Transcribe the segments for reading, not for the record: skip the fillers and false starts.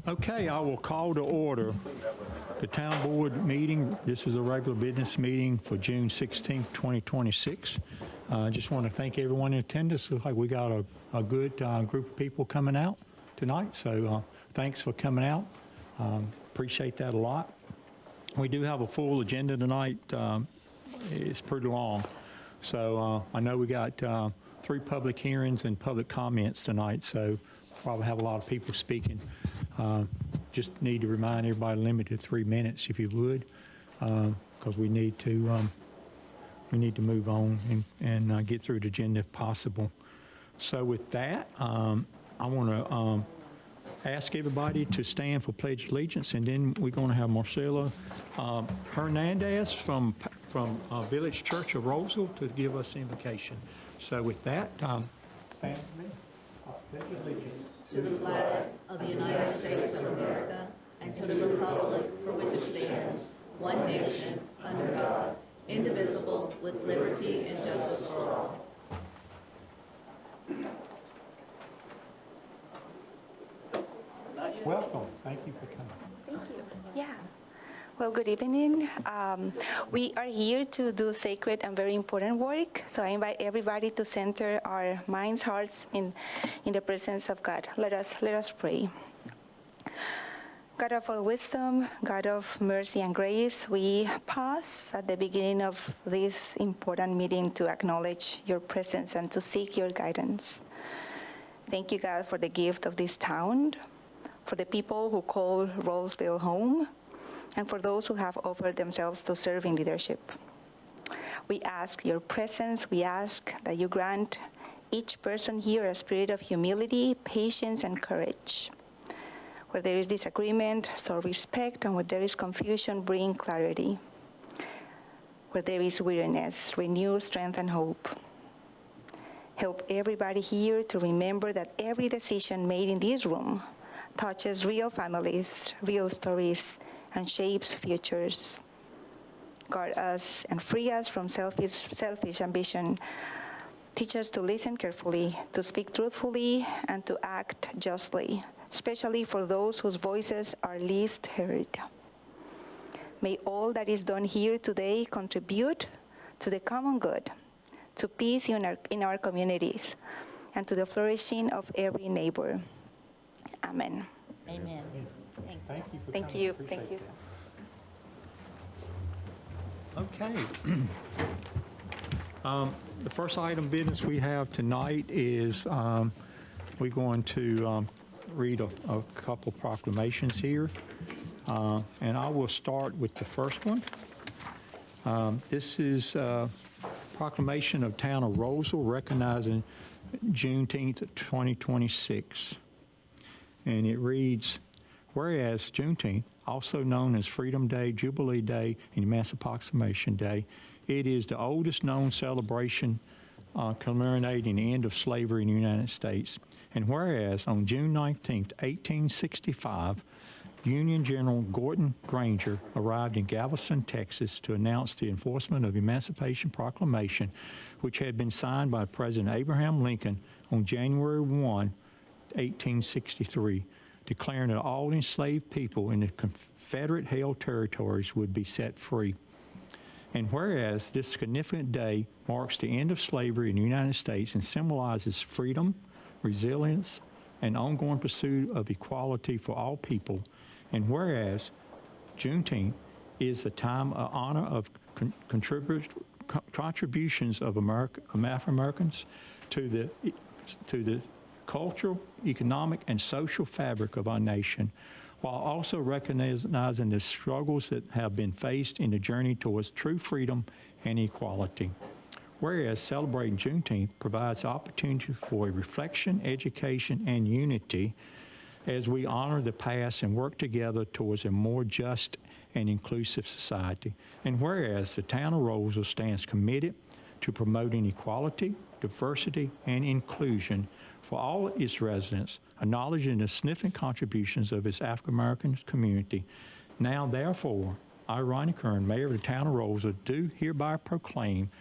Okay, I will call to order the town board meeting. This is a regular business meeting for June 16th, 2026. I just want to thank everyone in attendance. Looks like we got a good group of people coming out tonight, so thanks for coming out. Appreciate that a lot. We do have a full agenda tonight. It's pretty long. So I know we got 3 public hearings and public comments tonight, so probably have a lot of people speaking. Just need to remind everybody limit to 3 minutes if you would, because we need to move on and get through the agenda if possible. So with that, I want to ask everybody to stand for Pledge of Allegiance, and then we're going to have Marcela Hernandez from Village Church of Rolesville to give us the invocation. So with that, stand with me. Pledge of Allegiance to the flag of the United States of America and to the republic for which it stands, one nation, under God, indivisible, with liberty and justice for all. Welcome. Thank you for coming. Thank you. Yeah. Well, good evening. We are here to do sacred and very important work. So I invite everybody to center our minds, hearts in the presence of God. Let us pray. God of all wisdom, God of mercy and grace, we pause at the beginning of this important meeting to acknowledge your presence and to seek your guidance. Thank you, God, for the gift of this town, for the people who call Rolesville home, and for those who have offered themselves to serve in leadership. We ask your presence. We ask that you grant each person here a spirit of humility, patience, and courage. Where there is disagreement, sow respect, and where there is confusion, bring clarity. Where there is weariness, renew strength and hope. Help everybody here to remember that every decision made in this room touches real families, real stories, and shapes futures. Guard us and free us from selfish ambition. Teach us to listen carefully, to speak truthfully, and to act justly, especially for those whose voices are least heard. May all that is done here today contribute to the common good, to peace in our communities, and to the flourishing of every neighbor. Amen. Amen. Thank you for Thank coming. you. Appreciate Thank you. that. Okay. The first item of business we have tonight is we're going to read a couple proclamations here. And I will start with the first one. This is proclamation of Town of Rolesville recognizing Juneteenth 2026. And it reads, whereas Juneteenth, also known as Freedom Day, Jubilee Day, and Emancipation Day, it is the oldest known celebration commemorating the end of slavery in the United States. And whereas on June 19, 1865, Union General Gordon Granger arrived in Galveston, Texas to announce the enforcement of Emancipation Proclamation, which had been signed by President Abraham Lincoln on January 1, 1863, declaring that all enslaved people in the Confederate-held territories would be set free. And whereas this significant day marks the end of slavery in the United States and symbolizes freedom, resilience, and ongoing pursuit of equality for all people, and whereas Juneteenth is a time of honor of contributions of Afro-Americans to the cultural, economic, and social fabric of our nation, while also recognizing the struggles that have been faced in the journey towards true freedom and equality. Whereas celebrating Juneteenth provides opportunity for reflection, education, and unity as we honor the past and work together towards a more just and inclusive society. And whereas the town of Rolesville stands committed to promoting equality, diversity, and inclusion for all its residents, acknowledging the significant contributions of its African-American community. Now, therefore, I, Ronnie Kern, Mayor of the town of Rolesville, do hereby proclaim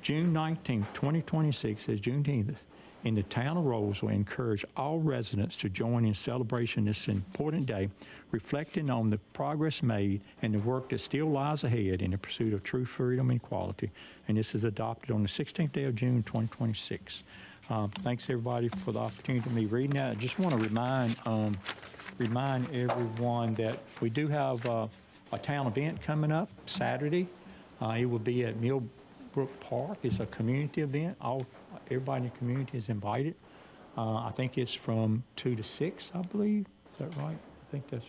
June 19, 2026 as Juneteenth in the town of Rolesville encourage all residents to join in celebration this important day, reflecting on the progress made and the work that still lies ahead in the pursuit of true freedom and equality. And this is adopted on the 16th day of June, 2026. Thanks everybody for the opportunity to me reading that. I just want to remind everyone that we do have a town event coming up Saturday. It will be at Millbrook Park. It's a community event. Everybody in the community is invited. I think it's from 2 to 6, I believe. Is that right? I think that's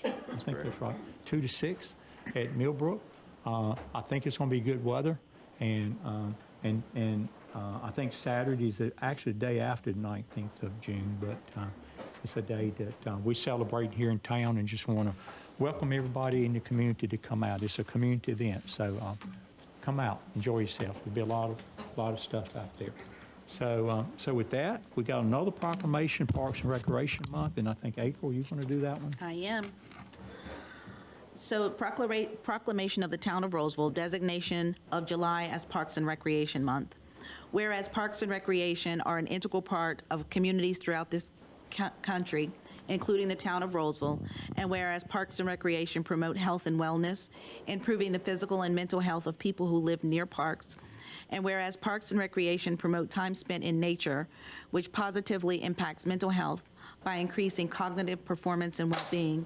right. 2 to 6 at Millbrook. I think it's going to be good weather, and I think Saturday is actually the day after the 19th of June, but it's a day that we celebrate here in town, and just want to welcome everybody in the community to come out. It's a community event, so come out, enjoy yourself. There'll be a lot of stuff out there. So with that, we got another proclamation, Parks and Recreation Month, and I think April, you're going to do that one? I am. So proclamation of the town of Rolesville, designation of July as Parks and Recreation Month. Whereas Parks and Recreation are an integral part of communities throughout this country, including the town of Rolesville, and whereas Parks and Recreation promote health and wellness, improving the physical and mental health of people who live near parks, and whereas Parks and Recreation promote time spent in nature, which positively impacts mental health by increasing cognitive performance and well-being,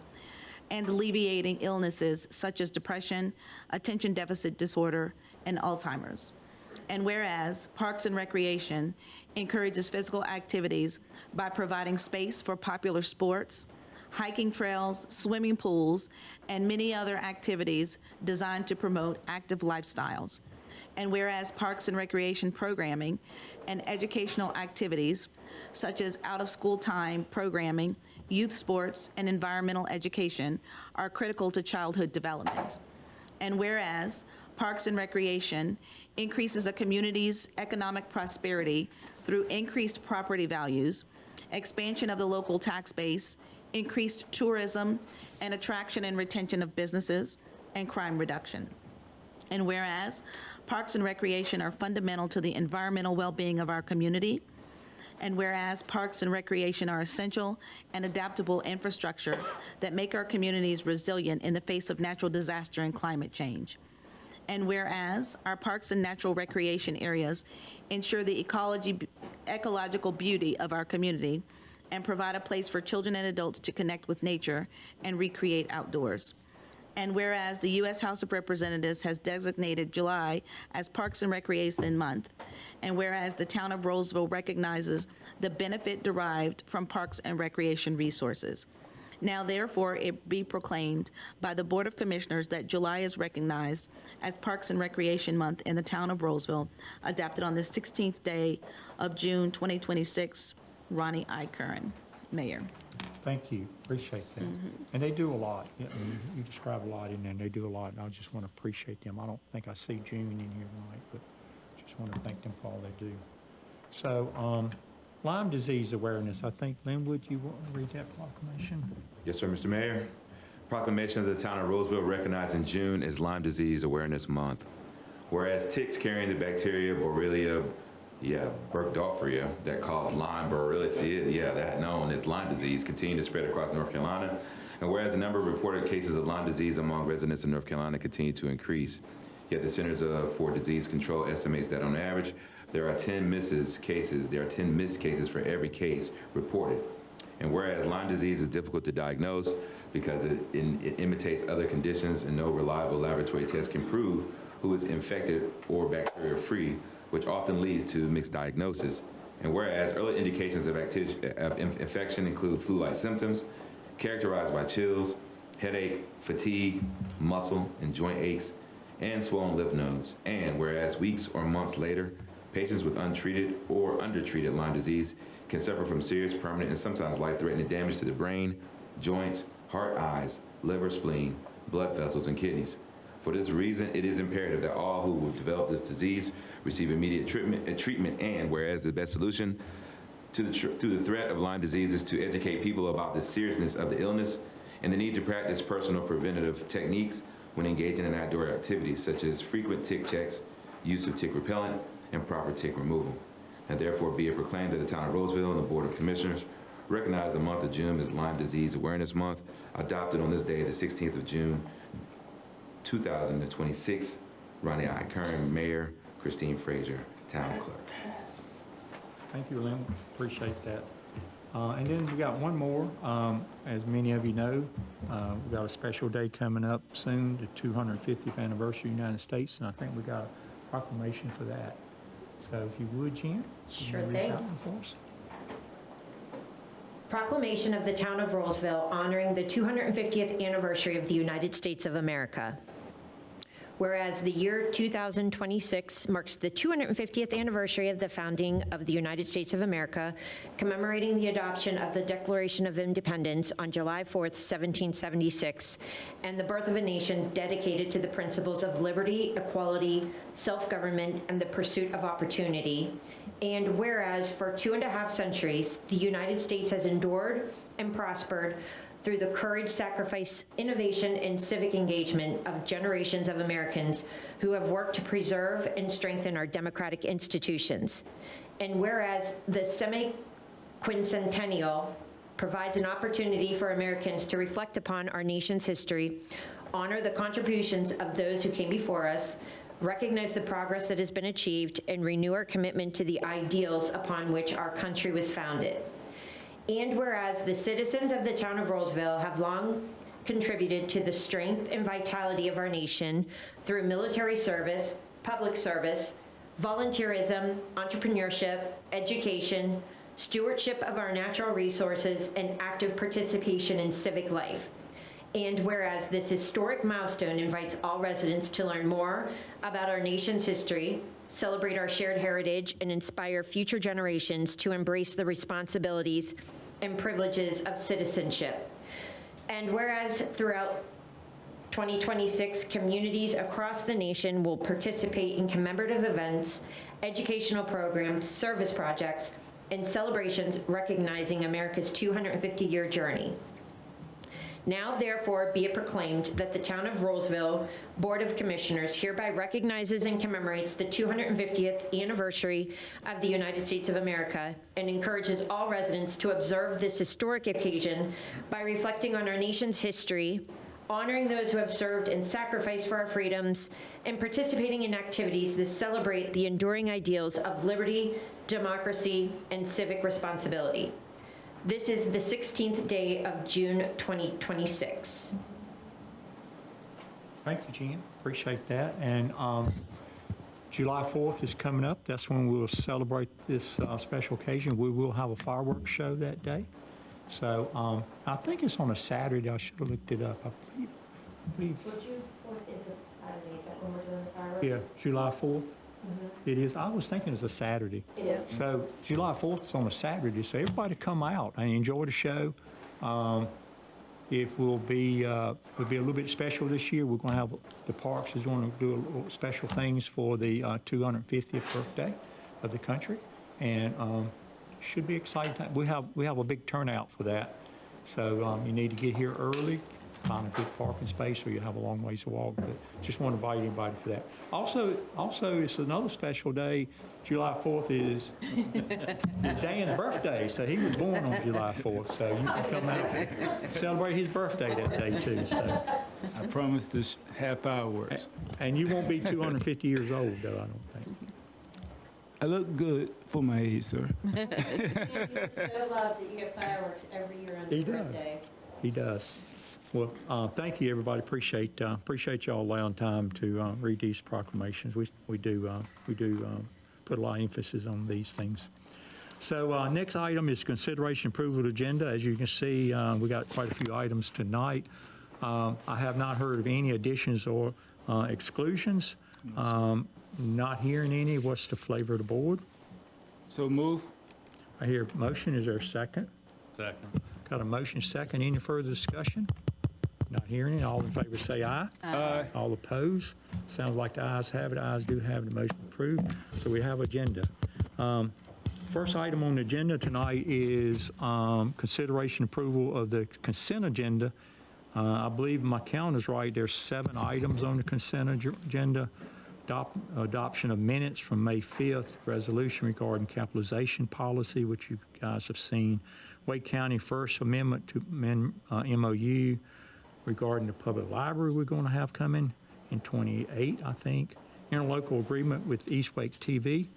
and alleviating illnesses such as depression, attention deficit disorder, and Alzheimer's. And whereas Parks and Recreation encourages physical activities by providing space for popular sports, hiking trails, swimming pools, and many other activities designed to promote active lifestyles. And whereas Parks and Recreation programming and educational activities, such as out-of-school time programming, youth sports, and environmental education, are critical to childhood development. And whereas Parks and Recreation increases a community's economic prosperity through increased property values, expansion of the local tax base, increased tourism, and attraction and retention of businesses, and crime reduction. And whereas Parks and Recreation are fundamental to the environmental well-being of our community, and whereas Parks and Recreation are essential and adaptable infrastructure that make our communities resilient in the face of natural disaster and climate change. And whereas our parks and natural recreation areas ensure the ecological beauty of our community and provide a place for children and adults to connect with nature and recreate outdoors. And whereas the U.S. House of Representatives has designated July as Parks and Recreation Month, and whereas the town of Rolesville recognizes the benefit derived from parks and recreation resources. Now therefore it be proclaimed by the Board of Commissioners that July is recognized as Parks and Recreation Month in the town of Rolesville, adopted on the 16th day of June 2026. Ronnie I. Curran, Mayor. Thank you, appreciate that. And they do a lot. You describe a lot in there, and they do a lot, and I just want to appreciate them. I don't think I see June in here tonight, but just want to thank them for all they do. So, Lyme disease awareness, I think, Linwood, you want to read that proclamation? Yes, sir, Mr. Mayor. Proclamation of the town of Rolesville recognizing June as Lyme Disease Awareness Month. Whereas ticks carrying the bacteria Borrelia burgdorferi that cause Lyme borrelia, that known as Lyme disease, continue to spread across North Carolina. And whereas the number of reported cases of Lyme disease among residents of North Carolina continue to increase. Yet the Centers for Disease Control estimates that on average, there are 10 missed cases for every case reported. And whereas Lyme disease is difficult to diagnose because it imitates other conditions and no reliable laboratory test can prove who is infected or bacteria-free, which often leads to mixed diagnosis. And whereas early indications of infection include flu-like symptoms characterized by chills, headache, fatigue, muscle and joint aches, and swollen lymph nodes. And whereas weeks or months later, patients with untreated or undertreated Lyme disease can suffer from serious, permanent, and sometimes life-threatening damage to the brain, joints, heart, eyes, liver, spleen, blood vessels, and kidneys. For this reason, it is imperative that all who will develop this disease receive immediate treatment, and whereas the best solution to the threat of Lyme disease is to educate people about the seriousness of the illness and the need to practice personal preventative techniques when engaging in outdoor activities such as frequent tick checks, use of tick repellent, and proper tick removal. and therefore be it proclaimed that the town of Rolesville and the Board of Commissioners recognize the month of June as Lyme Disease Awareness Month, adopted on this day, the 16th of June, 2026. Ronnie I. Kern, Mayor. Christine Frazier, Town Clerk. Thank you, Lynn. Appreciate that. And then we got one more. As many of you know, we've got a special day coming up soon, the 250th anniversary of the United States, and I think we got a proclamation for that. So if you would, Jen. Sure can you read thing. that one for us? Proclamation of the Town of Rolesville honoring the 250th anniversary of the United States of America. Whereas the year 2026 marks the 250th anniversary of the founding of the United States of America, commemorating the adoption of the Declaration of Independence on July 4th, 1776, and the birth of a nation dedicated to the principles of liberty, equality, self-government, and the pursuit of opportunity. And whereas for 2.5 centuries, the United States has endured and prospered through the courage, sacrifice, innovation, and civic engagement of generations of Americans who have worked to preserve and strengthen our democratic institutions. And whereas the semi-quincentennial provides an opportunity for Americans to reflect upon our nation's history, honor the contributions of those who came before us, recognize the progress that has been achieved, and renew our commitment to the ideals upon which our country was founded. And whereas the citizens of the town of Rolesville have long contributed to the strength and vitality of our nation through military service, public service, volunteerism, entrepreneurship, education, stewardship of our natural resources, and active participation in civic life. And whereas this historic milestone invites all residents to learn more about our nation's history, celebrate our shared heritage, and inspire future generations to embrace the responsibilities and privileges of citizenship. And whereas throughout 2026, communities across the nation will participate in commemorative events, educational programs, service projects, and celebrations recognizing America's 250-year journey. Now, therefore, be it proclaimed that the Town of Rolesville Board of Commissioners hereby recognizes and commemorates the 250th anniversary of the United States of America and encourages all residents to observe this historic occasion by reflecting on our nation's history, honoring those who have served and sacrificed for our freedoms, and participating in activities that celebrate the enduring ideals of liberty, democracy, and civic responsibility. This is the 16th day of June 2026. Thank you, Jen. Appreciate that. And July 4th is coming up. That's when we'll celebrate this special occasion. We will have a fireworks show that day. So I think it's on a Saturday. I should have looked it up. I believe Well, June 4th is a Saturday. Is that when we're doing the fireworks? yeah, July 4th. It is. I was thinking it's a Saturday. It is. So July 4th is on a Saturday, so everybody come out and enjoy the show. It will be a little bit special this year. We're going to have, the parks is going to do a little special things for the 250th birthday of the country, and should be exciting time. We have a big turnout for that, so you need to get here early, find a good parking space, or you have a long ways to walk. But just want to invite anybody for that. Also, it's another special day. July 4th is Dan's birthday, so he was born on July 4th. So you can come out and celebrate his birthday that day too. So. I promise to have fireworks. And you won't be 250 years old, though, I don't think. I look good for my age, sir. You're so loved that you get fireworks every year on He his does. birthday. He does. Well, thank you, everybody. Appreciate y'all allowing time to read these proclamations. We do put a lot of emphasis on these things. So next item is consideration approval of agenda. As you can see, we got quite a few items tonight. I have not heard of any additions or exclusions. Not hearing any. What's the flavor of the board? So move. I hear a motion. Is there a second? Second. Got a motion second. Any further discussion? Not hearing it. All in favor say aye. Aye. All opposed? Sounds like the ayes have it. Ayes do have it. The motion approved. So we have agenda. First item on the agenda tonight is consideration approval of the consent agenda. I believe my count is right. There's 7 items on the consent agenda. adoption of minutes from May 5th, resolution regarding capitalization policy, which you guys have seen, Wake County First Amendment to MOU regarding the public library we're going to have coming in 28, I think, interlocal agreement with East Wake TV,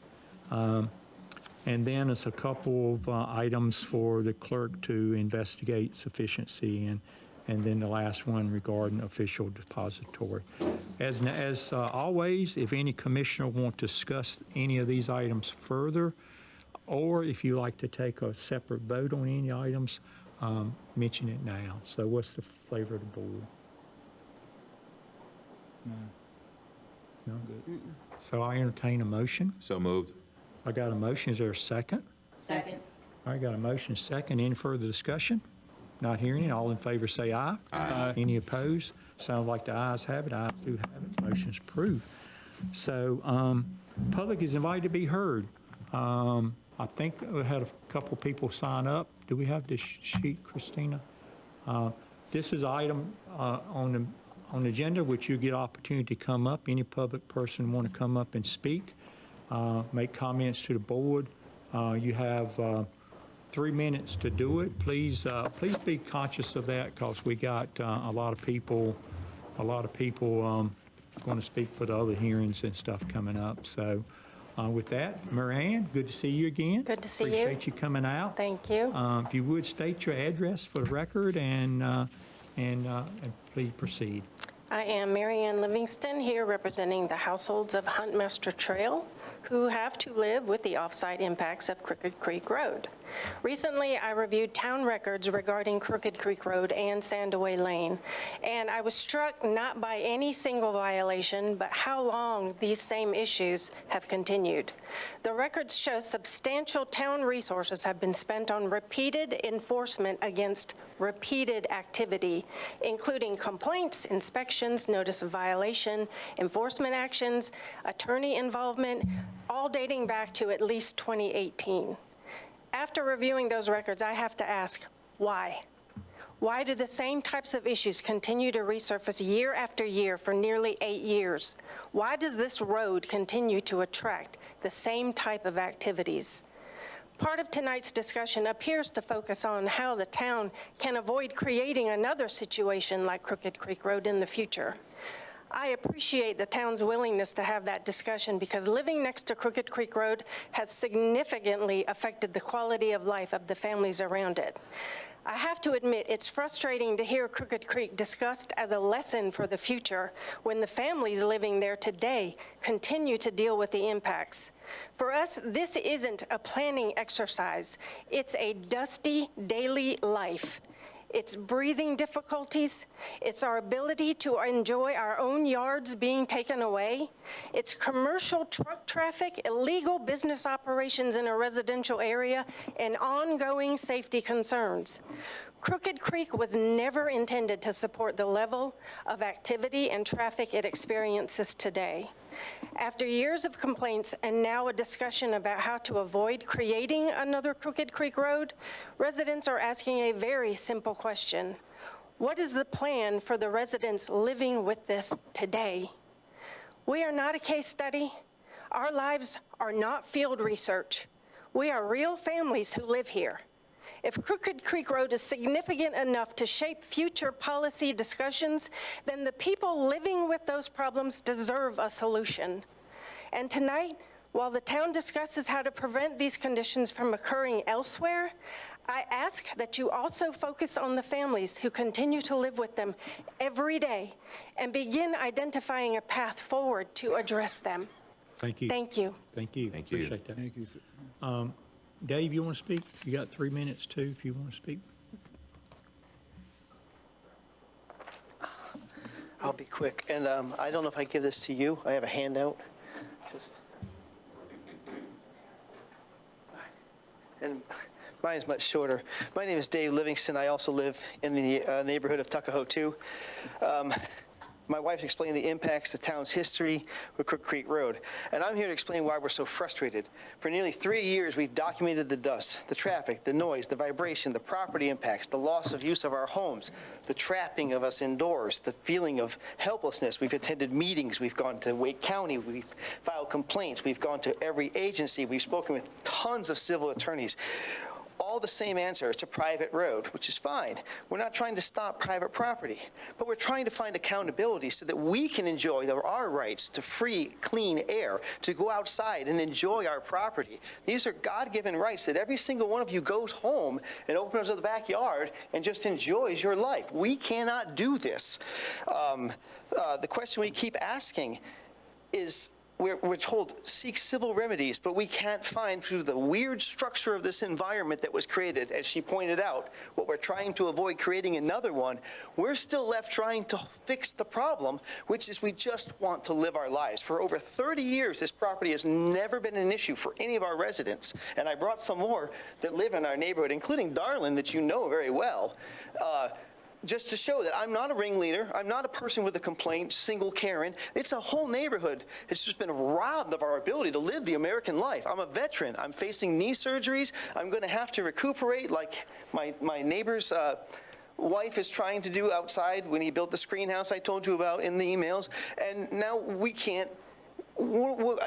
and then it's a couple of items for the clerk to investigate sufficiency, and then the last one regarding official depository. As always, if any commissioner want to discuss any of these items further, or if you like to take a separate vote on any items, mention it now. So what's the flavor of the board? No? Good. So I entertain a motion. So moved. I got a motion. Is there a second? Second. I got a motion, second. Any further discussion? Not hearing it. All in favor say aye. Aye. Any opposed? Sounds like the ayes have it. Ayes do have it. Motion's approved. So public is invited to be heard. I think we had a couple people sign up. Do we have this sheet, Christina? This is item on the agenda, which you get opportunity to come up. Any public person want to come up and speak, make comments to the board. You have 3 minutes to do it. Please be conscious of that, because we got a lot of people going to speak for the other hearings and stuff coming up. So with that, Marianne, good to see you again. Good to see you. Appreciate you coming out. Thank you. If you would state your address for the record and please proceed. I am Marianne Livingston, here representing the households of Huntmaster Trail, who have to live with the off-site impacts of Crooked Creek Road. Recently, I reviewed town records regarding Crooked Creek Road and Sandaway Lane, and I was struck not by any single violation, but how long these same issues have continued. The records show substantial town resources have been spent on repeated enforcement against repeated activity, including complaints, inspections, notice of violation, enforcement actions, attorney involvement, all dating back to at least 2018. After reviewing those records, I have to ask, why? Why do the same types of issues continue to resurface year after year for nearly 8 years? Why does this road continue to attract the same type of activities? Part of tonight's discussion appears to focus on how the town can avoid creating another situation like Crooked Creek Road in the future. I appreciate the town's willingness to have that discussion, because living next to Crooked Creek Road has significantly affected the quality of life of the families around it. I have to admit, it's frustrating to hear Crooked Creek discussed as a lesson for the future when the families living there today continue to deal with the impacts. For us, this isn't a planning exercise. It's a dusty daily life. It's breathing difficulties. It's our ability to enjoy our own yards being taken away. It's commercial truck traffic, illegal business operations in a residential area, and ongoing safety concerns. Crooked Creek was never intended to support the level of activity and traffic it experiences today. After years of complaints and now a discussion about how to avoid creating another Crooked Creek Road, residents are asking a very simple question. What is the plan for the residents living with this today? We are not a case study. Our lives are not field research. We are real families who live here. If Crooked Creek Road is significant enough to shape future policy discussions, then the people living with those problems deserve a solution. And tonight, while the town discusses how to prevent these conditions from occurring elsewhere, I ask that you also focus on the families who continue to live with them every day and begin identifying a path forward to address them. Thank you. Thank you. Thank you. Thank you. Appreciate that. Thank you, sir. Dave, you want to speak? You got 3 minutes too, if you want to speak. I'll be quick, and I don't know if I give this to you. I have a handout. And mine is much shorter. My name is Dave Livingston. I also live in the neighborhood of Tuckahoe, too. My wife explained the impacts of town's history with Crooked Creek Road, and I'm here to explain why we're so frustrated. For nearly 3 years, we've documented the dust, the traffic, the noise, the vibration, the property impacts, the loss of use of our homes, the trapping of us indoors, the feeling of helplessness. We've attended meetings, we've gone to Wake County, we've filed complaints, we've gone to every agency, we've spoken with tons of civil attorneys. All the same answer is to private road, which is fine. We're not trying to stop private property, but we're trying to find accountability so that we can enjoy our rights to free, clean air, to go outside and enjoy our property. These are God-given rights that every single one of you goes home and opens up the backyard and just enjoys your life. We cannot do this. The question we keep asking is, we're told seek civil remedies, but we can't find through the weird structure of this environment that was created, as she pointed out, what we're trying to avoid creating another one. We're still left trying to fix the problem, which is we just want to live our lives. For over 30 years, this property has never been an issue for any of our residents, and I brought some more that live in our neighborhood, including Darlin, that you know very well. Just to show that I'm not a ringleader, I'm not a person with a complaint, single Karen. It's a whole neighborhood. It's just been robbed of our ability to live the American life. I'm a veteran. I'm facing knee surgeries. I'm going to have to recuperate like my neighbor's wife is trying to do outside when he built the screen house I told you about in the emails. And now I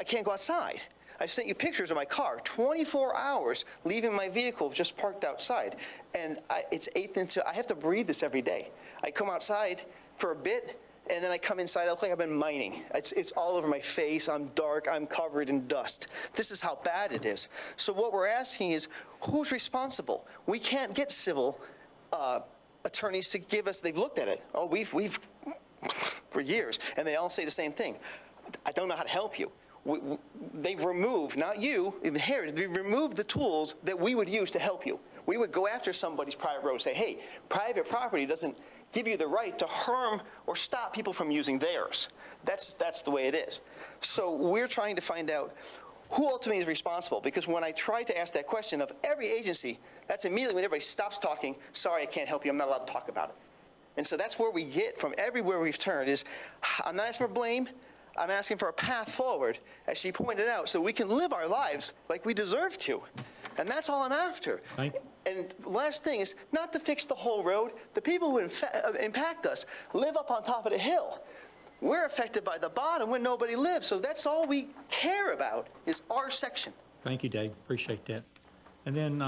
can't go outside. I sent you pictures of my car, 24 hours leaving my vehicle just parked outside. And it's 8th into, I have to breathe this every day. I come outside for a bit, and then I come inside, I look like I've been mining. It's all over my face, I'm dark, I'm covered in dust. This is how bad it is. So what we're asking is, who's responsible? We can't get civil attorneys to give us, they've looked at it. Oh, we've for years, and they all say the same thing. I don't know how to help you. They've removed, not you, inherited, they've removed the tools that we would use to help you. We would go after somebody's private road, say, hey, private property doesn't give you the right to harm or stop people from using theirs. That's the way it is. So we're trying to find out who ultimately is responsible, because when I try to ask that question of every agency, that's immediately when everybody stops talking, sorry, I can't help you, I'm not allowed to talk about it. And so that's where we get from everywhere we've turned is, I'm not asking for blame, I'm asking for a path forward, as she pointed out, so we can live our lives like we deserve to. And that's all I'm after. And the last thing is not to fix the whole road. The people who impact us live up on top of the hill. We're affected by the bottom when nobody lives. So that's all we care about is our section. Thank you, Dave. Appreciate that. And then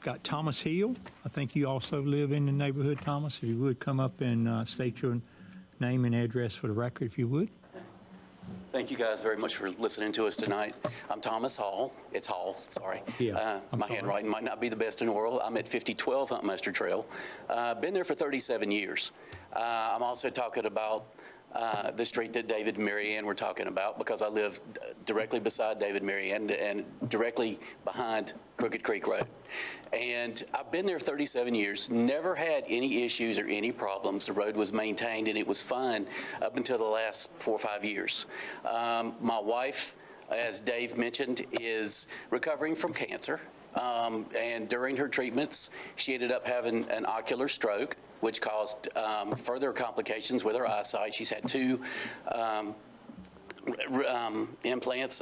got Thomas Hill. I think you also live in the neighborhood, Thomas. If you would come up and state your name and address for the record, if you would. Thank you guys very much for listening to us tonight. I'm Thomas Hall. It's Hall, sorry. Yeah, my handwriting might not be the best in the world. I'm at 5012 Huntmaster Trail. Been there for 37 years. I'm also talking about the street that David and Mary Ann were talking about, because I live directly beside David and Mary Ann and directly behind Crooked Creek Road. And I've been there 37 years, never had any issues or any problems. The road was maintained and it was fine up until the last 4 or 5 years. My wife, as Dave mentioned, is recovering from cancer. And during her treatments, she ended up having an ocular stroke, which caused further complications with her eyesight. She's had 2 implants.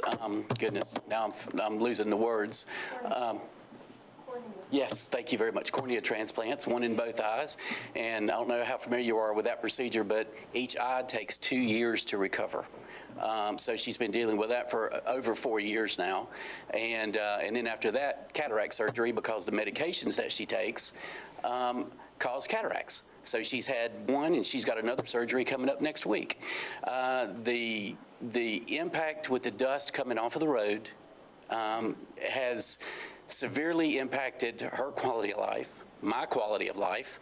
Goodness, now I'm losing the words. Yes, thank you very much. Cornea transplants, 1 in both eyes. And I don't know how familiar you are with that procedure, but each eye takes 2 years to recover. So she's been dealing with that for over 4 years now. And then after that, cataract surgery, because the medications that she takes cause cataracts. So she's had 1 and she's got another surgery coming up next week. The impact with the dust coming off of the road has severely impacted her quality of life, my quality of life.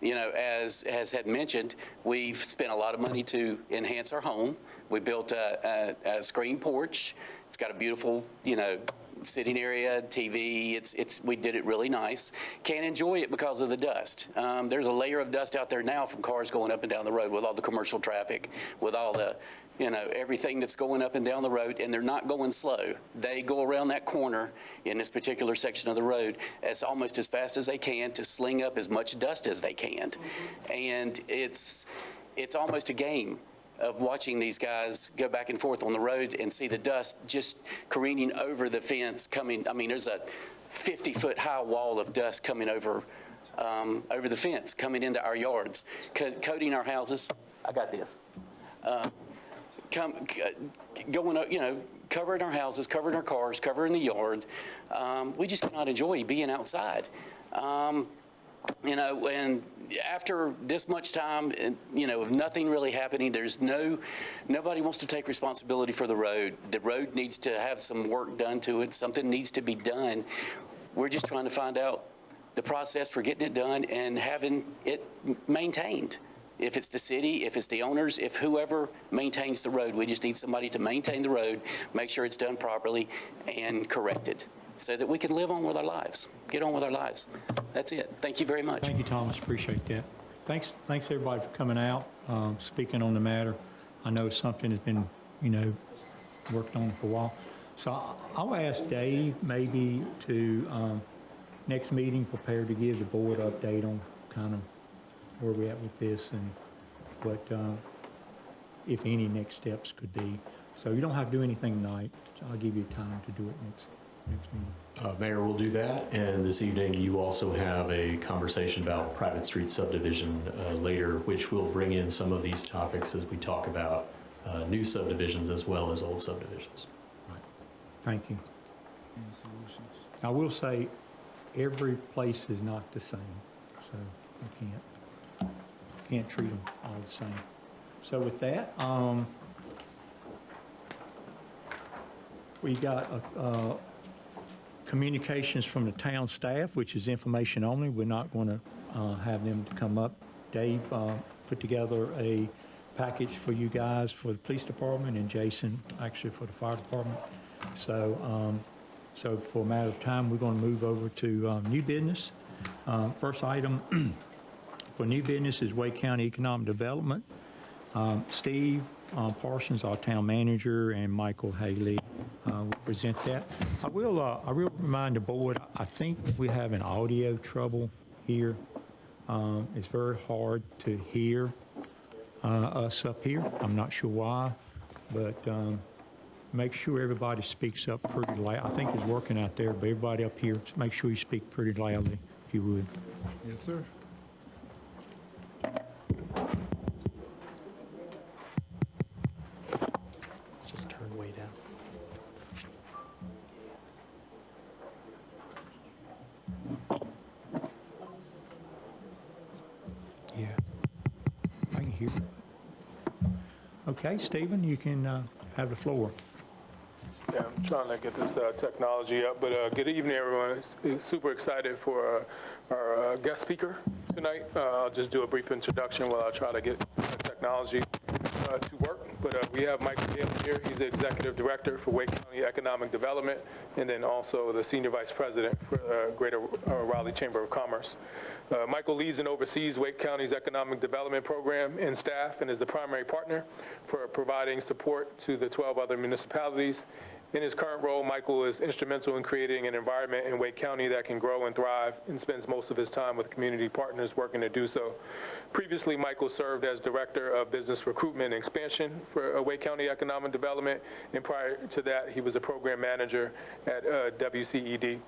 You know, as had mentioned, we've spent a lot of money to enhance our home. We built a screen porch. It's got a beautiful, you know, sitting area, TV. We did it really nice. Can't enjoy it because of the dust. There's a layer of dust out there now from cars going up and down the road with all the commercial traffic, with all the, you know, everything that's going up and down the road, and they're not going slow. They go around that corner in this particular section of the road as almost as fast as they can to sling up as much dust as they can. And it's almost a game of watching these guys go back and forth on the road and see the dust just careening over the fence coming. I mean, there's a 50-foot high wall of dust coming over the fence, coming into our yards, coating our houses. I got this. Going up, covering our houses, covering our cars, covering the yard. We just cannot enjoy being outside. And after this much time, of nothing really happening, nobody wants to take responsibility for the road. The road needs to have some work done to it. Something needs to be done. We're just trying to find out the process for getting it done and having it maintained. If it's the city, if it's the owners, if whoever maintains the road, we just need somebody to maintain the road, make sure it's done properly and corrected, so that we can live on with our lives, get on with our lives. That's it. Thank you very much. Thank you, Thomas. Appreciate that. Thanks everybody for coming out, speaking on the matter. I know something has been, worked on for a while. So I'll ask Dave maybe to, next meeting, prepare to give the board update on kind of where we're at with this and what, if any, next steps could be. So you don't have to do anything tonight. I'll give you time to do it next meeting. Mayor, we'll do that, and this evening you also have a conversation about private street subdivision later, which will bring in some of these topics as we talk about new subdivisions as well as old subdivisions. Right. Thank you. I will say every place is not the same, so you can't treat them all the same. So with that, we got communications from the town staff, which is information only. We're not going to have them to come up. Dave put together a package for you guys for the police department, and Jason actually for the fire department. So, so for a matter of time, we're going to move over to new business. First item for new business is Wake County Economic Development. Steve Parsons, our town manager, and Michael Haley will present that. I will remind the board, I think we have an audio trouble here. It's very hard to hear us up here. I'm not sure why, but make sure everybody speaks up pretty loud. I think it's working out there, but everybody up here, make sure you speak pretty loudly, if you would. Yes, sir. Just turn way down. Yeah, I can hear it. Okay, Stephen, you can have the floor. Yeah, I'm trying to get this technology up, but good evening, everyone. Super excited for our guest speaker tonight. I'll just do a brief introduction while I try to get the technology to work. But we have Michael Haley here. He's the Executive Director for Wake County Economic Development, and then also the Senior Vice President for Greater Raleigh Chamber of Commerce. Michael leads and oversees Wake County's Economic Development Program and staff, and is the primary partner for providing support to the 12 other municipalities. In his current role, Michael is instrumental in creating an environment in Wake County that can grow and thrive, and spends most of his time with community partners working to do so. Previously, Michael served as Director of Business Recruitment and Expansion for Wake County Economic Development, and prior to that, he was a Program Manager at WCED.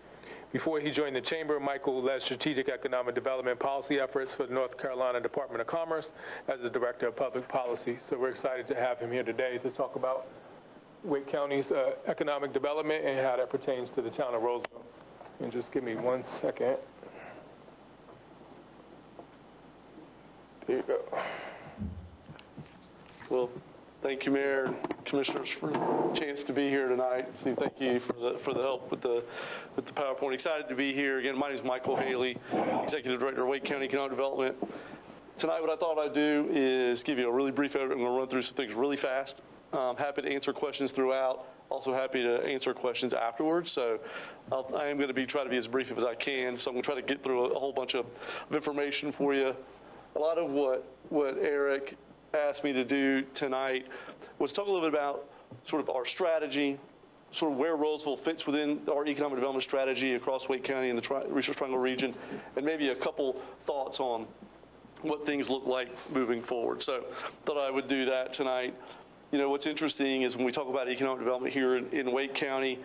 Before he joined the Chamber, Michael led strategic economic development policy efforts for the North Carolina Department of Commerce as the Director of Public Policy. So we're excited to have him here today to talk about Wake County's economic development and how that pertains to the town of Rolesville. And just give me 1 second. There you go. Well, thank you, Mayor and Commissioners, for the chance to be here tonight. Thank you for the help with the PowerPoint. Excited to be here. Again, my name is Michael Haley, Executive Director of Wake County Economic Development. Tonight, what I thought I'd do is give you a really brief overview. I'm going to run through some things really fast. Happy to answer questions throughout. Also happy to answer questions afterwards. So I am going to try to be as brief as I can. So I'm going to try to get through a whole bunch of information for you. A lot of what Eric asked me to do tonight was talk a little bit about sort of our strategy, sort of where Rolesville fits within our economic development strategy across Wake County and the Research Triangle region, and maybe a couple thoughts on what things look like moving forward. So thought I would do that tonight. You know, what's interesting is when we talk about economic development here in Wake County,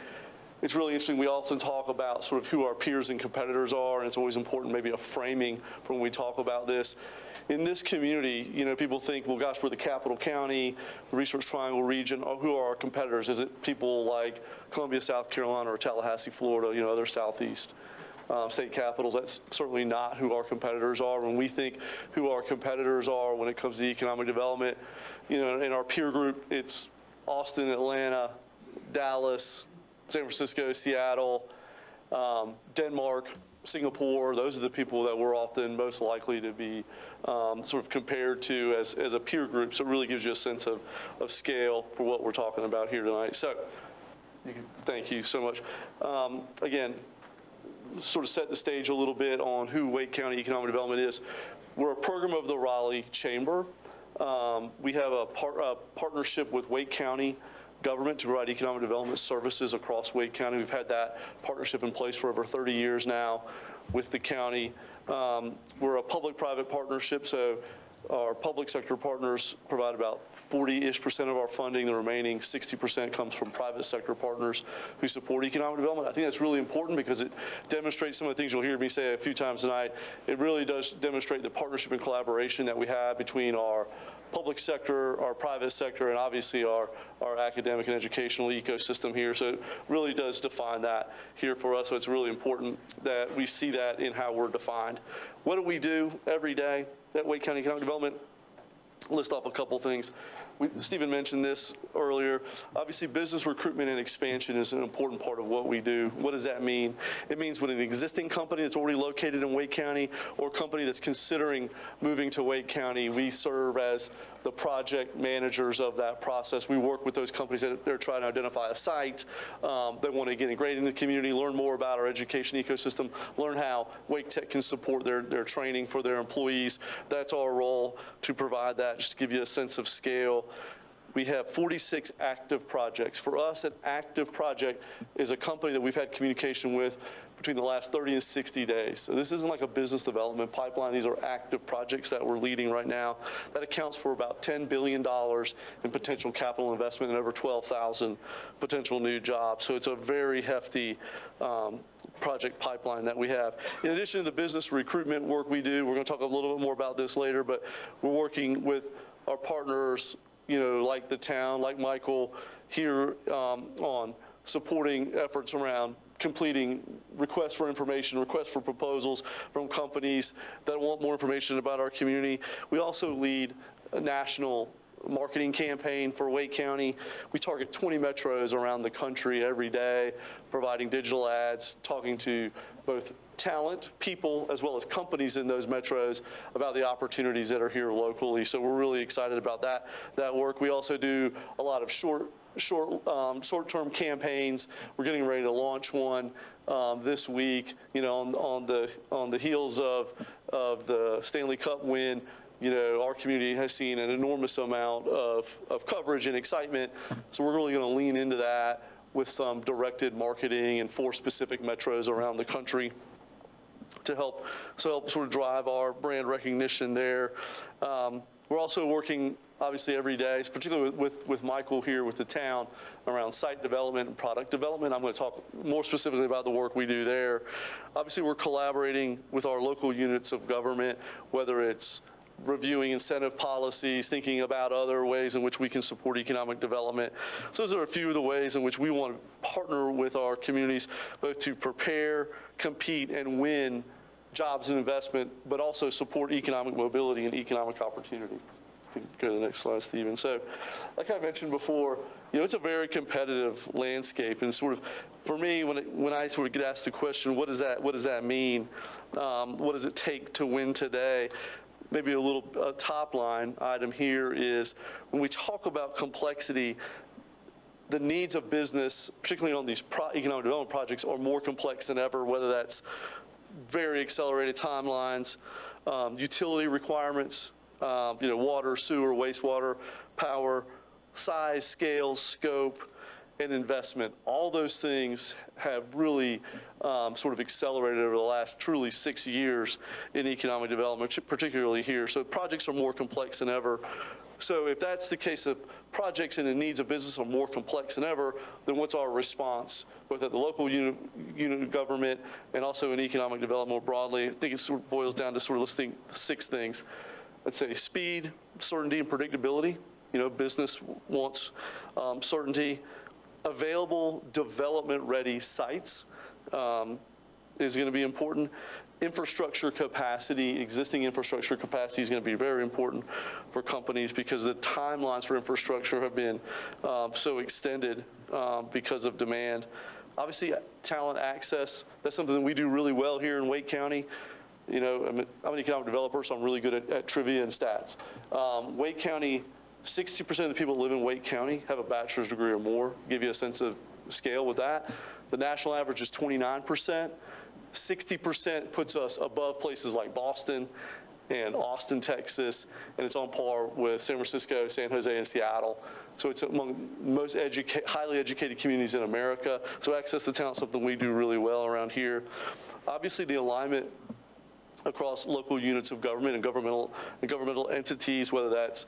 it's really interesting. We often talk about sort of who our peers and competitors are, and it's always important, maybe a framing for when we talk about this. In this community, you know, people think, well, gosh, we're the capital county, the Research Triangle region. Oh, who are our competitors? Is it people like Columbia, South Carolina, or Tallahassee, Florida, you know, other southeast state capitals? That's certainly not who our competitors are. When we think who our competitors are when it comes to economic development, you know, in our peer group, it's Austin, Atlanta, Dallas, San Francisco, Seattle, Denmark, Singapore. Those are the people that we're often most likely to be sort of compared to as a peer group. So it really gives you a sense of scale for what we're talking about here tonight. So thank you so much. Again, sort of set the stage a little bit on who Wake County Economic Development is. We're a program of the Raleigh Chamber. We have a partnership with Wake County government to provide economic development services across Wake County. We've had that partnership in place for over 30 years now with the county. We're a public-private partnership, so our public sector partners provide about 40-ish% of our funding. The remaining 60% comes from private sector partners who support economic development. I think that's really important because it demonstrates some of the things you'll hear me say a few times tonight. It really does demonstrate the partnership and collaboration that we have between our public sector, our private sector, and obviously our academic and educational ecosystem here. So it really does define that here for us. So it's really important that we see that in how we're defined. What do we do every day at Wake County Economic Development? List off a couple things. Stephen mentioned this earlier. Obviously, business recruitment and expansion is an important part of what we do. What does that mean? It means when an existing company that's already located in Wake County or a company that's considering moving to Wake County, we serve as the project managers of that process. We work with those companies that they're trying to identify a site. They want to get ingrained in the community, learn more about our education ecosystem, learn how Wake Tech can support their training for their employees. That's our role to provide that, just to give you a sense of scale. We have 46 active projects. For us, an active project is a company that we've had communication with between the last 30 and 60 days. So this isn't like a business development pipeline. These are active projects that we're leading right now. That accounts for about $10 billion in potential capital investment and over 12,000 potential new jobs. So it's a very hefty project pipeline that we have. In addition to the business recruitment work we do, we're going to talk a little bit more about this later, but we're working with our partners, you know, like the town, like Michael here, on supporting efforts around completing requests for information, requests for proposals from companies that want more information about our community. We also lead a national marketing campaign for Wake County. We target 20 metros around the country every day, providing digital ads, talking to both talent, people, as well as companies in those metros about the opportunities that are here locally. So we're really excited about that work. We also do a lot of short-term campaigns. We're getting ready to launch one this week. You know, on the heels of the Stanley Cup win, you know, our community has seen an enormous amount of coverage and excitement. So we're really going to lean into that with some directed marketing in 4 specific metros around the country to help sort of drive our brand recognition there. We're also working, obviously, every day, particularly with Michael here with the town, around site development and product development. I'm going to talk more specifically about the work we do there. Obviously, we're collaborating with our local units of government, whether it's reviewing incentive policies, thinking about other ways in which we can support economic development. So those are a few of the ways in which we want to partner with our communities, both to prepare, compete, and win jobs and investment, but also support economic mobility and economic opportunity. Go to the next slide, Stephen. So, like I mentioned before, you know, it's a very competitive landscape, and sort of, for me, when I sort of get asked the question, what does that mean? What does it take to win today? Maybe a little top line item here is when we talk about complexity, the needs of business, particularly on these economic development projects, are more complex than ever, whether that's very accelerated timelines, utility requirements, you know, water, sewer, wastewater, power, size, scale, scope, and investment. All those things have really sort of accelerated over the last truly 6 years in economic development, particularly here. So projects are more complex than ever. So if that's the case, of projects and the needs of business are more complex than ever, then what's our response, both at the local unit of government and also in economic development more broadly? I think it sort of boils down to sort of listing 6 things. I'd say speed, certainty, and predictability. You know, business wants certainty. Available development-ready sites is going to be important. Infrastructure capacity, existing infrastructure capacity is going to be very important for companies because the timelines for infrastructure have been so extended because of demand. Obviously, talent access, that's something that we do really well here in Wake County. You know, I'm an economic developer, so I'm really good at trivia and stats. Wake County, 60% of the people that live in Wake County have a bachelor's degree or more. Give you a sense of scale with that. The national average is 29%. 60% puts us above places like Boston and Austin, Texas, and it's on par with San Francisco, San Jose, and Seattle. So it's among most highly educated communities in America. So access to talent is something we do really well around here. Obviously, the alignment across local units of government and governmental entities, whether that's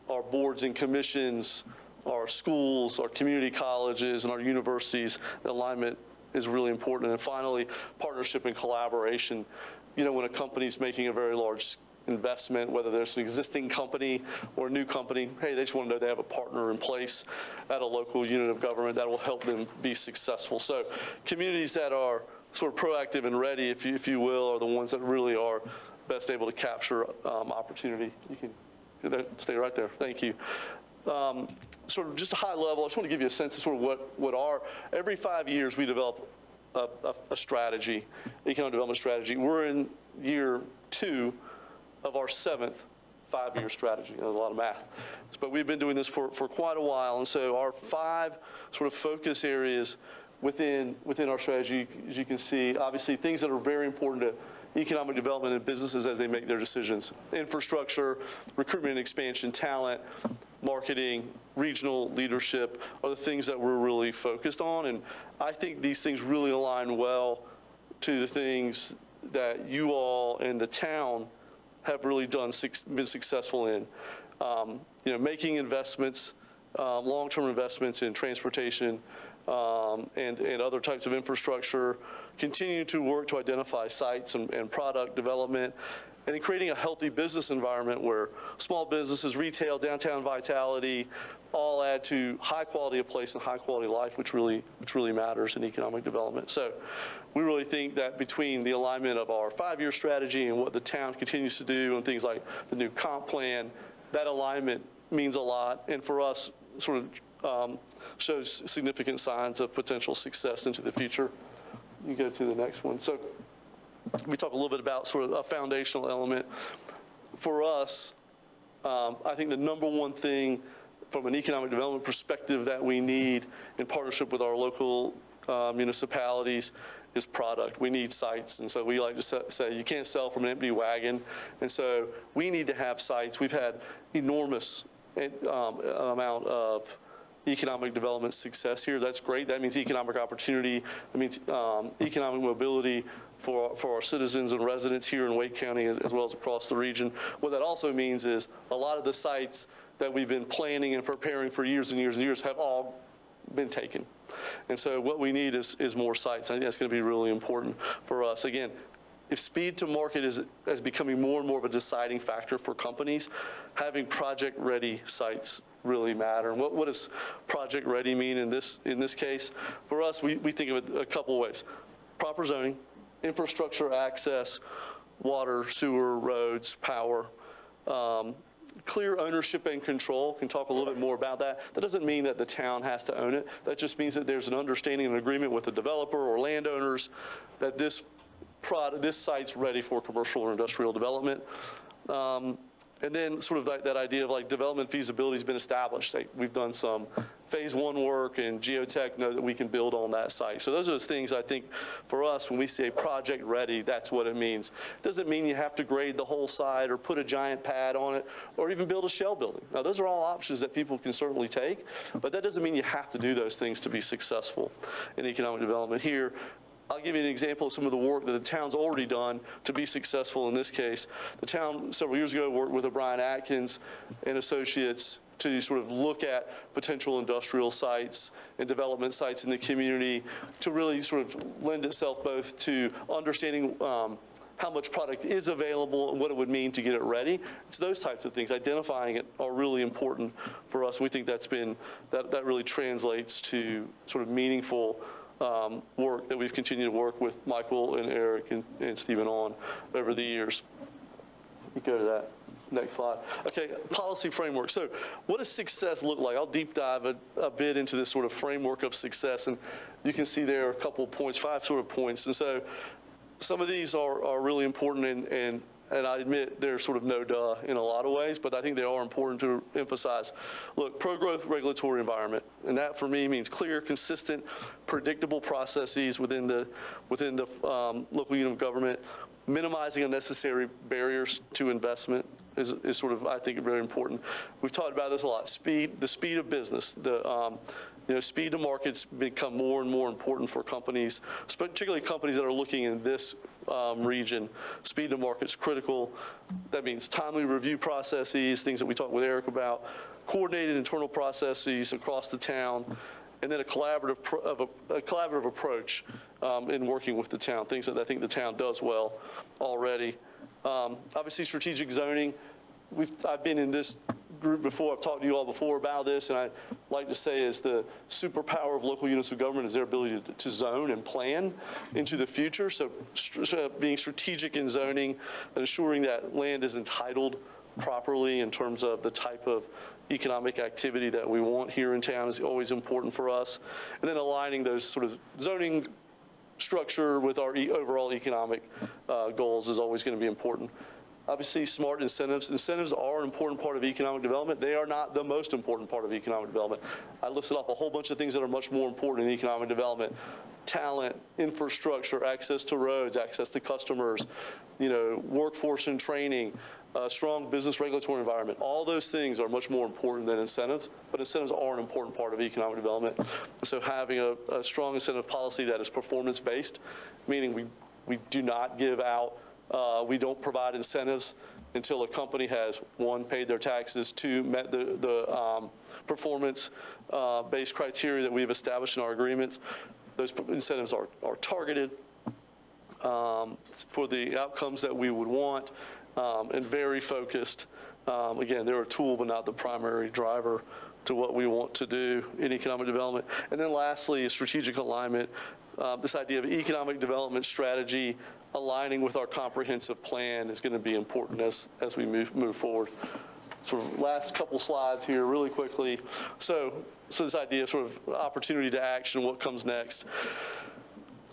our boards and commissions, our schools, our community colleges, and our universities, the alignment is really important. And finally, partnership and collaboration. You know, when a company's making a very large investment, whether there's an existing company or a new company, hey, they just want to know they have a partner in place at a local unit of government that will help them be successful. So communities that are sort of proactive and ready, if you will, are the ones that really are best able to capture opportunity. You can stay right there. Thank you. Sort of just a high level, I just want to give you a sense of sort of what every 5 years we develop a strategy, economic development strategy. We're in year 2 of our 7th 5-year strategy. There's a lot of math. But we've been doing this for quite a while. And so our 5 sort of focus areas within our strategy, as you can see, obviously things that are very important to economic development and businesses as they make their decisions. Infrastructure, recruitment and expansion, talent, marketing, regional leadership are the things that we're really focused on. And I think these things really align well to the things that you all and the town have really been successful in. You know, making investments, long-term investments in transportation and other types of infrastructure, continuing to work to identify sites and product development, and in creating a healthy business environment where small businesses, retail, downtown vitality, all add to high quality of place and high quality of life, which really matters in economic development. So we really think that between the alignment of our 5-year strategy and what the town continues to do and things like the new comp plan, that alignment means a lot. And for us, sort of shows significant signs of potential success into the future. You go to the next one. So we talk a little bit about sort of a foundational element. For us, I think the number one thing from an economic development perspective that we need in partnership with our local municipalities is product. We need sites. And so we like to say you can't sell from an empty wagon. And so we need to have sites. We've had enormous amount of economic development success here. That's great. That means economic opportunity. That means economic mobility for our citizens and residents here in Wake County as well as across the region. What that also means is a lot of the sites that we've been planning and preparing for years and years and years have all been taken. And so what we need is more sites. I think that's going to be really important for us. Again, if speed to market is becoming more and more of a deciding factor for companies, having project-ready sites really matter. And what does project-ready mean in this case? For us, we think of it a couple ways. Proper zoning, infrastructure access, water, sewer, roads, power, clear ownership and control. Can talk a little bit more about that. That doesn't mean that the town has to own it. That just means that there's an understanding and agreement with the developer or landowners that this site's ready for commercial or industrial development. And then sort of like that idea of like development feasibility has been established. Like we've done some phase 1 work, and geotech know that we can build on that site. So those are those things I think for us, when we say project ready, that's what it means. It doesn't mean you have to grade the whole site or put a giant pad on it or even build a shell building. Now those are all options that people can certainly take, but that doesn't mean you have to do those things to be successful in economic development. Here, I'll give you an example of some of the work that the town's already done to be successful in this case. The town several years ago worked with O'Brien Atkins and Associates to sort of look at potential industrial sites and development sites in the community to really sort of lend itself both to understanding how much product is available and what it would mean to get it ready. It's those types of things. Identifying it are really important for us. We think that really translates to sort of meaningful work that we've continued to work with Michael and Eric and Stephen on over the years. You go to that next slide. Okay, policy framework. So what does success look like? I'll deep dive a bit into this sort of framework of success, and you can see there are a couple of points, 5 sort of points. And so some of these are really important, and I admit they're sort of no duh in a lot of ways, but I think they are important to emphasize. Look, pro-growth regulatory environment, and that for me means clear, consistent, predictable processes within the local unit of government, minimizing unnecessary barriers to investment is sort of, I think, very important. We've talked about this a lot. The speed of business, speed to markets become more and more important for companies, particularly companies that are looking in this region. Speed to market's critical. That means timely review processes, things that we talked with Eric about, coordinated internal processes across the town, and then a collaborative approach in working with the town, things that I think the town does well already. Obviously, strategic zoning. I've been in this group before. I've talked to you all before about this, and I like to say is the superpower of local units of government is their ability to zone and plan into the future. So being strategic in zoning and ensuring that land is entitled properly in terms of the type of economic activity that we want here in town is always important for us. And then aligning those sort of zoning structure with our overall economic goals is always going to be important. Obviously, smart incentives. Incentives are an important part of economic development. They are not the most important part of economic development. I listed off a whole bunch of things that are much more important in economic development. Talent, infrastructure, access to roads, access to customers, workforce and training, strong business regulatory environment. All those things are much more important than incentives, but incentives are an important part of economic development. So having a strong incentive policy that is performance-based, meaning we do not give out we don't provide incentives until a company has, 1, paid their taxes, 2, met the performance-based criteria that we've established in our agreements. Those incentives are targeted for the outcomes that we would want and very focused. Again, they're a tool, but not the primary driver to what we want to do in economic development. And then lastly, strategic alignment. This idea of economic development strategy aligning with our comprehensive plan is going to be important as we move forward. Sort of last couple slides here really quickly. So this idea of sort of opportunity to action, what comes next.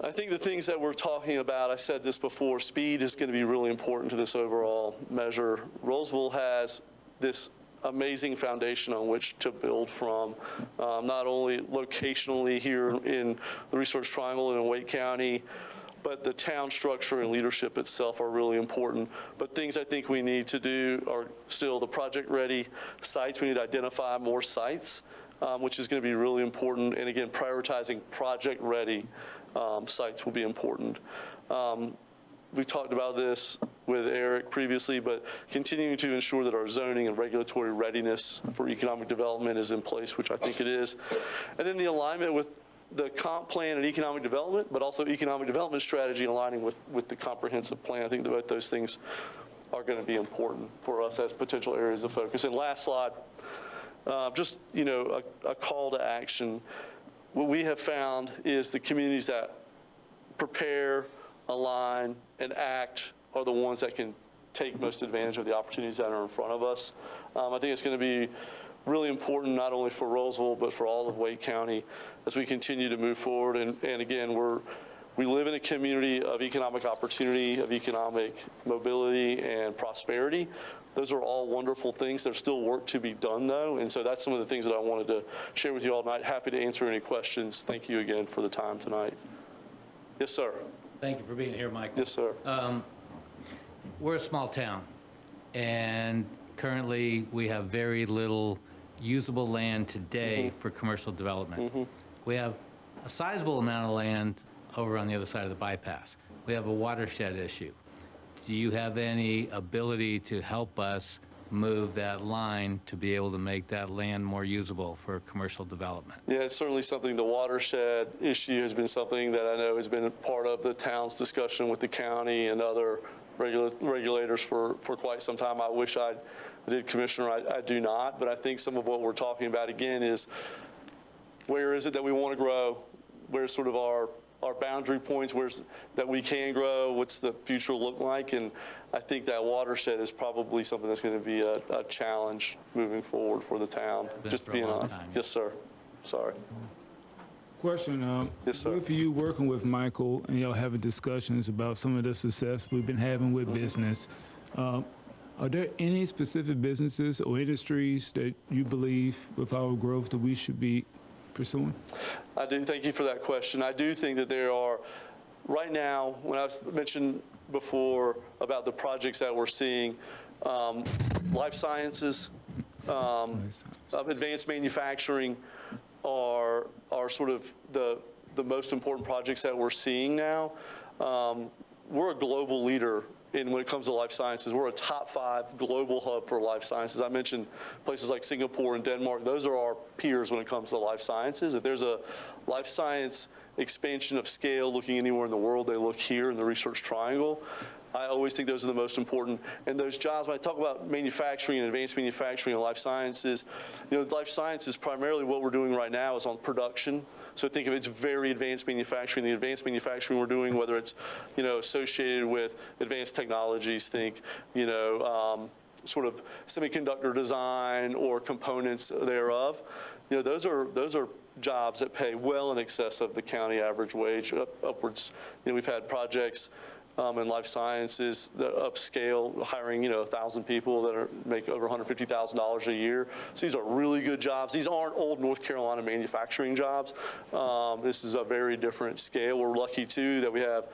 I think the things that we're talking about, I said this before, speed is going to be really important to this overall measure. Rolesville has this amazing foundation on which to build from, not only locationally here in the Research Triangle and in Wake County, but the town structure and leadership itself are really important. But things I think we need to do are still the project-ready sites. We need to identify more sites, which is going to be really important. And again, prioritizing project-ready sites will be important. We've talked about this with Eric previously, but continuing to ensure that our zoning and regulatory readiness for economic development is in place, which I think it is. And then the alignment with the comp plan and economic development, but also economic development strategy aligning with the comprehensive plan. I think that both those things are going to be important for us as potential areas of focus. And last slide, just a call to action. What we have found is the communities that prepare, align, and act are the ones that can take most advantage of the opportunities that are in front of us. I think it's going to be really important not only for Rolesville, but for all of Wake County as we continue to move forward. And again, we're We live in a community of economic opportunity, of economic mobility and prosperity. Those are all wonderful things. There's still work to be done, though, and so that's some of the things that I wanted to share with you all tonight. Happy to answer any questions. Thank you again for the time tonight. Yes, sir. Thank you for being here, Michael. Yes, sir. We're a small town, and currently we have very little usable land today for commercial development. We have a sizable amount of land over on the other side of the bypass. We have a watershed issue. Do you have any ability to help us move that line to be able to make that land more usable for commercial development? Yeah, it's certainly something. The watershed issue has been something that I know has been part of the town's discussion with the county and other regulators for quite some time. I wish I did, Commissioner. I do not, but I think some of what we're talking about again is where is it that we want to grow? Where's sort of our boundary points, where's that we can grow, what's the future look like? And I think that watershed is probably something that's going to be a challenge moving forward for the town, just being honest. Yes, sir. Sorry. Question, yes, sir. what if you working with Michael and y'all having discussions about some of the success we've been having with business? Are there any specific businesses or industries that you believe with our growth that we should be pursuing? I do. Thank you for that question. I do think that there are, right now, when I mentioned before about the projects that we're seeing, life sciences, advanced manufacturing are sort of the most important projects that we're seeing now. We're a global leader when it comes to life sciences. We're a top 5 global hub for life sciences. I mentioned places like Singapore and Denmark. Those are our peers when it comes to life sciences. If there's a life science expansion of scale looking anywhere in the world, they look here in the Research Triangle. I always think those are the most important. And those jobs, when I talk about manufacturing and advanced manufacturing and life sciences, life sciences, primarily what we're doing right now is on production. So think of it's very advanced manufacturing. The advanced manufacturing we're doing, whether it's, associated with advanced technologies, think, sort of semiconductor design or components thereof. Those are jobs that pay well in excess of the county average wage, upwards. We've had projects in life sciences that upscale, hiring 1,000 people that make over $150,000 a year. So these are really good jobs. These aren't old North Carolina manufacturing jobs. This is a very different scale. We're lucky too that we have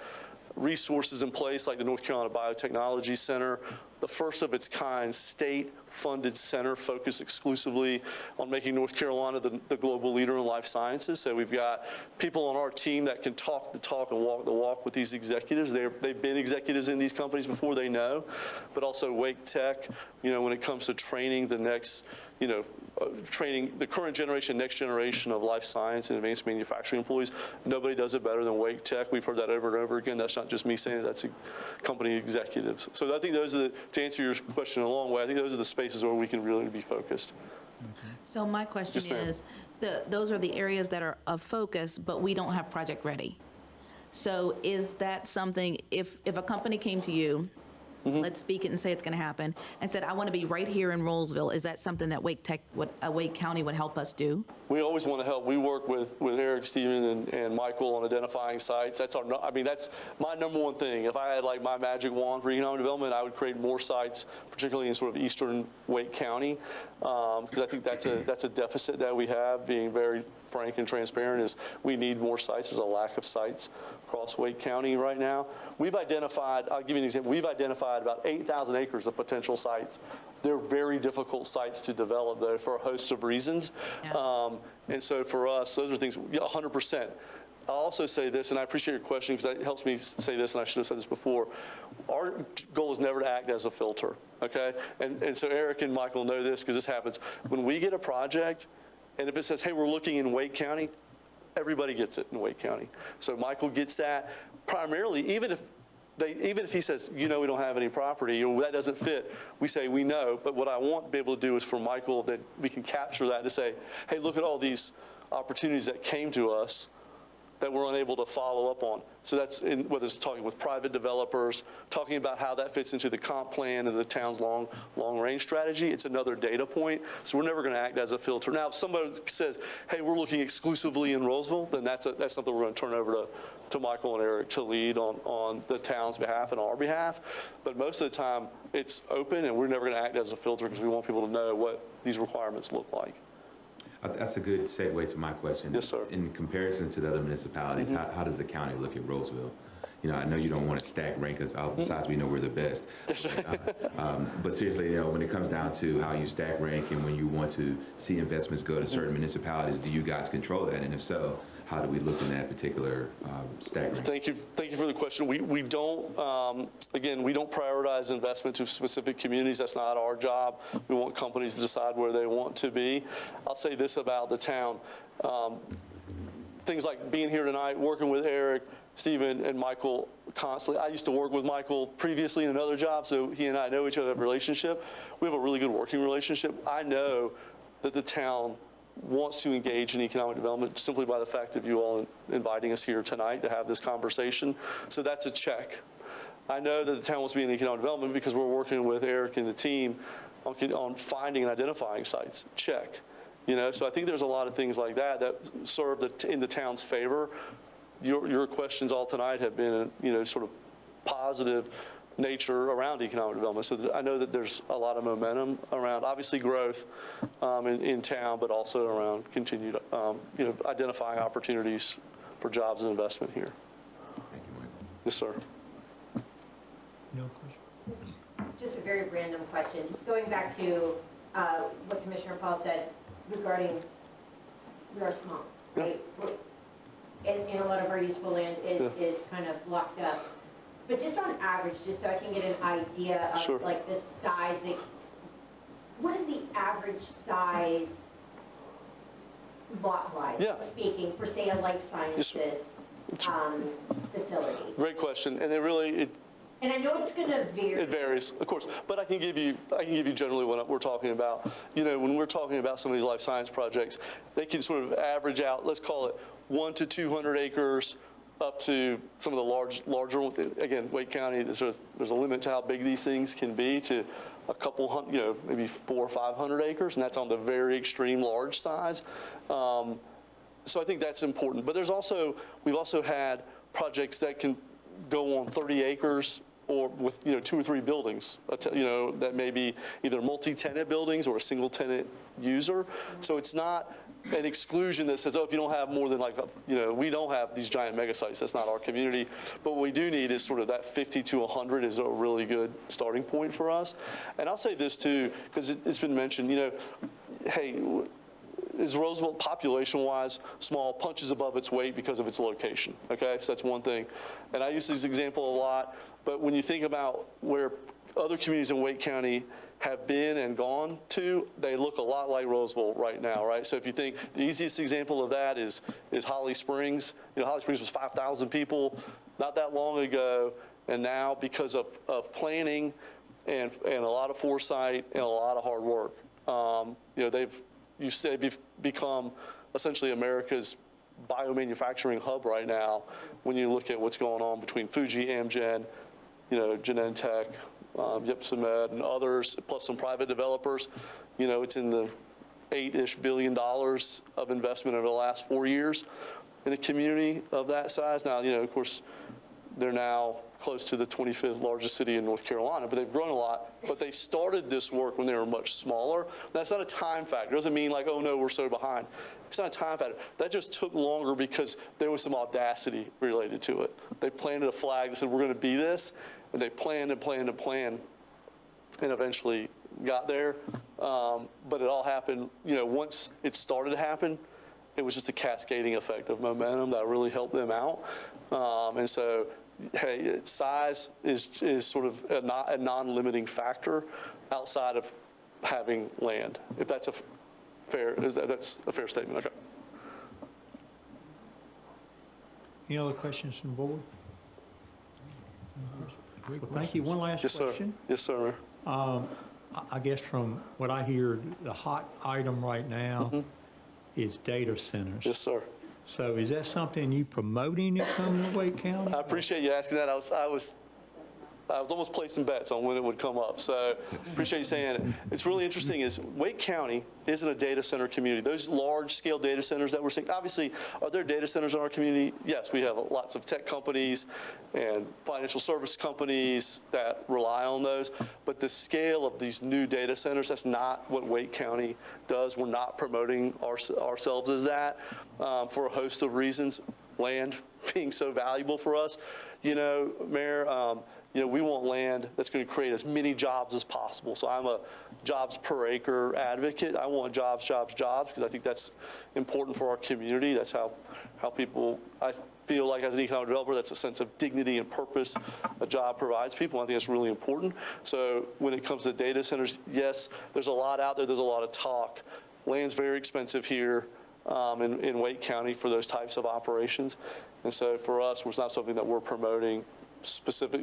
resources in place like the North Carolina Biotechnology Center, the first of its kind state-funded center focused exclusively on making North Carolina the global leader in life sciences. So we've got people on our team that can talk the talk and walk the walk with these executives. They've been executives in these companies before, they know, but also Wake Tech, when it comes to training the next, training the current generation, next generation of life science and advanced manufacturing employees. Nobody does it better than Wake Tech. We've heard that over and over again. That's not just me saying it, that's company executives. So I think those are to answer your question in a long way, I think those are the spaces where we can really be focused. So my question is, those are the areas that are of focus, but we don't have project ready. So is that something, if a company came to you, let's speak it and say it's going to happen, and said, I want to be right here in Rolesville, is that something that Wake County would help us do? We always want to help. We work with Eric, Stephen, and Michael on identifying sites. That's that's my number one thing. If I had like my magic wand for economic development, I would create more sites, particularly in sort of eastern Wake County, because I think that's a deficit that we have, being very frank and transparent, is we need more sites. There's a lack of sites across Wake County right now. We've identified, I'll give you an example, we've identified about 8,000 acres of potential sites. They're very difficult sites to develop, though, for a host of reasons. Yeah. And so for us, those are things, 100%. I'll also say this, and I appreciate your question because it helps me say this, and I should have said this before. Our goal is never to act as a filter, okay? And so Eric and Michael know this because this happens. When we get a project, and if it says, hey, we're looking in Wake County, everybody gets it in Wake County. So Michael gets that primarily, even if he says, we don't have any property, or that doesn't fit, we say, we know, but what I want to be able to do is for Michael that we can capture that to say, hey, look at all these opportunities that came to us that we're unable to follow up on. So that's whether it's talking with private developers, talking about how that fits into the comp plan and the town's long-range strategy. It's another data point. So we're never going to act as a filter. Now, if somebody says, hey, we're looking exclusively in Rolesville, then that's something we're going to turn over to Michael and Eric to lead on the town's behalf and our behalf. But most of the time, it's open, and we're never going to act as a filter because we want people to know what these requirements look like. That's a good segue to my question. Yes, sir. In comparison to the other municipalities, how does the county look at Rolesville? You know, I know you don't want to stack rank us, besides we know we're the best. But seriously, you know, when it comes down to how you stack rank and when you want to see investments go to certain municipalities, do you guys control that? And if so, how do we look in that particular stack rank? Thank you for the question. We don't, again, we don't prioritize investment to specific communities. That's not our job. We want companies to decide where they want to be. I'll say this about the town. Things like being here tonight, working with Eric, Stephen, and Michael constantly. I used to work with Michael previously in another job, so he and I know each other, have a relationship. We have a really good working relationship. I know that the town wants to engage in economic development simply by the fact of you all inviting us here tonight to have this conversation. So that's a check. I know that the town wants to be in economic development because we're working with Eric and the team on finding and identifying sites. Check. You know, so I think there's a lot of things like that that serve in the town's favor. Your questions all tonight have been, you know, sort of positive nature around economic development. So I know that there's a lot of momentum around, obviously, growth in town, but also around continued, you know, identifying opportunities for jobs and investment here. Thank you, Michael. Yes, sir. No question? Just a very random question. Just going back to what Commissioner Paul said regarding we are small, right? And a lot of our useful land is kind of locked up. But just on average, just so I can get an idea of Sure. like the size, what is the average size lot-wise speaking for, say, a life sciences facility? Great question, and and I know it's going to vary. It varies, of course, but I can give you generally what we're talking about. You know, when we're talking about some of these life science projects, they can sort of average out, let's call it 1 to 200 acres, up to some of the larger ones. Again, Wake County, there's a limit to how big these things can be, to a couple hundred, you know, maybe 400 or 500 acres, and that's on the very extreme large size. So I think that's important. But we've also had projects that can go on 30 acres, or with, you know, 2 or 3 buildings, you know, that may be either multi-tenant buildings or a single tenant user. So it's not an exclusion that says, oh, if you don't have more than you know, we don't have these giant mega sites. That's not our community. But what we do need is sort of that 50 to 100 is a really good starting point for us. And I'll say this too, because it's been mentioned, you know, hey, is Rolesville population-wise small, punches above its weight because of its location, okay? So that's one thing. And I use this example a lot, but when you think about where other communities in Wake County have been and gone to, they look a lot like Rolesville right now, right? So if you think, the easiest example of that is Holly Springs. You know, Holly Springs was 5,000 people not that long ago, and now because of planning and a lot of foresight and a lot of hard work, you know, they've become essentially America's biomanufacturing hub right now. When you look at what's going on between Fuji, Amgen, you know, Genentech, Ypsomed, and others, plus some private developers, you know, it's in the $8-ish billion of investment over the last 4 years in a community of that size. Now, you know, of course, they're now close to the 25th largest city in North Carolina, but they've grown a lot. But they started this work when they were much smaller. That's not a time factor. It doesn't mean like, oh no, we're so behind. It's not a time factor. That just took longer because there was some audacity related to it. They planted a flag that said, we're going to be this, and they planned and planned and planned, and eventually got there. But it all happened, you know, once it started to happen, it was just a cascading effect of momentum that really helped them out. And so, hey, size is sort of a non-limiting factor outside of having land. If that's that's a fair statement. Okay. Any other questions from the board? Great Well, thank you. One last question. Yes, sir. I guess from what I hear, the hot item right now is data centers. Yes, sir. So is that something you promoting to come to Wake County? I appreciate you asking that. I was I was almost placing bets on when it would come up, so appreciate you saying it. It's really interesting is Wake County isn't a data center community. Those large-scale data centers that we're seeing, obviously, are there data centers in our community? Yes, we have lots of tech companies and financial service companies that rely on those, but the scale of these new data centers, that's not what Wake County does. We're not promoting ourselves as that for a host of reasons, land being so valuable for us. You know, Mayor, we want land that's going to create as many jobs as possible. So I'm a jobs per acre advocate. I want jobs, jobs, jobs, because I think that's important for our community. That's how people, I feel like as an economic developer, that's a sense of dignity and purpose a job provides people. I think that's really important. So when it comes to data centers, yes, there's a lot out there. There's a lot of talk. Land's very expensive here in Wake County for those types of operations. And so for us, it's not something that we're promoting.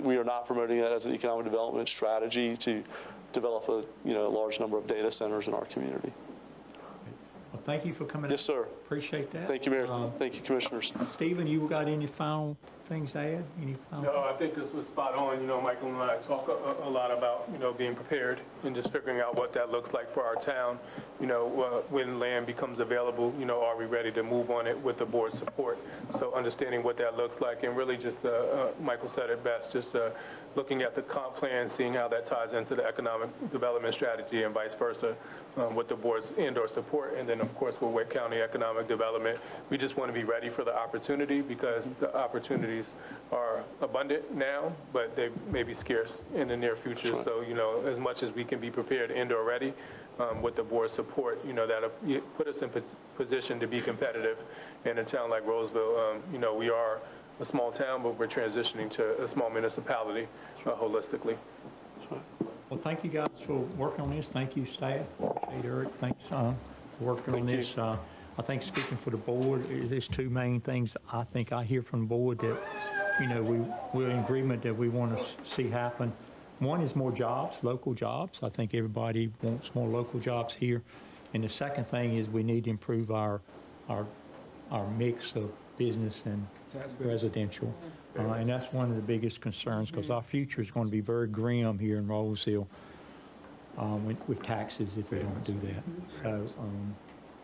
We are not promoting that as an economic development strategy to develop a large number of data centers in our community. Well, thank you for coming. Yes, sir. Appreciate that. Thank you, Mayor. Thank you, Commissioners. Stephen, you got any final things to add? No, I think this was spot on. Michael and I talk a lot about, being prepared and just figuring out what that looks like for our town. When land becomes available, are we ready to move on it with the board's support? So understanding what that looks like, and really just, Michael said it best, just looking at the comp plan, seeing how that ties into the economic development strategy and vice versa with the board's and/or support. And then, of course, with Wake County Economic Development, we just want to be ready for the opportunity because the opportunities are abundant now, but they may be scarce in the near future. So, as much as we can be prepared and/or ready with the board's support, that'll put us in position to be competitive in a town like Rolesville. We are a small town, but we're transitioning to a small municipality holistically. Well, thank you guys for working on this. Thank you, staff. Appreciate Eric. Thanks for working on this. I think speaking for the board, there's two main things I think I hear from the board that, we're in agreement that we want to see happen. One is more jobs, local jobs. I think everybody wants more local jobs here. And the second thing is we need to improve our mix of business and residential. And that's one of the biggest concerns because our future is going to be very grim here in Rolesville with taxes if we don't do that. So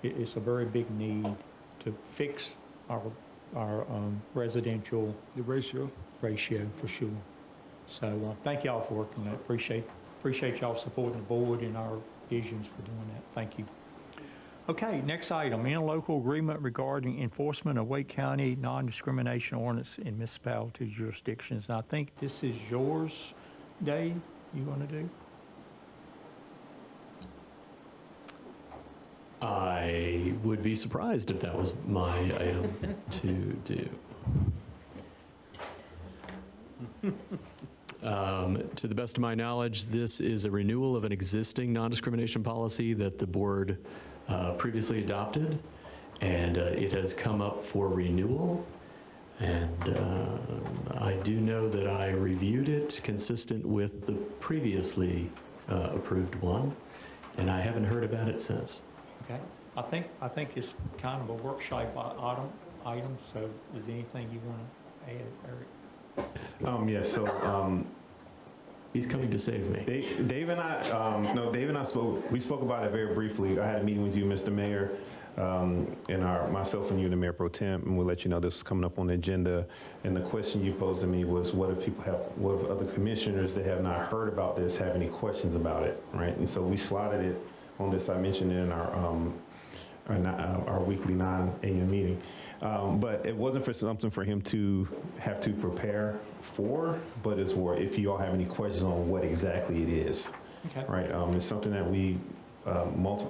it's a very big need to fix our residential ratio for sure. So thank y'all for working on that. Appreciate y'all supporting the board and our visions for doing that. Thank you. Okay, next item, interlocal agreement regarding enforcement of Wake County non-discrimination ordinance in municipality jurisdictions. And I think this is yours, Dave, you want to do? I would be surprised if that was my item to do. To the best of my knowledge, this is a renewal of an existing non-discrimination policy that the board previously adopted, and it has come up for renewal. And I do know that I reviewed it consistent with the previously approved one, and I haven't heard about it since. Okay, I think it's kind of a workshop item. So, is there anything you want to add, Eric? Yes. So. He's coming to save me. Dave and I spoke. We spoke about it very briefly. I had a meeting with you, Mr. Mayor, and myself and you, the Mayor Pro Tem, and we'll let you know this was coming up on the agenda. And the question you posed to me was, what if other commissioners that have not heard about this have any questions about it, right? And so we slotted it on this. I mentioned it in our weekly 9 a.m. meeting. But it wasn't for something for him to have to prepare for, but it's for if you all have any questions on what exactly it is. Okay. Right. It's something that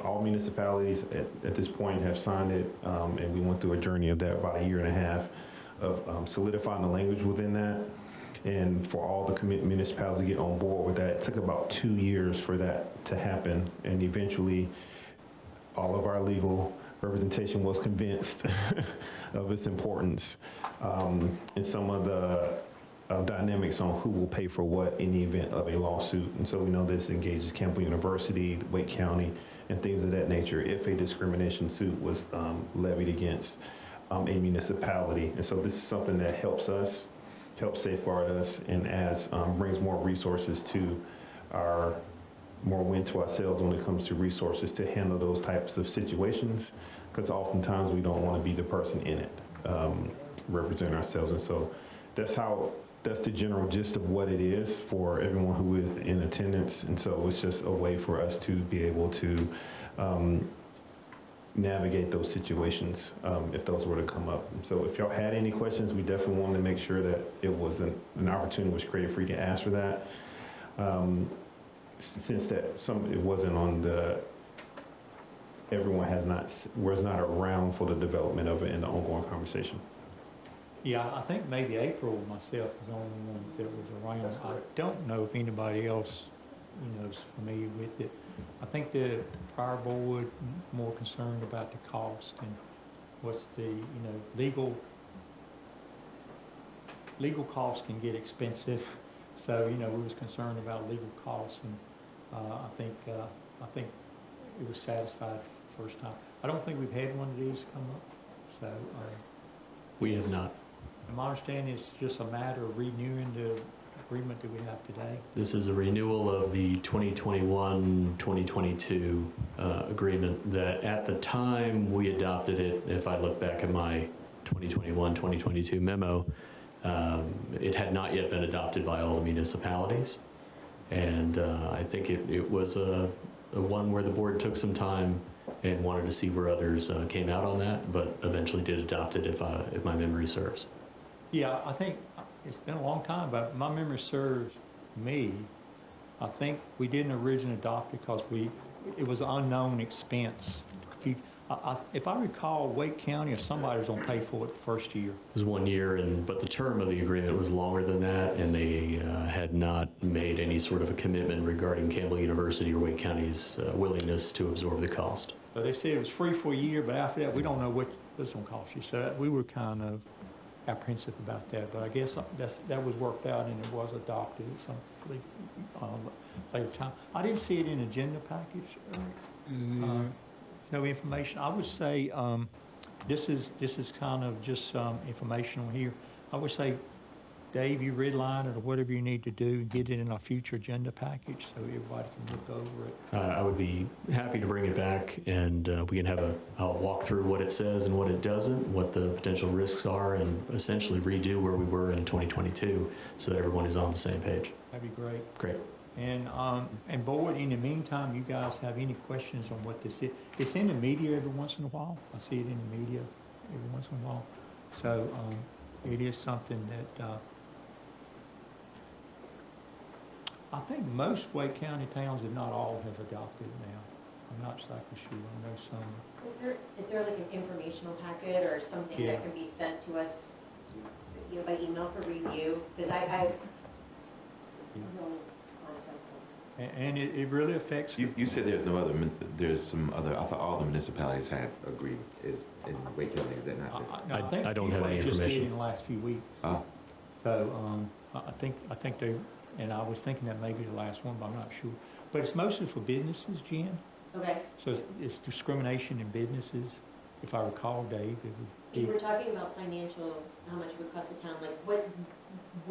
all municipalities at this point have signed it, and we went through a journey of that about 1.5 years of solidifying the language within that. And for all the municipalities to get on board with that, it took about 2 years for that to happen. And eventually, all of our legal representation was convinced of its importance and some of the dynamics on who will pay for what in the event of a lawsuit. And so we know this engages Campbell University, Wake County, and things of that nature if a discrimination suit was levied against a municipality. And so this is something that helps us helps safeguard us and brings more resources to more wind to our sails when it comes to resources to handle those types of situations, because oftentimes we don't want to be the person in it, representing ourselves. And so that's the general gist of what it is for everyone who is in attendance. And so it's just a way for us to be able to navigate those situations if those were to come up. And so if y'all had any questions, we definitely wanted to make sure that it was an opportunity was created for you to ask for that. Since it wasn't on everyone was not around for the development of it in the ongoing conversation. Yeah, I think maybe April myself was the only one that was around. I don't know if anybody else, is familiar with it. I think the prior board more concerned about the cost and what's the, legal costs can get expensive. So, we was concerned about legal costs, and I think it was satisfied first time. I don't think we've had one of these come up, so. We have not. My understanding is just a matter of renewing the agreement that we have today. This is a renewal of the 2021-2022 agreement that at the time we adopted it, if I look back at my 2021-2022 memo, it had not yet been adopted by all the municipalities. And I think it was a one where the board took some time and wanted to see where others came out on that, but eventually did adopt it if my memory serves. Yeah, I think it's been a long time, but my memory serves me. I think we didn't originally adopt it because it was an unknown expense. If I recall, Wake County or somebody was going to pay for it the first year. It was 1 year, but the term of the agreement was longer than that, and they had not made any sort of a commitment regarding Campbell University or Wake County's willingness to absorb the cost. So they said it was free for a year, but after that, we don't know what it's going to cost you. So we were kind of apprehensive about that, but I guess that was worked out and it was adopted at some later time. I didn't see it in the agenda package. No information. I would say this is kind of just informational here. I would say, Dave, you redline it or whatever you need to do and get it in our future agenda package so everybody can look over it. I would be happy to bring it back, and we can I'll walk through what it says and what it doesn't, what the potential risks are, and essentially redo where we were in 2022 so that everyone is on the same page. That'd be great. Great. And board, in the meantime, you guys have any questions on what this is? It's in the media every once in a while. I see it in the media every once in a while. So it is something that I think most Wake County towns, if not all, have adopted now. I'm not exactly sure. I know some. Is there like an informational packet or something that can be sent to us, by email for review? Because And it really affects. You said there's some other, I thought all the municipalities had agreed in Wake County, is that not? No, I don't have any just did information. in the last few weeks. Oh. So I think they, and I was thinking that maybe the last one, but I'm not sure. But it's mostly for businesses, Jen. Okay. So it's discrimination in businesses, if I recall, Dave. If we're talking about financial, how much it would cost the town, like what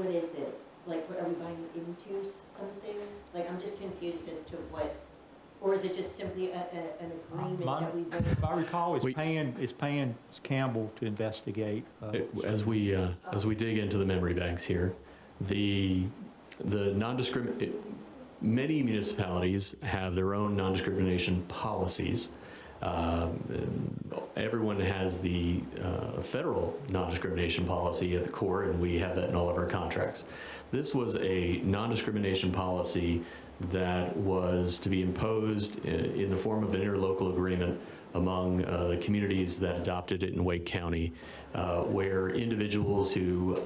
is it? Like, what are we buying into something? Like, I'm just confused as to what, or is it just simply an agreement that we voted? If I recall, it's paying Campbell to investigate. As we dig into the memory banks here, the many municipalities have their own non-discrimination policies. Everyone has the federal non-discrimination policy at the core, and we have that in all of our contracts. This was a non-discrimination policy that was to be imposed in the form of an interlocal agreement among the communities that adopted it in Wake County, where individuals who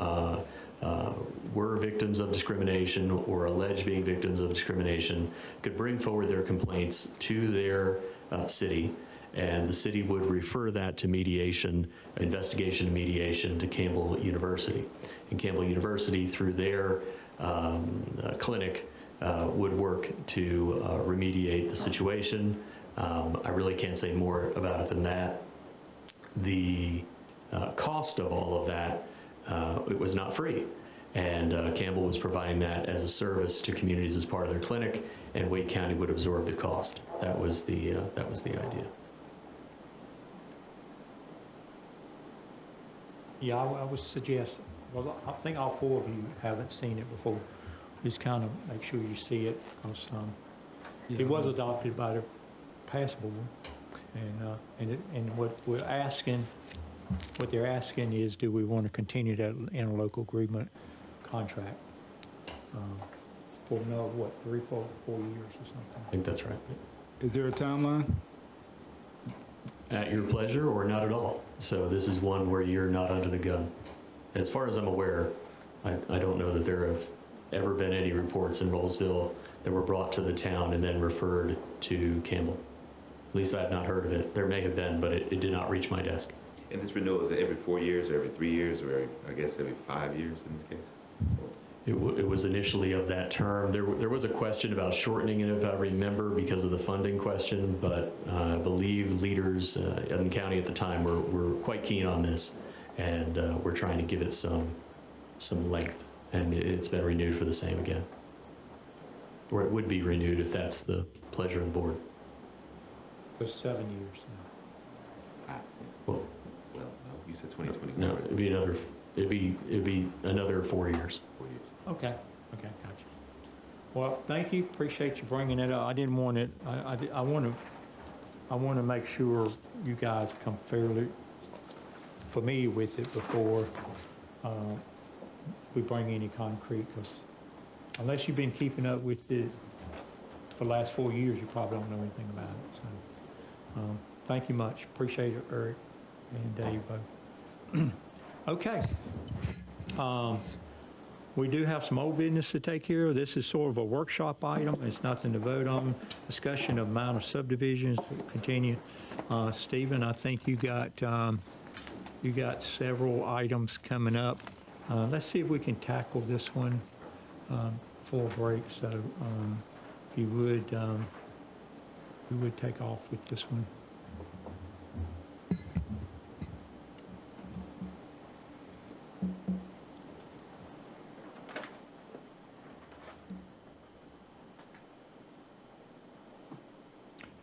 were victims of discrimination or alleged being victims of discrimination could bring forward their complaints to their city, and the city would refer that to mediation, investigation and mediation, to Campbell University. And Campbell University, through their clinic, would work to remediate the situation. I really can't say more about it than that. The cost of all of that, it was not free. And Campbell was providing that as a service to communities as part of their clinic, and Wake County would absorb the cost. That was the idea. Yeah, I would suggest, well, I think all four of you haven't seen it before. Just kind of make sure you see it, because it was adopted by the past board. And what we're asking, what they're asking is, do we want to continue that interlocal agreement contract for another, what, 4 years or something? I think that's right. Is there a timeline? At your pleasure or not at all. So this is one where you're not under the gun. As far as I'm aware, I don't know that there have ever been any reports in Rolesville that were brought to the town and then referred to Campbell. At least I have not heard of it. There may have been, but it did not reach my desk. And this renewal is every 4 years, or every 3 years, or I guess every 5 years in this case? It was initially of that term. There was a question about shortening it, if I remember, because of the funding question, but I believe leaders in the county at the time were quite keen on this, and we're trying to give it some length, and it's been renewed for the same again. Or it would be renewed if that's the pleasure of the board. For 7 years now. Well, no, you said 2020. no, it'd be another 4 years. 4 years. Okay, gotcha. Well, thank you, appreciate you bringing it up. I didn't want it, I want to make sure you guys become fairly familiar with it before we bring any concrete, because unless you've been keeping up with it for the last 4 years, you probably don't know anything about it. So, thank you much, appreciate it, Eric and Dave both. Okay. We do have some old business to take care of. This is sort of a workshop item. It's nothing to vote on. Discussion of minor subdivisions to continue. Stephen, I think you got several items coming up. Let's see if we can tackle this one before break. So if you would take off with this one.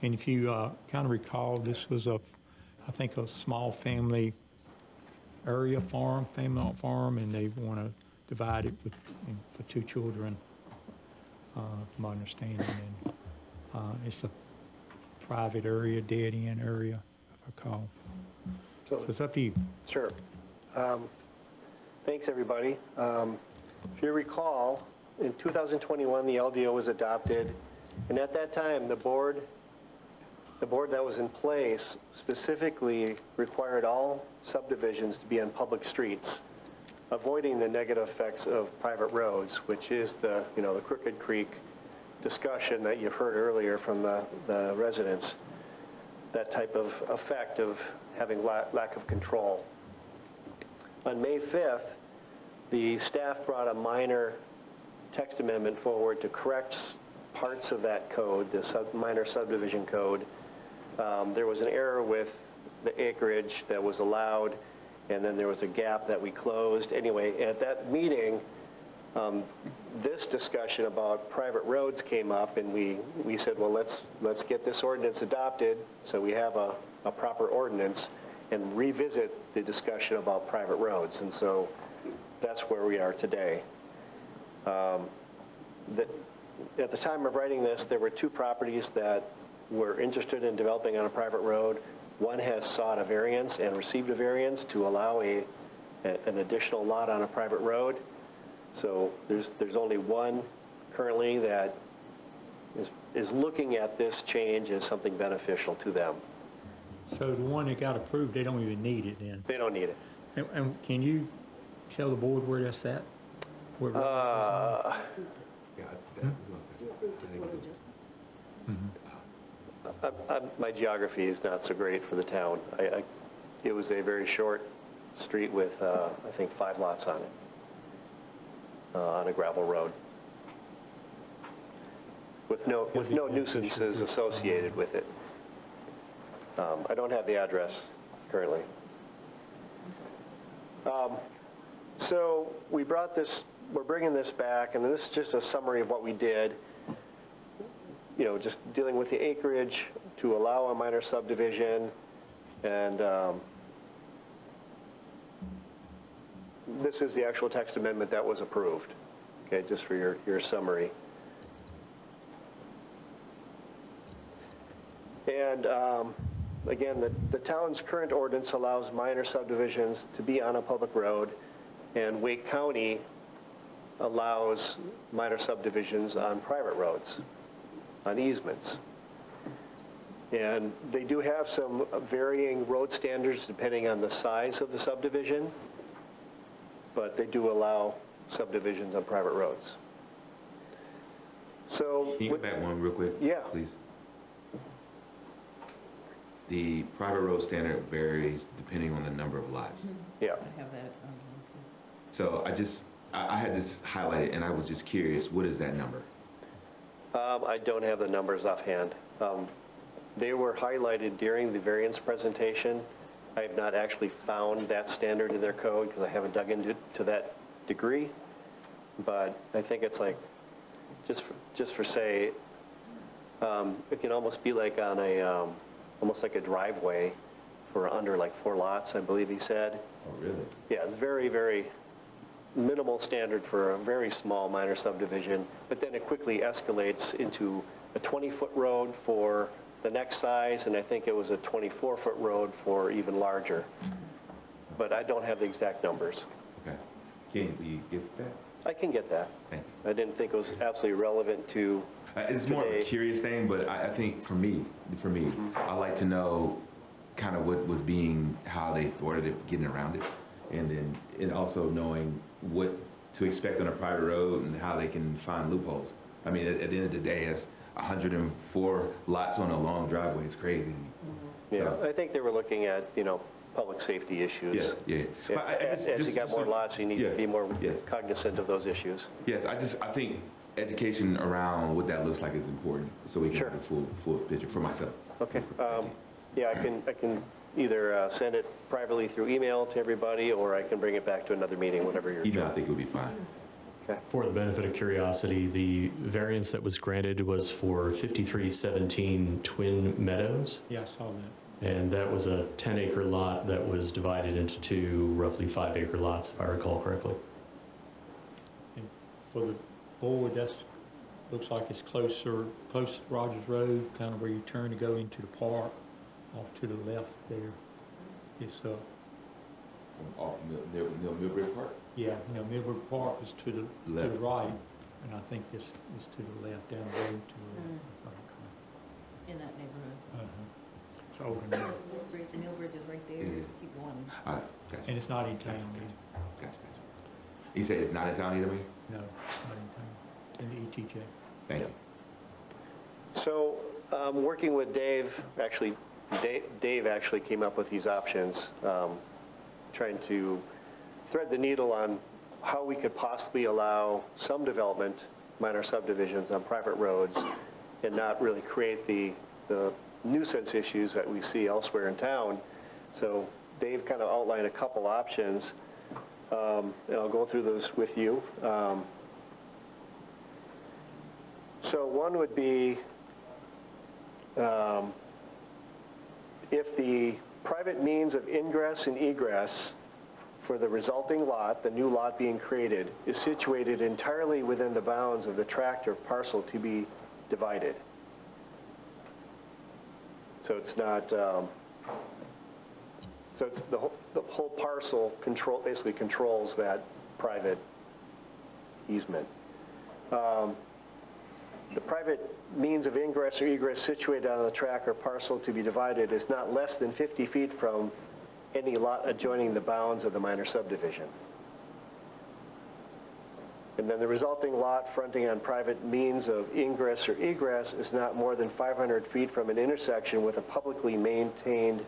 And if you kind of recall, this was I think a small family area farm, family-owned farm, and they want to divide it for 2 children, from my understanding. And it's a private area, dead-end area, if I recall. So it's up to you. Sure. Thanks, everybody. If you recall, in 2021, the LDO was adopted, and at that time, the board that was in place specifically required all subdivisions to be on public streets, avoiding the negative effects of private roads, which is the Crooked Creek discussion that you've heard earlier from the residents, that type of effect of having lack of control. On May 5th, the staff brought a minor text amendment forward to correct parts of that code, the minor subdivision code. There was an error with the acreage that was allowed, and then there was a gap that we closed. Anyway, at that meeting, this discussion about private roads came up, and we said, well, let's get this ordinance adopted so we have a proper ordinance and revisit the discussion about private roads. And so that's where we are today. At the time of writing this, there were 2 properties that were interested in developing on a private road. One has sought a variance and received a variance to allow an additional lot on a private road. So there's only one currently that is looking at this change as something beneficial to them. So the one that got approved, they don't even need it then? They don't need it. And can you tell the board where that's at? My geography is not so great for the town. It was a very short street with, I think, 5 lots on it, on a gravel road, with no nuisances associated with it. I don't have the address currently. So we brought this we're bringing this back, and this is just a summary of what we did. You know, just dealing with the acreage to allow a minor subdivision, and this is the actual text amendment that was approved. Okay, just for your summary. And again, the town's current ordinance allows minor subdivisions to be on a public road, and Wake County allows minor subdivisions on private roads, on easements. And they do have some varying road standards depending on the size of the subdivision, but they do allow subdivisions on private roads. So, Can you go back one real quick? Yeah. Please. The private road standard varies depending on the number of lots. yeah. I have that. So I had this highlighted, and I was just curious, what is that number? I don't have the numbers offhand. They were highlighted during the variance presentation. I have not actually found that standard in their code because I haven't dug into that degree. But I think it's like, just for say, it can almost be like on a, almost like a driveway for under like 4 lots, I believe he said. Oh, really? Yeah, it's very, very minimal standard for a very small minor subdivision, but then it quickly escalates into a 20-foot road for the next size, and I think it was a 24-foot road for even larger. But I don't have the exact numbers. Okay. Can you get that? I can get that. Thank you. I didn't think it was absolutely relevant to It's more of a today. curious thing, but I think for me, I like to know kind of what was how they thought of it, getting around it, and also knowing what to expect on a private road and how they can find loopholes. I mean, at the end of the day, it's 104 lots on a long driveway. It's crazy to me. Yeah, So, I think they were looking at, public safety issues. yeah. But As you got more lots, you need to be more Yes. cognizant of those issues. Yes, I think education around what that looks like is important, so we can Sure. have the full picture for myself. Okay. Yeah, I can either send it privately through email to everybody, or I can bring it back to another meeting, whatever your Email, I choice. think, would be fine. Okay. For the benefit of curiosity, the variance that was granted was for 5317 Twin Meadows, Yeah, I saw that. and that was a 10-acre lot that was divided into 2 roughly 5-acre lots, if I recall correctly. And for the board, looks like it's close to Rogers Road, kind of where you turn to go into the park, off to the left there. It's, Off near Millbridge Park? yeah, Millbrook Park is to the Left. right, and I think this is to the left, down the road to the left. if I recall. In that neighborhood. It's over there, The Millbridge is right there. Yeah. Keep going. All right, gotcha. and it's not in town, either. Gotcha. You say it's not in town either, me? No, not in town, in the ETJ. Thank you. So, working with Dave, actually, Dave actually came up with these options, trying to thread the needle on how we could possibly allow some development, minor subdivisions on private roads, and not really create the nuisance issues that we see elsewhere in town. So Dave kind of outlined a couple options, and I'll go through those with you. So one would be if the private means of ingress and egress for the resulting lot, the new lot being created, is situated entirely within the bounds of the tract or parcel to be divided. So it's not, so it's the whole parcel basically controls that private easement. The private means of ingress or egress situated on the tract or parcel to be divided is not less than 50 feet from any lot adjoining the bounds of the minor subdivision. And then the resulting lot fronting on private means of ingress or egress is not more than 500 feet from an intersection with a publicly maintained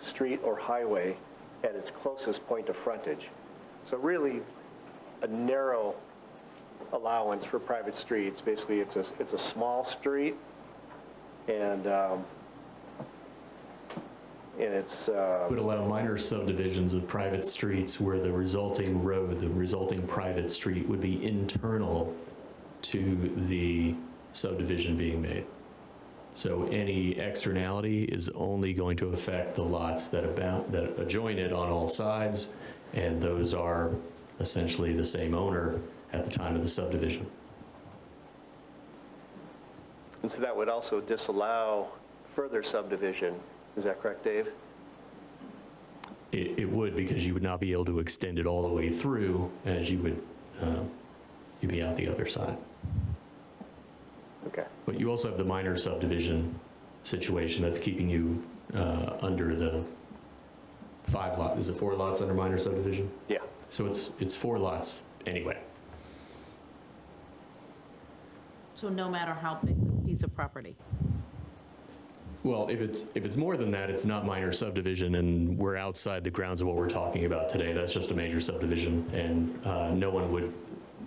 street or highway at its closest point of frontage. So really a narrow allowance for private streets. Basically, it's a small street, and and it's, Would allow minor subdivisions of private streets where the resulting road, the resulting private street would be internal to the subdivision being made. So any externality is only going to affect the lots that adjoin it on all sides, and those are essentially the same owner at the time of the subdivision. and so that would also disallow further subdivision. Is that correct, Dave? It would, because you would not be able to extend it all the way through, as you would, you'd be out the other side. Okay. But you also have the minor subdivision situation that's keeping you under the 5 lot, is it 4 lots under minor subdivision? Yeah. So it's 4 lots anyway. So no matter how big the piece of property? Well, if it's more than that, it's not minor subdivision, and we're outside the grounds of what we're talking about today. That's just a major subdivision, and no one would,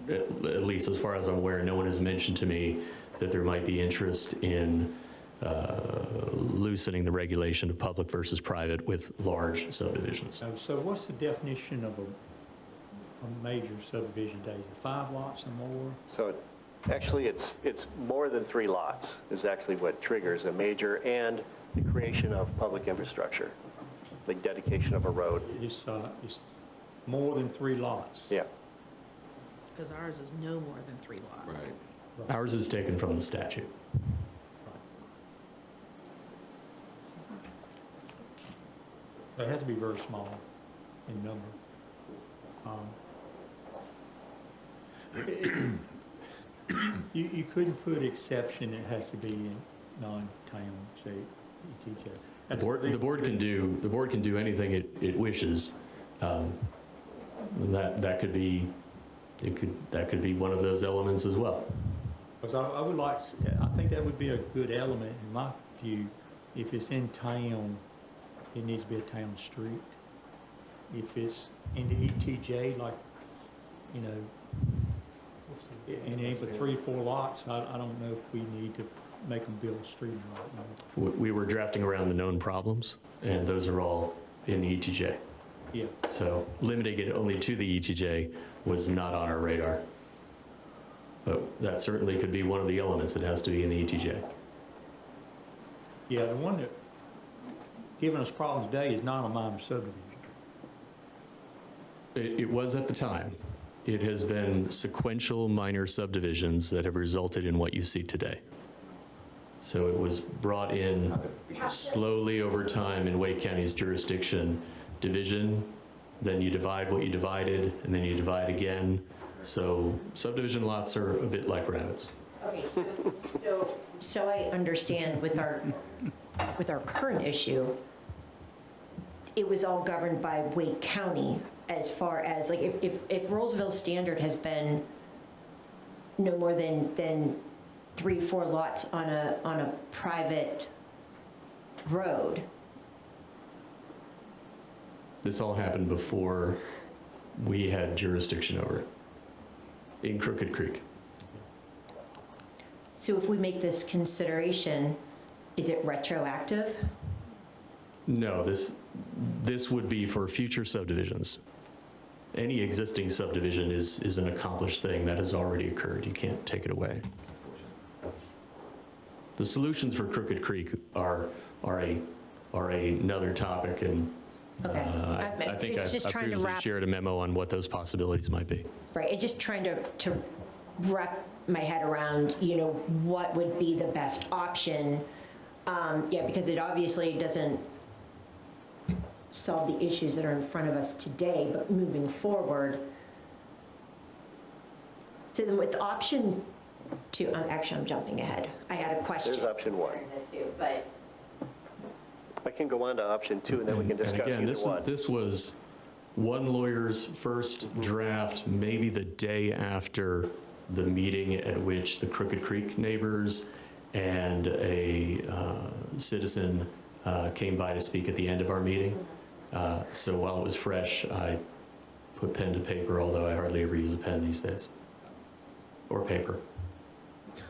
at least as far as I'm aware, no one has mentioned to me that there might be interest in loosening the regulation of public versus private with large subdivisions. So what's the definition of a major subdivision, Dave? Is it 5 lots or more? So actually, it's more than 3 lots is actually what triggers a major, and the creation of public infrastructure, like dedication of a road. It's more than 3 lots. Yeah. Because ours is no more than 3 lots. Right. Ours is taken from the statute. So it has to be very small in number. You couldn't put exception, it has to be in non-town, say, ETJ. The board can do anything it wishes. That could be one of those elements as well. Because I think that would be a good element in my view. If it's in town, it needs to be a town street. If it's in the ETJ, like, you know, and it ain't but 3 or 4 lots, I don't know if we need to make them build a street right now. We were drafting around the known problems, and those are all in the ETJ. Yeah. So limiting it only to the ETJ was not on our radar. But that certainly could be one of the elements. It has to be in the ETJ. Yeah, the one that giving us problems today is not a minor subdivision. It was at the time. It has been sequential minor subdivisions that have resulted in what you see today. So it was brought in slowly over time in Wake County's jurisdiction. Division, then you divide what you divided, and then you divide again. So subdivision lots are a bit like rabbits. Okay, so I understand with our current issue, it was all governed by Wake County as far as, like, if Rolesville standard has been no more than 3, 4 lots on a private road. This all happened before we had jurisdiction over it in Crooked Creek. So if we make this consideration, is it retroactive? No, this would be for future subdivisions. Any existing subdivision is an accomplished thing that has already occurred. You can't take it away. The solutions for Crooked Creek are another topic, and Okay. I think It's just I trying to previously wrap- shared a memo on what those possibilities might be. Right, and just trying to wrap my head around, you know, what would be the best option. Yeah, because it obviously doesn't solve the issues that are in front of us today, but moving forward. So then with option 2, actually I'm jumping ahead. I had a question. There's option 1. But I can go on to option 2, and then we can discuss And again, either one. this was one lawyer's first draft, maybe the day after the meeting at which the Crooked Creek neighbors and a citizen came by to speak at the end of our meeting. So while it was fresh, I put pen to paper, although I hardly ever use a pen these days, or paper. I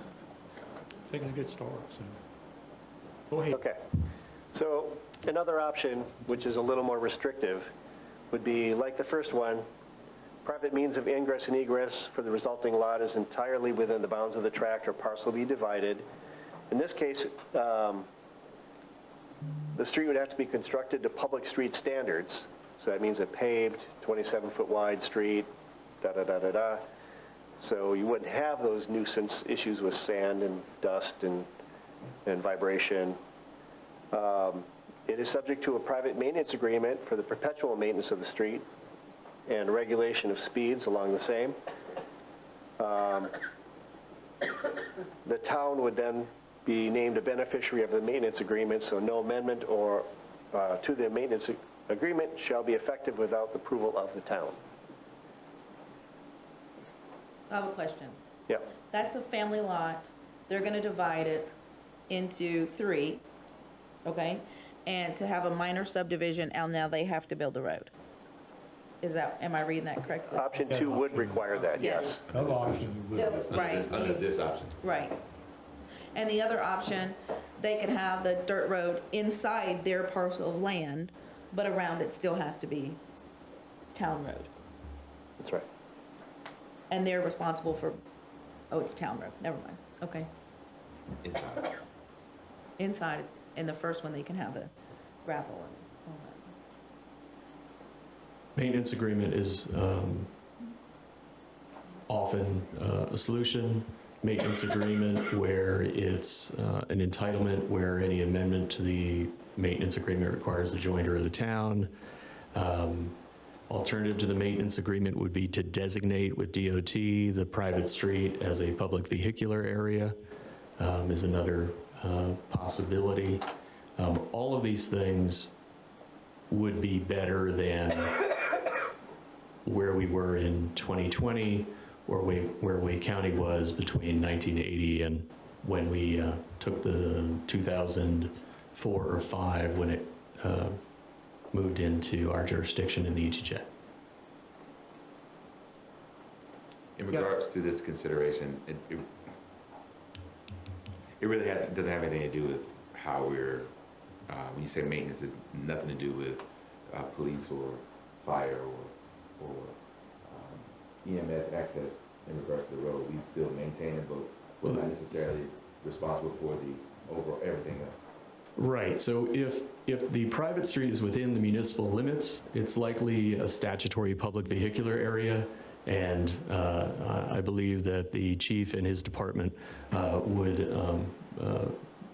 think it's a good start, so. Go ahead. Okay. So Another option, which is a little more restrictive, would be like the first one, private means of ingress and egress for the resulting lot is entirely within the bounds of the tract or parcel to be divided. In this case, the street would have to be constructed to public street standards. So that means a paved, 27-foot wide street, da-da-da-da-da. So you wouldn't have those nuisance issues with sand and dust and vibration. It is subject to a private maintenance agreement for the perpetual maintenance of the street and regulation of speeds along the same. The town would then be named a beneficiary of the maintenance agreement, so no amendment or to the maintenance agreement shall be effective without the approval of the town. I have a question. Yep. That's a family lot. They're going to divide it into 3, okay? And to have a minor subdivision, and now they have to build a road. Am I reading that correctly? Option 2 would require that, yes. Another option. Right. Under this option. Right. And the other option, they could have the dirt road inside their parcel of land, but around it still has to be town road. That's right. And they're responsible for, oh, it's town road, never mind, okay. Inside. Inside, in the first one, they can have the gravel and all that. Maintenance agreement is often a solution. Maintenance agreement where it's an entitlement where any amendment to the maintenance agreement requires the joinder of the town. Alternative to the maintenance agreement would be to designate with DOT the private street as a public vehicular area is another possibility. All of these things would be better than where we were in 2020 or where Wake County was between 1980 and when we took the 2004 or 5 when it moved into our jurisdiction in the ETJ. In regards to this consideration, it really doesn't have anything to do with how we're, when you say maintenance, it's nothing to do with police or fire or EMS access in regards to the road. We still maintain it, but we're not necessarily responsible for the overall everything else. Right, so if the private street is within the municipal limits, it's likely a statutory public vehicular area, and I believe that the chief and his department would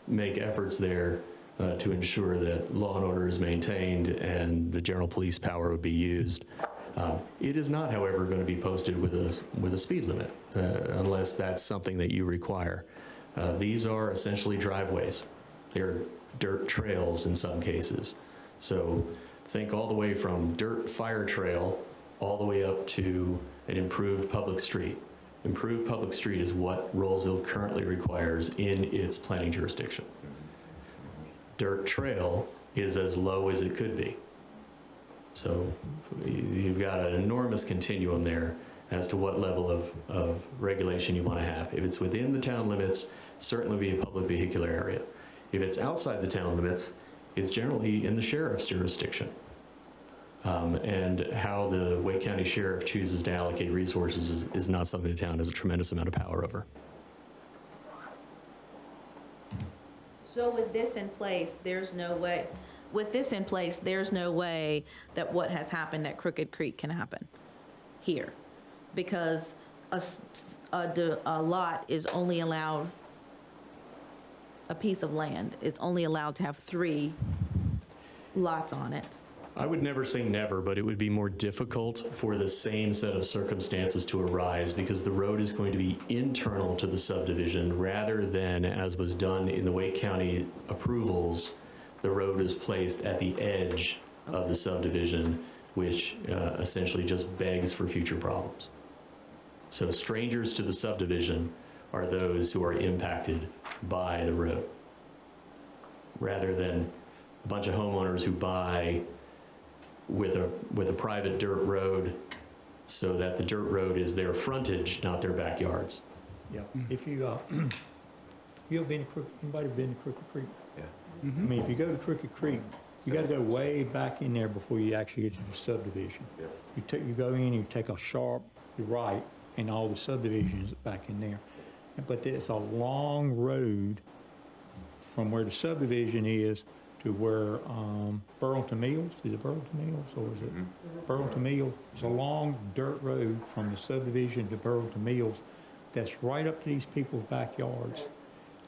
make efforts there to ensure that law and order is maintained and the general police power would be used. It is not, however, going to be posted with a speed limit unless that's something that you require. These are essentially driveways. They're dirt trails in some cases. So think all the way from dirt fire trail all the way up to an improved public street. Improved public street is what Rolesville currently requires in its planning jurisdiction. Dirt trail is as low as it could be. So you've got an enormous continuum there as to what level of regulation you want to have. If it's within the town limits, certainly be a public vehicular area. If it's outside the town limits, it's generally in the sheriff's jurisdiction. And how the Wake County Sheriff chooses to allocate resources is not something the town has a tremendous amount of power over. So with this in place, there's no way that what has happened at Crooked Creek can happen here. Because a lot is only allowed, a piece of land is only allowed to have 3 lots on it. I would never say never, but it would be more difficult for the same set of circumstances to arise because the road is going to be internal to the subdivision rather than, as was done in the Wake County approvals, the road is placed at the edge of the subdivision, which essentially just begs for future problems. So strangers to the subdivision are those who are impacted by the road, rather than a bunch of homeowners who buy with a private dirt road so that the dirt road is their frontage, not their backyards. Yeah, if you, you ever been to anybody been to Crooked Creek? Yeah. I mean, if you go to Crooked Creek, You got to go way back in there before you actually get to the subdivision. You go in, you take a sharp right, and all the subdivisions back in there. But it's a long road from where the subdivision is to where Burlington Mills, is it Burlington Mills or is it Burlington Mills? It's a long dirt road from the subdivision to Burlington Mills that's right up to these people's backyards.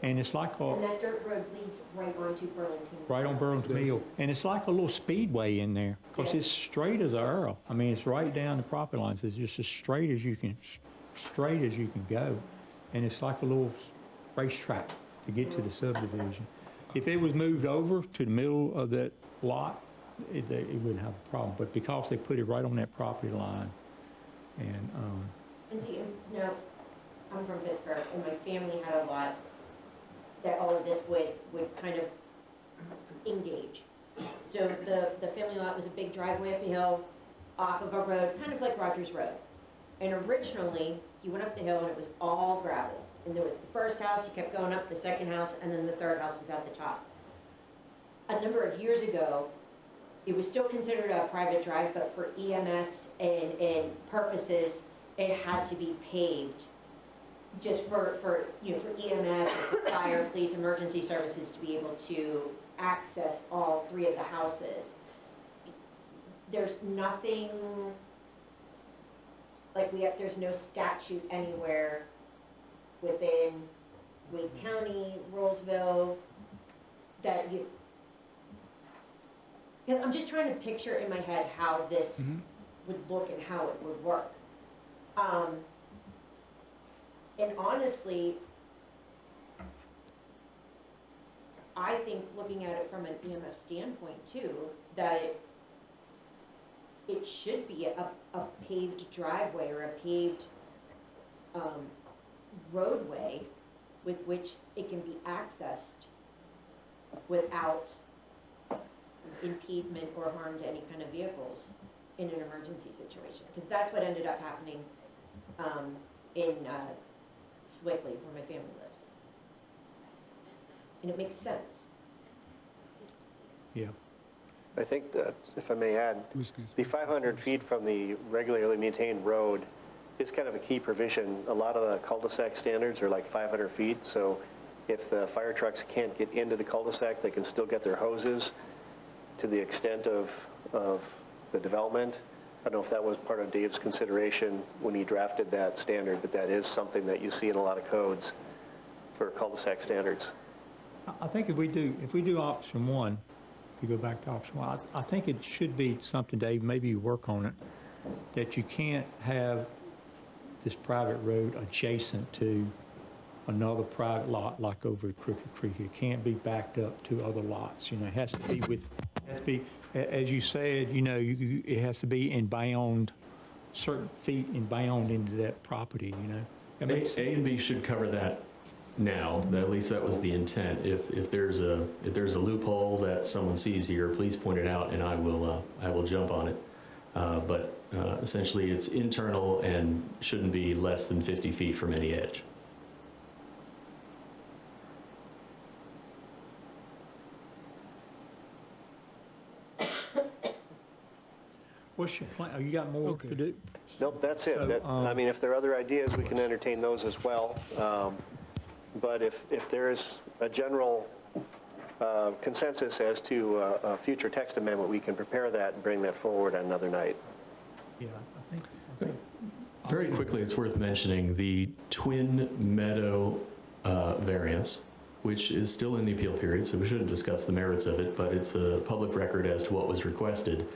And it's like And that dirt road leads right onto Burlington. right on Burlington Mills. And it's like a little speedway in there because it's straight as an arrow. I mean, it's right down the property lines. It's just as straight as you can go. And it's like a little racetrack to get to the subdivision. If it was moved over to the middle of that lot, it wouldn't have a problem. But because they put it right on that property line, And see, now, I'm from Pittsburgh, and my family had a lot that all of this would kind of engage. So the family lot was a big driveway up a hill, off of a road, kind of like Rogers Road. And originally, you went up the hill and it was all gravel. And there was the first house, you kept going up, the second house, and then the third house was at the top. A number of years ago, it was still considered a private drive, but for EMS and purposes, it had to be paved just for EMS, or for fire, police, emergency services to be able to access all three of the houses. There's nothing, there's no statute anywhere within Wake County, Rolesville, that you, because I'm just trying to picture in my head how this would look and how it would work. And honestly, I think looking at it from an EMS standpoint too, that it should be a paved driveway or a paved roadway with which it can be accessed without impediment or harm to any kind of vehicles in an emergency situation. Because that's what ended up happening in Swickley, where my family lives. And it makes sense. yeah. I think that, if I may add, the 500 feet from the regularly maintained road is kind of a key provision. A lot of the cul-de-sac standards are like 500 feet, so if the fire trucks can't get into the cul-de-sac, they can still get their hoses to the extent of the development. I don't know if that was part of Dave's consideration when he drafted that standard, but that is something that you see in a lot of codes for cul-de-sac standards. I think if we do option one, if you go back to option one, I think it should be something, Dave, maybe you work on it, that you can't have this private road adjacent to another private lot like over at Crooked Creek. It can't be backed up to other lots. You know, it has to be as you said, you know, it has to be in bound, certain feet in bound into that property, you know. A and B should cover that now. At least that was the intent. If there's a loophole that someone sees here, please point it out, and I will jump on it. But essentially, it's internal and shouldn't be less than 50 feet from any edge. What's your plan? You got more to do? Nope, that's it. So, I mean, if there are other ideas, we can entertain those as well. But if there is a general consensus as to a future text amendment, we can prepare that and bring that forward on another night. Yeah, I think. Very quickly, it's worth mentioning the Twin Meadow variance, which is still in the appeal period, so we shouldn't discuss the merits of it, but it's a public record as to what was requested.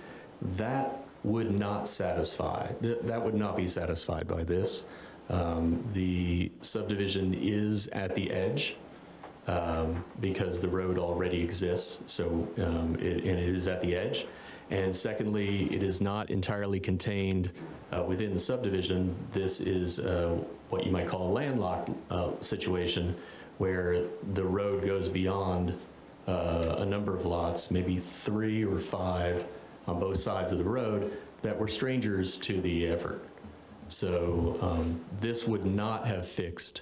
That would not satisfy, that would not be satisfied by this. The subdivision is at the edge because the road already exists, so it is at the edge. And secondly, it is not entirely contained within the subdivision. This is what you might call a landlocked situation where the road goes beyond a number of lots, maybe 3 or 5 on both sides of the road that were strangers to the effort. So this would not have fixed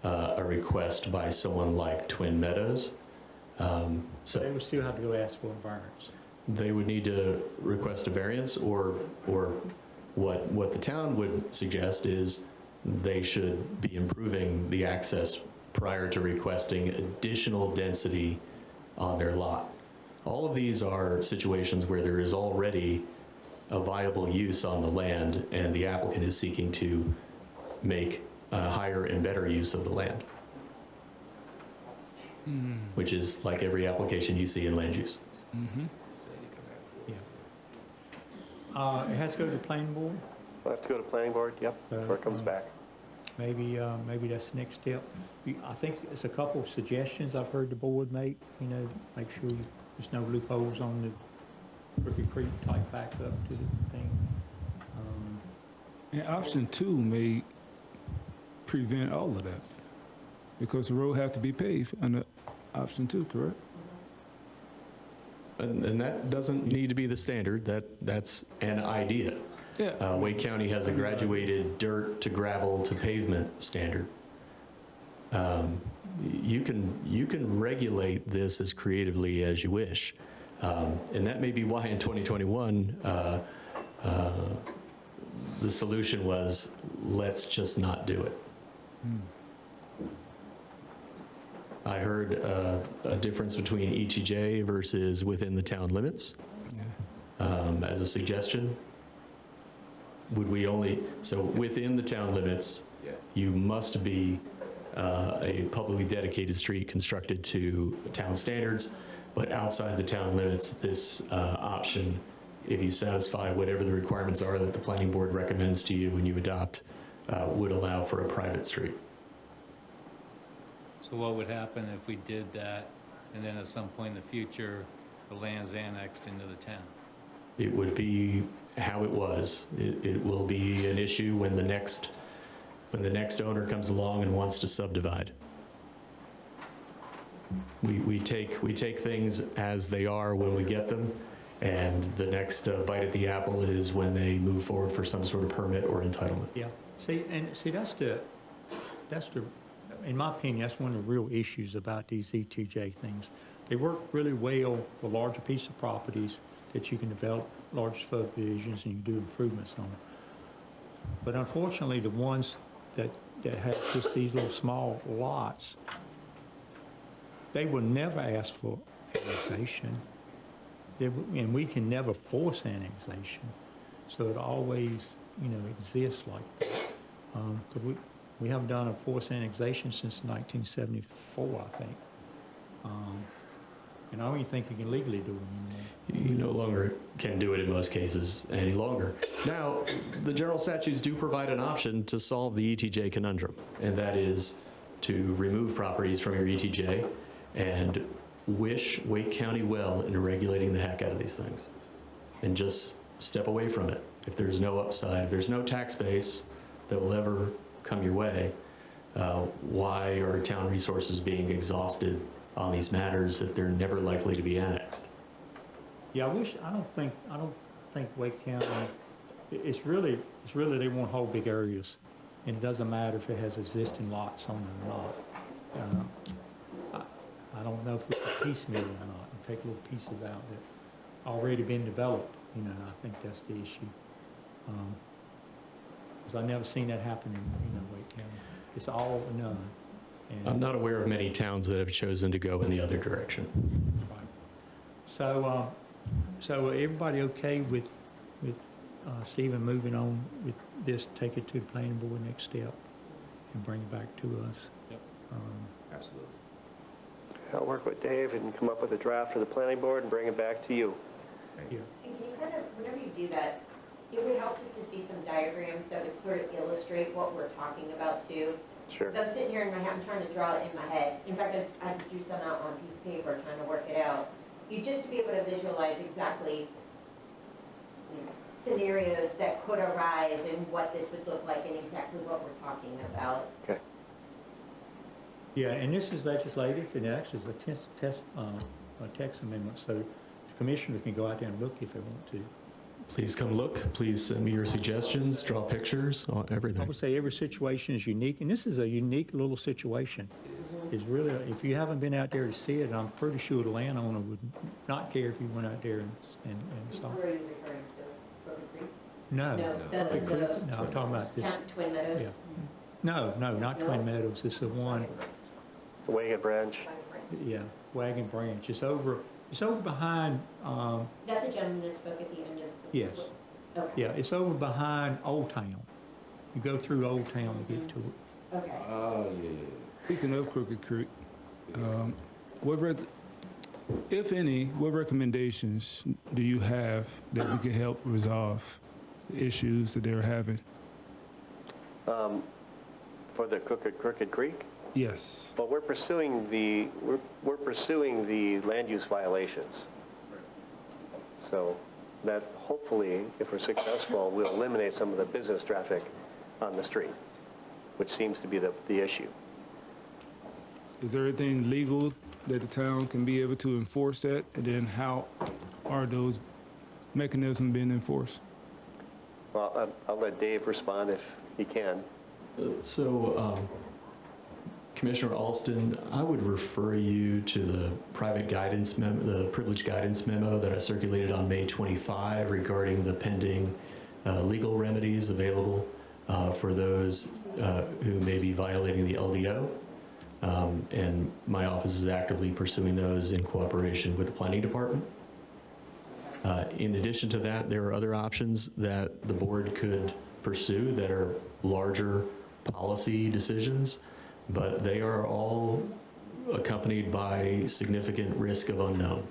a request by someone like Twin Meadows. So they would still have to go ask for a variance. They would need to request a variance, or what the town would suggest is they should be improving the access prior to requesting additional density on their lot. All of these are situations where there is already a viable use on the land, and the applicant is seeking to make a higher and better use of the land, which is like every application you see in land use. It has to go to the planning board. We'll have to go to planning board, yep, before it comes back. Maybe that's the next step. I think it's a couple of suggestions I've heard the board make, make sure there's no loopholes on the Crooked Creek type back up to the thing. And option 2 may prevent all of that, because the road have to be paved under option 2, correct? And that doesn't need to be the standard. That's an idea. Yeah. Wake County has a graduated dirt to gravel to pavement standard. You can regulate this as creatively as you wish. And that may be why in 2021, the solution was, let's just not do it. I heard a difference between ETJ versus within the town limits. As a suggestion, would we only, so within the town limits, you must be a publicly dedicated street constructed to town standards, but outside the town limits, this option, if you satisfy whatever the requirements are that the planning board recommends to you when you adopt, would allow for a private street. So what would happen if we did that, and then at some point in the future, the land's annexed into the town? It would be how it was. It will be an issue when the next owner comes along and wants to subdivide. We take things as they are when we get them, and the next bite at the apple is when they move forward for some sort of permit or entitlement. Yeah. See, that's the, in my opinion, that's one of the real issues about these ETJ things. They work really well for larger piece of properties that you can develop large subdivisions and you do improvements on. But unfortunately, the ones that have just these little small lots, they will never ask for annexation. And we can never force annexation. So it always, exists like that. 'Cause we haven't done a forced annexation since 1974, I think. And I don't even think you can legally do it anymore. You no longer can do it in most cases any longer. Now, the general statutes do provide an option to solve the ETJ conundrum, and that is to remove properties from your ETJ and wish Wake County well in regulating the heck out of these things, and just step away from it. If there's no upside, if there's no tax base that will ever come your way, why are town resources being exhausted on these matters if they're never likely to be annexed? Yeah, I don't think Wake County, it's really they want whole big areas. And it doesn't matter if it has existing lots on it or not. I don't know if we can piecemeal it or not and take little pieces out that already been developed. I think that's the issue. Because I've never seen that happen in Wake County. It's all or none. And I'm not aware of many towns that have chosen to go in the other direction. right. So everybody okay with Stephen moving on with this? Take it to the planning board next step and bring it back to us. Yep. Absolutely. I'll work with Dave and come up with a draft for the planning board and bring it back to you. Yeah. And can you whenever you do that, it would help just to see some diagrams that would sort of illustrate what we're talking about too. Sure. Because I'm sitting here in my head, I'm trying to draw it in my head. In fact, I just drew some out on a piece of paper trying to work it out. Just to be able to visualize exactly scenarios that could arise and what this would look like and exactly what we're talking about. Okay. Yeah, and this is legislative, and actually it's a text amendment, so the commissioner can go out there and look if they want to. Please come look. Please send me your suggestions, draw pictures, I everything. would say every situation is unique, and this is a unique little situation. It's really, if you haven't been out there to see it, I'm pretty sure the landowner would not care if you went out there and saw Where are it. you referring to? Crooked Creek? No. No, Crooked Creek? No, I'm talking about this. Twin Meadows? Yeah. No, not Twin Meadows. It's the one, Wagon Branch. yeah, Wagon Branch. It's over behind, Is that the gentleman that spoke at the end of? yes. Okay. Yeah, it's over behind Old Town. You go through Old Town to get to it. Okay. Speaking of Crooked Creek, if any, what recommendations do you have that we can help resolve the issues that they're having? For the Crooked Creek? Yes. Well, we're pursuing the land use violations. So that hopefully, if we're successful, will eliminate some of the business traffic on the street, which seems to be the issue. Is there anything legal that the town can be able to enforce that? And then how are those mechanisms being enforced? Well, I'll let Dave respond if he can. Commissioner Alston, I would refer you to the private guidance memo, the privilege guidance memo that I circulated on May 25 regarding the pending legal remedies available for those who may be violating the LDO. And my office is actively pursuing those in cooperation with the planning department. In addition to that, there are other options that the board could pursue that are larger policy decisions, but they are all accompanied by significant risk of unknown.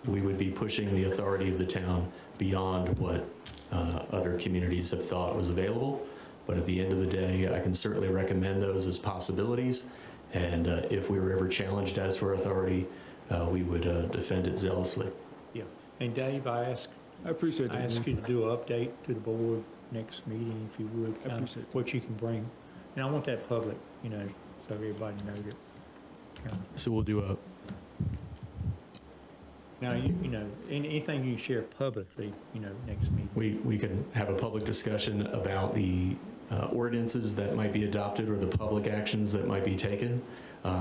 We would be pushing the authority of the town beyond what other communities have thought was available. But at the end of the day, I can certainly recommend those as possibilities. And if we were ever challenged as to our authority, we would defend it zealously. Yeah. And Dave, I appreciate that. I ask you to do an update to the board next meeting, if you would, kind of what you can bring. And I want that public, so everybody knows it. So we'll do a... Now, anything you share publicly, next meeting. We can have a public discussion about the ordinances that might be adopted or the public actions that might be taken.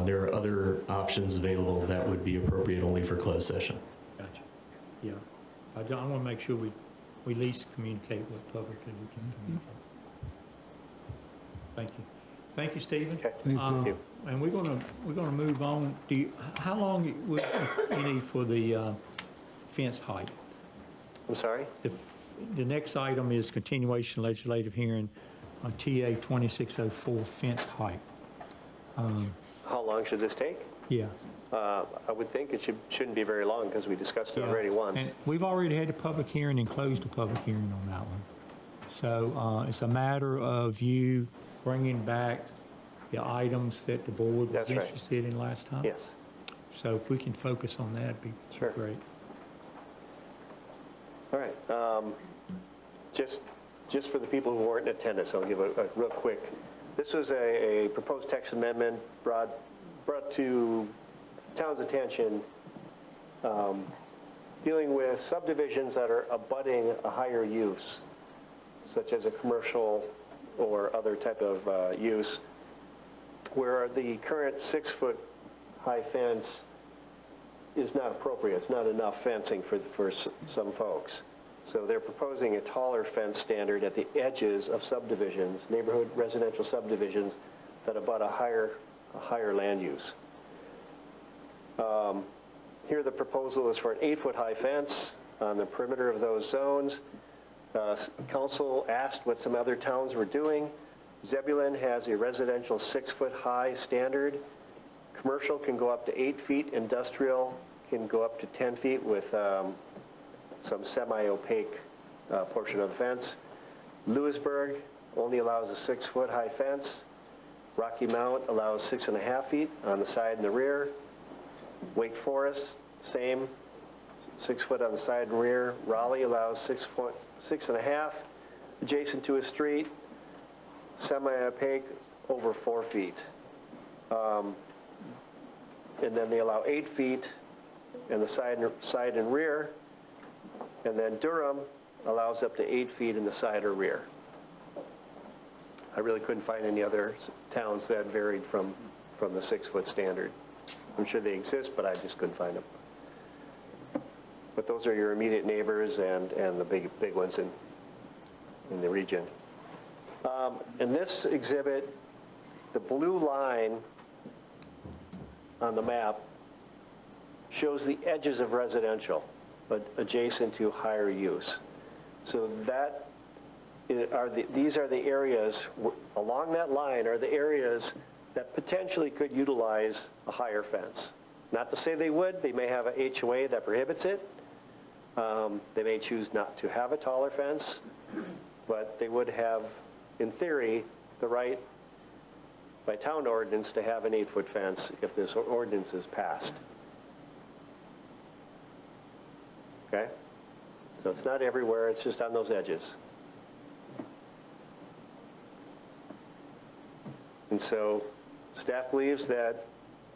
There are other options available that would be appropriate only for closed session. Gotcha. Yeah. I want to make sure we at least communicate what publicly we can communicate. Thank you. Thank you, Stephen. Okay. Thanks, Dave. And we're gonna move on. How long would you need for the fence height? I'm sorry? The next item is continuation legislative hearing on TA 2604 fence height. How long should this take? Yeah. I would think it shouldn't be very long because we discussed it Yeah. already once. And we've already had a public hearing and closed the public hearing on that one. So it's a matter of you bringing back the items that the board was That's right. interested in last time. Yes. So if we can focus on that, it'd be Sure. great. All right. Just for the people who weren't in attendance, I'll give a real quick. This was a proposed text amendment brought to town's attention, dealing with subdivisions that are abutting a higher use, such as a commercial or other type of use, where the current 6-foot high fence is not appropriate. It's not enough fencing for some folks. So they're proposing a taller fence standard at the edges of subdivisions, neighborhood residential subdivisions that abut a higher land use. Here the proposal is for an 8-foot high fence on the perimeter of those zones. Council asked what some other towns were doing. Zebulon has a residential 6-foot high standard. Commercial can go up to 8 feet. Industrial can go up to 10 feet with some semi-opaque portion of the fence. Lewisburg only allows a 6-foot high fence. Rocky Mount allows 6.5 feet on the side and the rear. Wake Forest, same, 6 foot on the side and rear. Raleigh allows 6.5 adjacent to a street. Semi-opaque over 4 feet. And then they allow 8 feet in the side and rear. And then Durham allows up to 8 feet in the side or rear. I really couldn't find any other towns that varied from the 6-foot standard. I'm sure they exist, but I just couldn't find them. But those are your immediate neighbors and the big ones in the region. In this exhibit, the blue line on the map shows the edges of residential, but adjacent to higher use. So that these are the areas, along that line are the areas that potentially could utilize a higher fence. Not to say they would, they may have a HOA that prohibits it. They may choose not to have a taller fence, but they would have, in theory, the right by town ordinance to have an 8-foot fence if this ordinance is passed. Okay? So it's not everywhere, it's just on those edges. And so staff believes that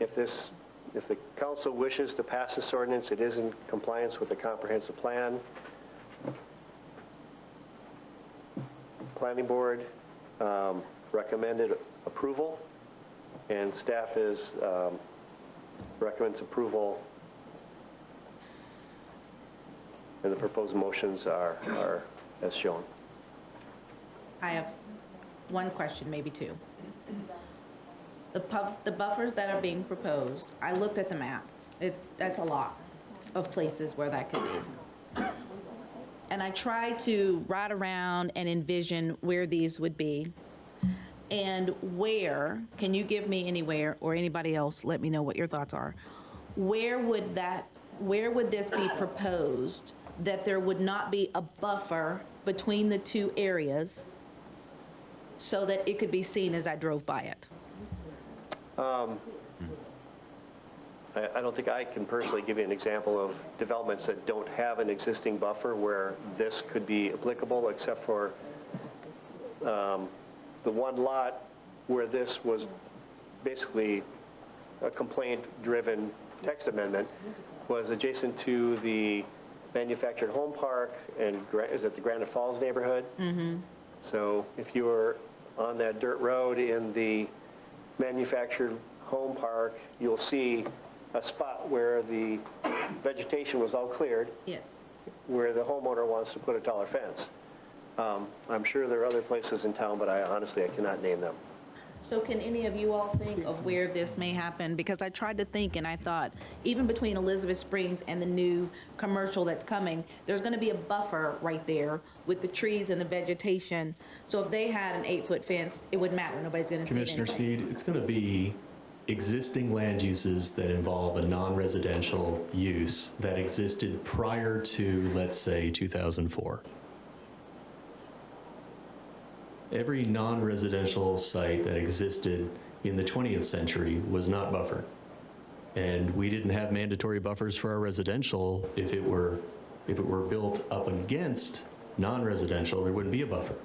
if the council wishes to pass this ordinance, it is in compliance with the comprehensive plan. Planning board recommended approval, and staff recommends approval, and the proposed motions are as shown. I have one question, maybe two. The buffers that are being proposed, I looked at the map. That's a lot of places where that could be. And I tried to ride around and envision where these would be. And where, can you give me anywhere, or anybody else, let me know what your thoughts are. Where would this be proposed that there would not be a buffer between the two areas so that it could be seen as I drove by it? I don't think I can personally give you an example of developments that don't have an existing buffer where this could be applicable, except for the one lot where this was basically a complaint-driven text amendment was adjacent to the manufactured home park and is it the Granite Falls neighborhood? Mm-hmm. So if you were on that dirt road in the manufactured home park, you'll see a spot where the vegetation was all cleared. Yes. Where the homeowner wants to put a taller fence. I'm sure there are other places in town, but honestly, I cannot name them. So can any of you all think of where this may happen? Because I tried to think and I thought, even between Elizabeth Springs and the new commercial that's coming, there's gonna be a buffer right there with the trees and the vegetation. So if they had an 8-foot fence, it wouldn't matter, nobody's gonna see it Commissioner anyway. Sneed, it's going to be existing land uses that involve a non-residential use that existed prior to, let's say, 2004. Every non-residential site that existed in the 20th century was not buffered. And we didn't have mandatory buffers for our residential. If it were built up against non-residential, there wouldn't be a buffer.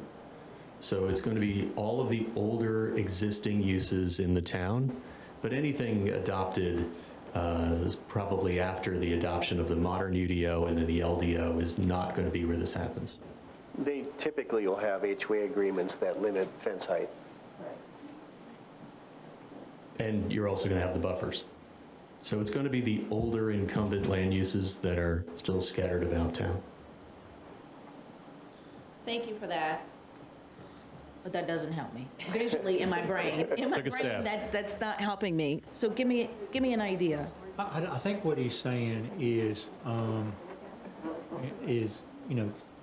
So it's going to be all of the older existing uses in the town, but anything adopted probably after the adoption of the modern UDO and then the LDO is not going to be where this happens. They typically will have HOA agreements that limit fence height. And you're also going to have the buffers. So it's going to be the older incumbent land uses that are still scattered about town. Thank you for that. But that doesn't help me. Visually in my brain. That's not helping me. So give me an idea. I think what he's saying is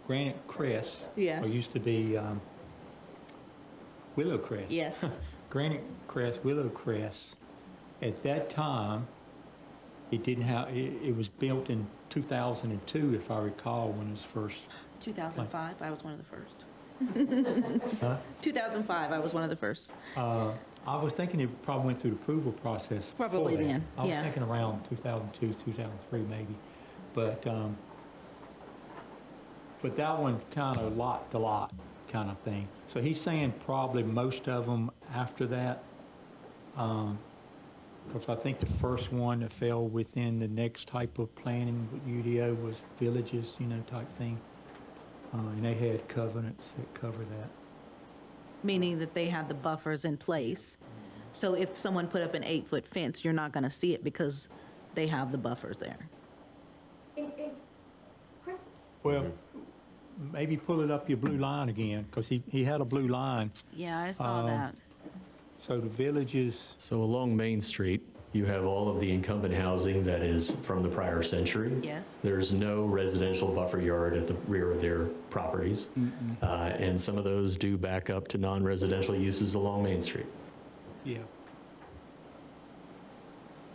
granite crest. Yes. Or used to be willow crest. Yes. Granite crest, willow crest. At that time, it didn't have. It was built in 2002, if I recall, when it was first. 2005, I was one of the first. Huh? 2005, I was one of the first. I was thinking it probably went through the approval process. Probably before that. then, I was yeah. thinking around 2002, 2003 maybe. But that one kind of lot to lot kind of thing. So he's saying probably most of them after that. Because I think the first one that fell within the next type of planning with UDO was villages, type thing. And they had covenants that cover that. Meaning that they have the buffers in place. So if someone put up an 8-foot fence, you're not going to see it because they have the buffers there. Well, maybe pull it up your blue line again, because he had a blue line. Yeah, I saw that. So the villages, So along Main Street, you have all of the incumbent housing that is from the prior century. Yes. There's no residential buffer yard at the rear of their properties. And some of those do back up to non-residential uses along Main Street. yeah.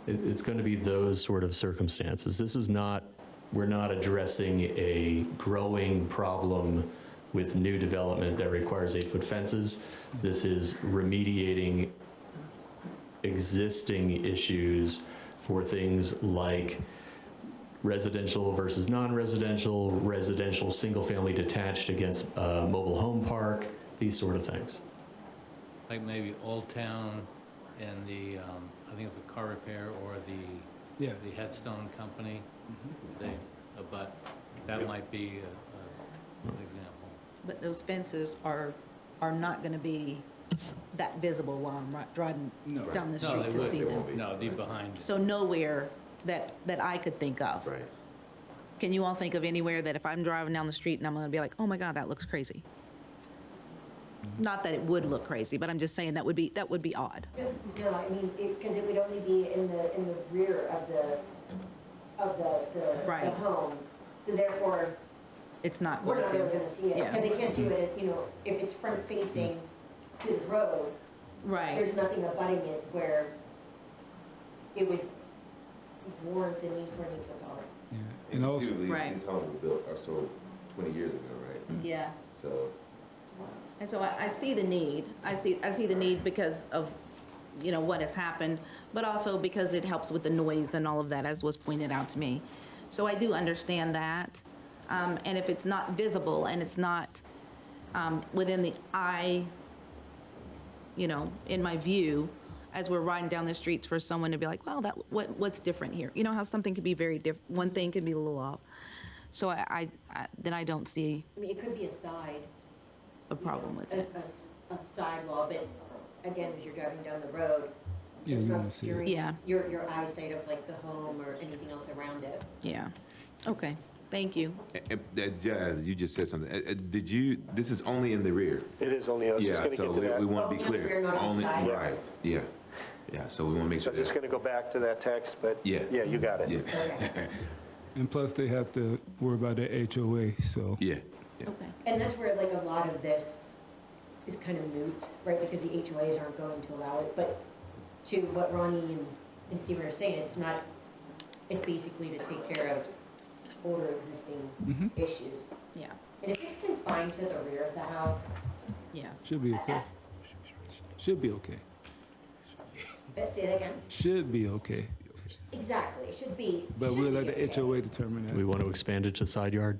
It's going to be those sort of circumstances. This is not, we're not addressing a growing problem with new development that requires 8-foot fences. This is remediating existing issues for things like residential versus non-residential, residential single-family detached against mobile home park, these sort of things. Like maybe Old Town and the, I think it's the car repair or the Headstone Company. But that might be an example. But those fences are not going to be that visible while I'm driving down the street to see them. No, it'd be behind you. So nowhere that I could think of. Right. Can you all think of anywhere that if I'm driving down the street and I'm going to be like, oh my God, that looks crazy? Not that it would look crazy, but I'm just saying that would be odd. No, I mean, because it would only be in the rear of the Right. home. So therefore, It's not we're going not to. really going to see it. Yeah. Because they can't do it, if it's front facing to the road, Right. there's nothing abutting it where it would warrant the need for an 8-foot tolerance. And also, Right. These homes were built, or so 20 years ago, right? Yeah. So, And so I see the need. I see the need because of, what has happened, but also because it helps with the noise and all of that, as was pointed out to me. So I do understand that. And if it's not visible and it's not within the eye, in my view, as we're riding down the streets, for someone to be like, well, what's different here? You know how something could be very different, one thing could be a little off. So then I don't see I mean, it could be a side. a problem with it. A side wall, but again, as you're driving down the road, Yeah, it's you not wanna see it. obscuring Yeah. your eyesight of like the home or anything else around it. Yeah. Okay. Thank you. Jazz, you just said something. This is only in the rear? It is only, I was just Yeah, going to so get to that. we want to be Only on the rear, clear. not on the side. Right, yeah. Yeah, so we want to make So sure. I'm just going to go back to that text, but Yeah. yeah, you got it. Yeah, and plus they have to worry about their HOA, so. yeah. Okay. And that's where like a lot of this is kind of moot, right? Because the HOAs aren't going to allow it. But to what Ronnie and Stephen are saying, it's basically to take care of older existing issues. Yeah. And if it's confined to the rear of the house, Yeah. Should be okay. Should be okay. say that again? Should be okay. Exactly, it should be. But should we'll be let the okay. HOA determine Do that. we want to expand it to side yard?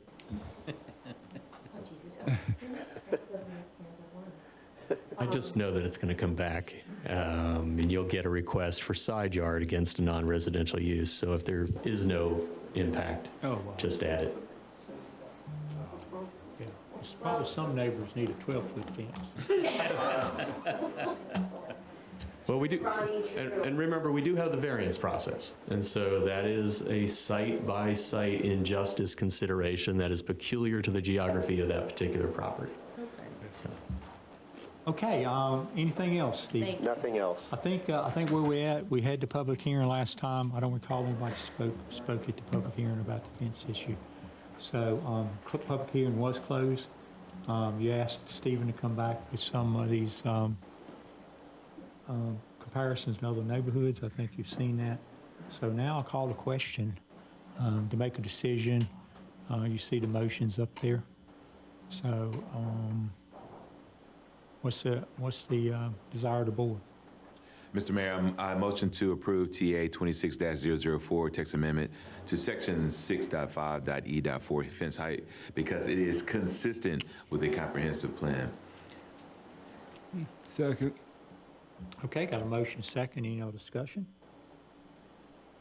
Oh, Jesus. I just know that it's going to come back, and you'll get a request for side yard against a non-residential use. So if there is no impact, Oh, wow. just add it. Yeah. There's probably some neighbors need a 12-foot fence. Well, we do, and remember, we do have the variance process. And so that is a site-by-site injustice consideration that is peculiar to the geography of that particular property. So. Okay, anything else, Steve? Thank you. Nothing else. I think where we're at, we had the public hearing last time. I don't recall anybody spoke at the public hearing about the fence issue. So, public hearing was closed. You asked Stephen to come back with some of these comparisons to other neighborhoods. I think you've seen that. So now I'll call the question to make a decision. You see the motions up there. So, what's the desire of the board? Mr. Mayor, I motion to approve TA 26-004, text amendment to section 6.5.E.4 fence height because it is consistent with the comprehensive plan. Second. Okay, got a motion second. Any other discussion?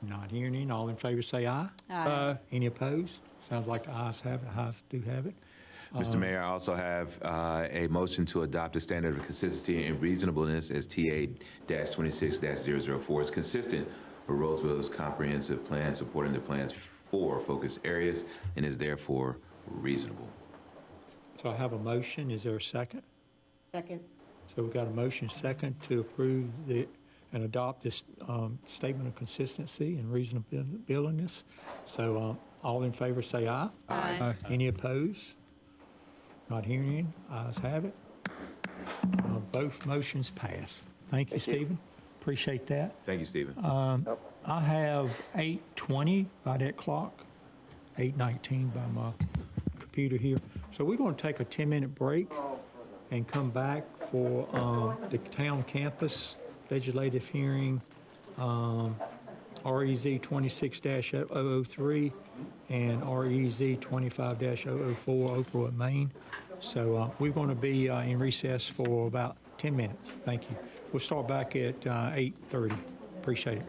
Not hearing any. All in favor say aye. Aye. Any opposed? Sounds like the ayes have it. The ayes do have it. Mr. Mayor, I also have a motion to adopt a standard of consistency and reasonableness as TA-26-004. It's consistent with Rolesville's comprehensive plan supporting the plan's 4 focus areas and is therefore reasonable. So I have a motion. Is there a second? Second. So we've got a motion second to approve and adopt this statement of consistency and reasonableness. So all in favor say aye. Aye. Any opposed? Not hearing any. Ayes have it. Both motions pass. Thank you, Stephen. Appreciate that. Thank you, Stephen. I have 8:20 by that clock, 8:19 by my computer here. So we're going to take a 10-minute break and come back for the town campus legislative hearing, REZ 26-003 and REZ 25-004, Oakwood, Maine. So we're going to be in recess for about 10 minutes. Thank you. We'll start back at 8:30. Appreciate it.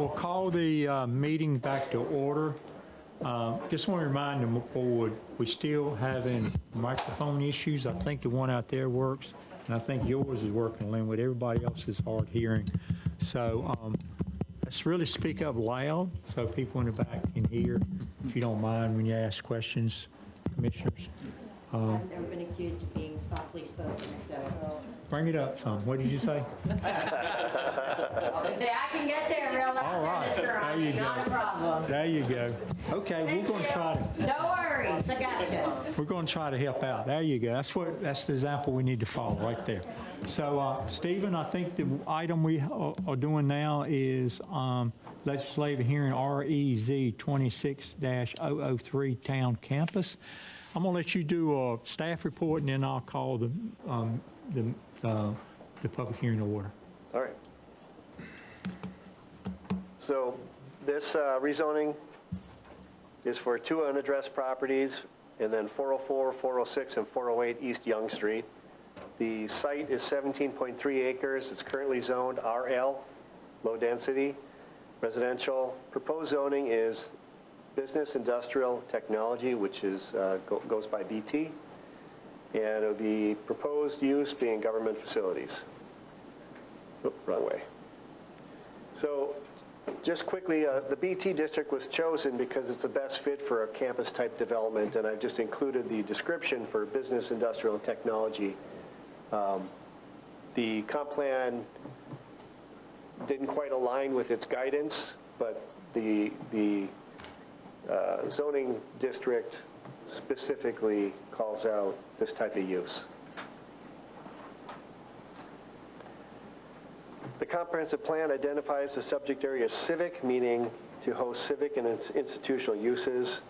we'll call the meeting back to order. Just want to remind the board, we're still having microphone issues. I think the one out there works, and I think yours is working, Lynn, with everybody else is hard hearing. So let's really speak up loud so people in the back can hear, if you don't mind, when you ask questions, commissioners. I've never been accused of being softly spoken, so. Bring it up some. What did you say? I can get there real loud, All right. Mr. There Ryan, you not a go. problem. There you go. Okay, we're going to try to. No worries, I gotcha. We're going to try to help out. There you go. That's the example we need to follow right there. So, Stephen, I think the item we are doing now is legislative hearing REZ 26-003 Town Campus. I'm going to let you do a staff report, and then I'll call the public hearing to order. All right. So this rezoning is for 2 unaddressed properties, and then 404, 406, and 408 East Young Street. The site is 17.3 acres. It's currently zoned RL, low density, residential. Proposed zoning is business, industrial, technology, which is goes by BT. And it'll be proposed use being government facilities. Oop, wrong way. So just quickly, the BT district was chosen because it's the best fit for a campus-type development, and I've just included the description for business, industrial, and technology. The comp plan didn't quite align with its guidance, but the zoning district specifically calls out this type of use. The comprehensive plan identifies the subject area as civic, meaning to host civic and institutional uses,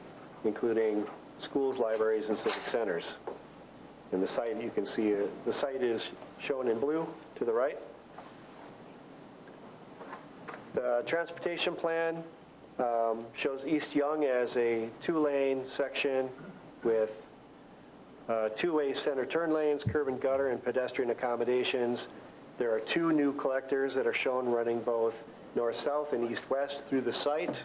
including schools, libraries, and civic centers. And the site, you can see, the site is shown in blue to the right. The transportation plan shows East Young as a 2-lane section with 2-way center turn lanes, curb and gutter, and pedestrian accommodations. There are 2 new collectors that are shown running both north-south and east-west through the site.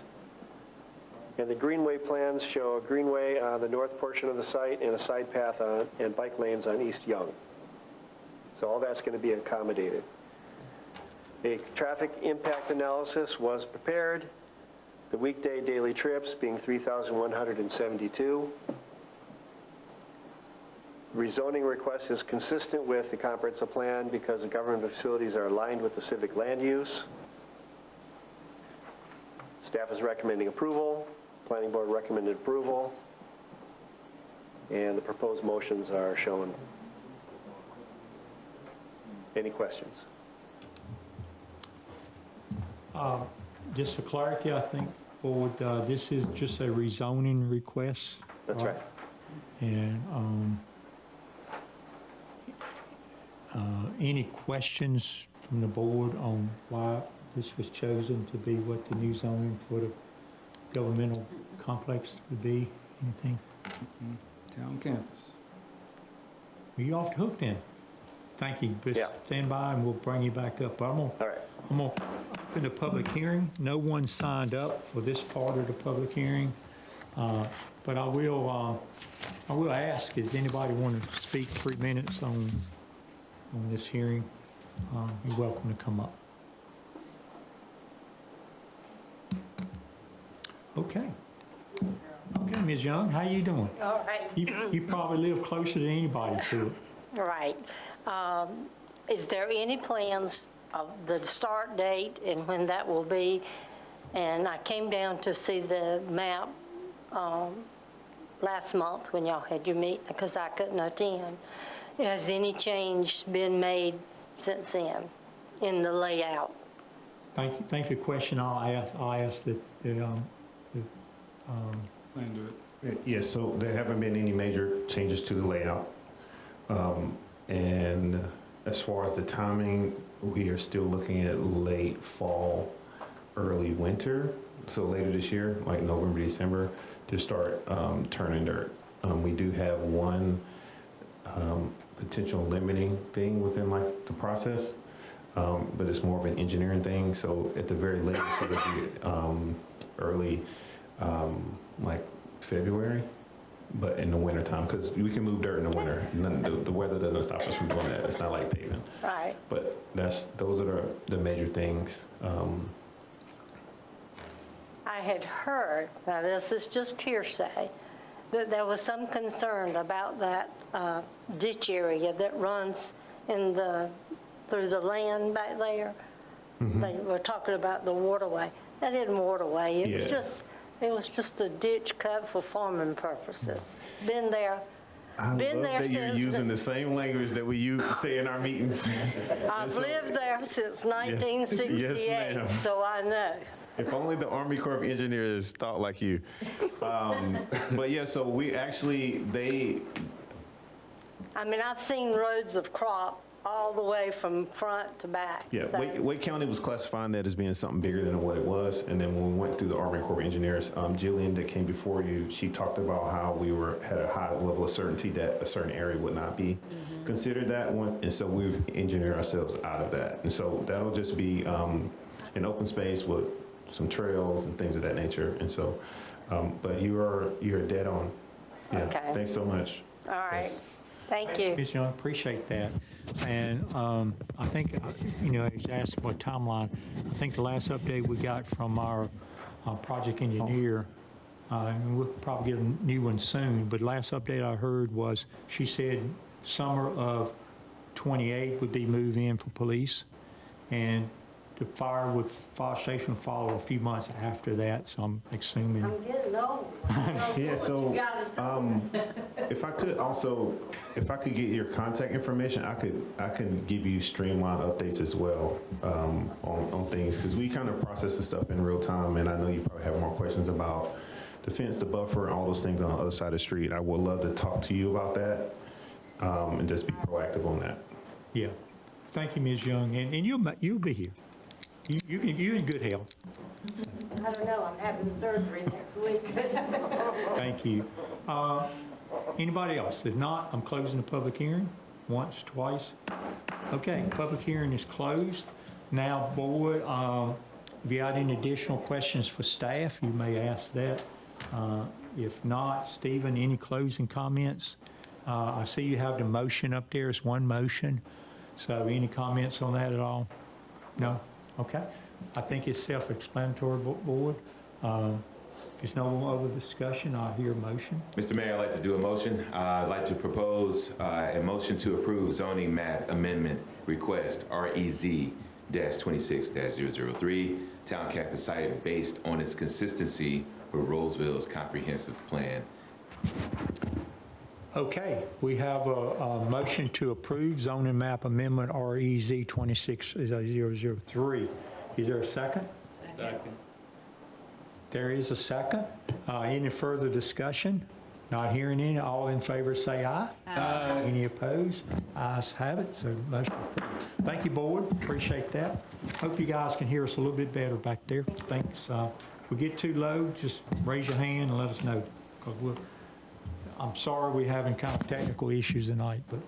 And the greenway plans show a greenway on the north portion of the site and a side path and bike lanes on East Young. So all that's going to be accommodated. A traffic impact analysis was prepared. The weekday daily trips being 3,172. Rezoning request is consistent with the comprehensive plan because the government facilities are aligned with the civic land use. Staff is recommending approval. Planning board recommended approval. And the proposed motions are shown. Any questions? Just for clarity, I think, Board, this is just a rezoning request. That's right. And any questions from the board on why this was chosen to be what the new zoning for the governmental complex would be? Anything? Town campus. Well, you off the hook then. Thank you. Just Yeah. stand by and we'll bring you back up. But I'm All right. going to open the public hearing. No one signed up for this part of the public hearing. But I will ask, does anybody want to speak 3 minutes on this hearing? You're welcome to come up. Okay. Okay, Ms. Young, how you doing? All right. You probably live closer than anybody to it. Right. Is there any plans of the start date and when that will be? And I came down to see the map last month when y'all had your meeting because I couldn't attend. Has any change been made since then in the layout? Thank you for your question. I'll ask the Plan do it. Yes, so there haven't been any major changes to the layout. And as far as the timing, we are still looking at late fall, early winter. So later this year, like November, December, to start turning dirt. We do have one potential limiting thing within like the process. but it's more of an engineering thing. So at the very latest, it'll be early, like February, but in the wintertime, because we can move dirt in the winter. The weather doesn't stop us from doing that. It's not like paving. Right. But those are the major things. I had heard, now this is just hearsay, that there was some concern about that ditch area that runs through the land back there. They were talking about the waterway. That isn't waterway. It was just a ditch cut for farming purposes. Been there. I love that you're using the same language that we say in our meetings. I've lived there since 1968, Yes, ma'am. so I know. If only the Army Corps of Engineers thought like you. But yeah, so we actually, I mean, I've seen roads of crop all the way from front to back. yeah, so. Wake County was classifying that as being something bigger than what it was. And then when we went through the Army Corps of Engineers, Jillian that came before you, she talked about how we had a high level of certainty that a certain area would not be considered that one. And so we've engineered ourselves out of that. And so that'll just be an open space with some trails and things of that nature. And so, but you're dead on. Yeah. Okay. Thanks so much. All right. Yes. Thank you. Ms. Young, appreciate that. And I think, he's asked what timeline. I think the last update we got from our project engineer, and we'll probably get a new one soon, but last update I heard was, she said summer of 28 would be move-in for police, and the fire station would follow a few months after that, so I'm assuming. I'm getting old. Yeah, so if I could get your contact information, I can give you streamlined updates as well on things, because we kind of process the stuff in real time, and I know you probably have more questions about the fence, the buffer, and all those things on the other side of the street. I would love to talk to you about that and just be proactive on that. Yeah. Thank you, Ms. Young, and you'll be here. You're in good health. I don't know, I'm having surgery next week. Thank you. Anybody else? If not, I'm closing the public hearing. Once, twice. Okay, public hearing is closed. Now, board, if you have any additional questions for staff, you may ask that. If not, Stephen, any closing comments? I see you have the motion up there. It's one motion. So any comments on that at all? No? Okay. I think it's self-explanatory, board. If there's no other discussion, I'll hear a motion. Mr. Mayor, I'd like to do a motion. I'd like to propose a motion to approve zoning map amendment request, REZ-26-003, town campus site based on its consistency with Rolesville's comprehensive plan. Okay, we have a motion to approve zoning map amendment REZ 26-003. Is there a second? Second. There is a second. Any further discussion? Not hearing any. All in favor say aye. Aye. Any opposed? Ayes have it, so motion approved. Thank you, board. Appreciate that. Hope you guys can hear us a little bit better back there. Thanks. If we get too low, just raise your hand and let us know, because I'm sorry we're having kind of technical issues tonight, but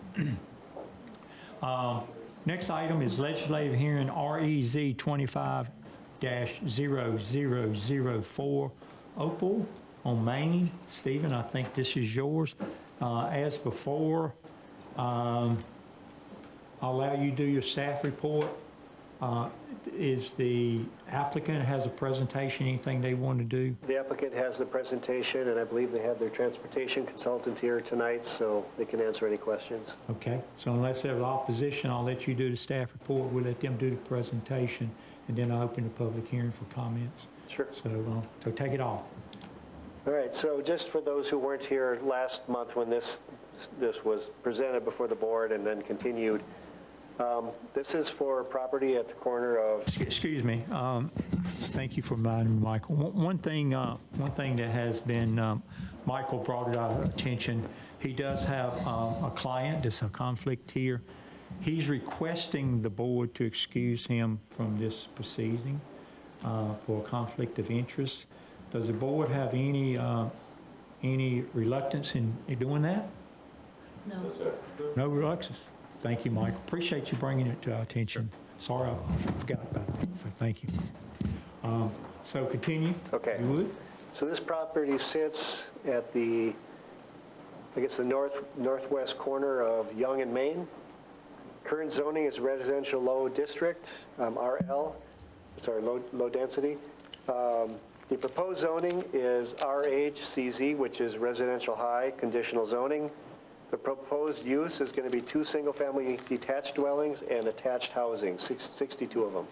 next item is legislative hearing REZ 25-0004 Opal on Main. Stephen, I think this is yours. As before, I'll allow you to do your staff report. Is the applicant has a presentation, anything they want to do? The applicant has the presentation, and I believe they have their transportation consultant here tonight, so they can answer any questions. Okay, so unless there's opposition, I'll let you do the staff report. We'll let them do the presentation, and then I'll open the public hearing for comments. Sure. So take it off. All right, so just for those who weren't here last month when this was presented before the board and then continued, this is for property at the corner of... Excuse me. Thank you for reminding me, Michael. One thing that has been, Michael brought it out of attention. He does have a client. There's a conflict here. He's requesting the board to excuse him from this proceeding for a conflict of interest. Does the board have any reluctance in doing that? No. No reluctance. Thank you, Michael. Appreciate you bringing it to our attention. Sorry, I forgot about that, so thank you. So continue. Okay. You would? So this property sits at the, I guess, the northwest corner of Young and Main. Current zoning is residential low district, RL, sorry, low density. The proposed zoning is RHCZ, which is residential high conditional zoning. The proposed use is going to be 2 single-family detached dwellings and attached housing, 62 of them.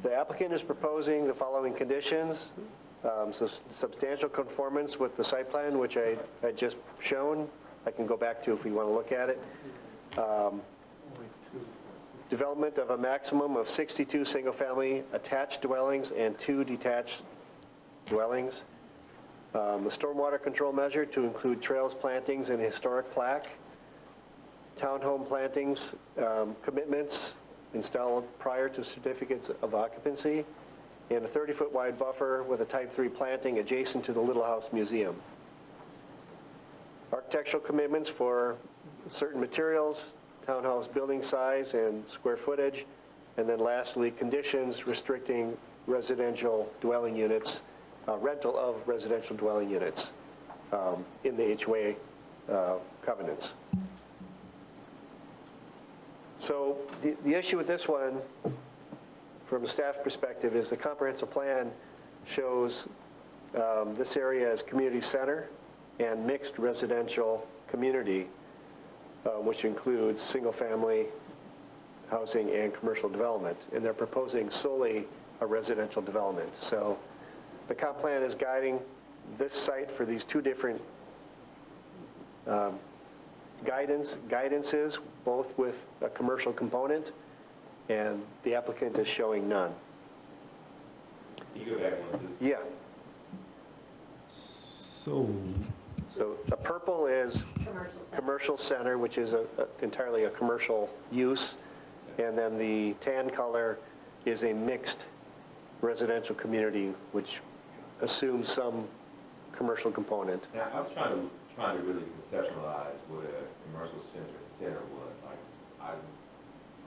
The applicant is proposing the following conditions. So substantial conformance with the site plan, which I just shown. I can go back to if we want to look at it. Development of a maximum of 62 single-family attached dwellings and 2 detached dwellings. The stormwater control measure to include trails, plantings, and historic plaque. Townhome plantings, commitments installed prior to certificates of occupancy, and a 30-foot wide buffer with a type 3 planting adjacent to the Little House Museum. Architectural commitments for certain materials, townhouse building size and square footage, and then lastly, conditions restricting residential dwelling units, rental of residential dwelling units in the HOA covenants. So the issue with this one, from a staff perspective, is the comprehensive plan shows this area as community center and mixed residential community, which includes single-family housing and commercial development. And they're proposing solely a residential development. So the comp plan is guiding this site for these 2 different guidances, both with a commercial component, and the applicant is showing none. Can you go back one, please? Yeah. So the purple is commercial center, which is entirely a commercial use, and then the tan color is a mixed residential community, which assumes some commercial component. Now, I was trying to really conceptualize what a commercial center was. Like, I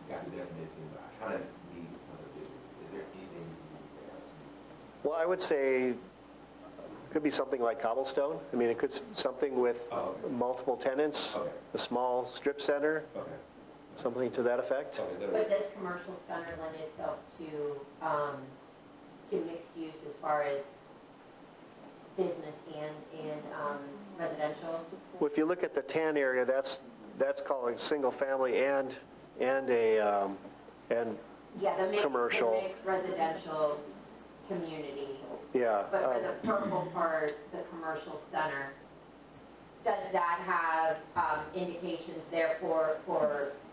got the definition, but I kind of need something visual. Is there anything you can ask? Well, I would say it could be something like cobblestone. I mean, it could something with multiple tenants, a small strip center, something to that effect. But does commercial center lend itself to mixed use as far as business and residential? Well, if you look at the tan area, that's called a single family and a Yeah, the commercial. mixed residential community. Yeah. But for the purple part, the commercial center, does that have indications there for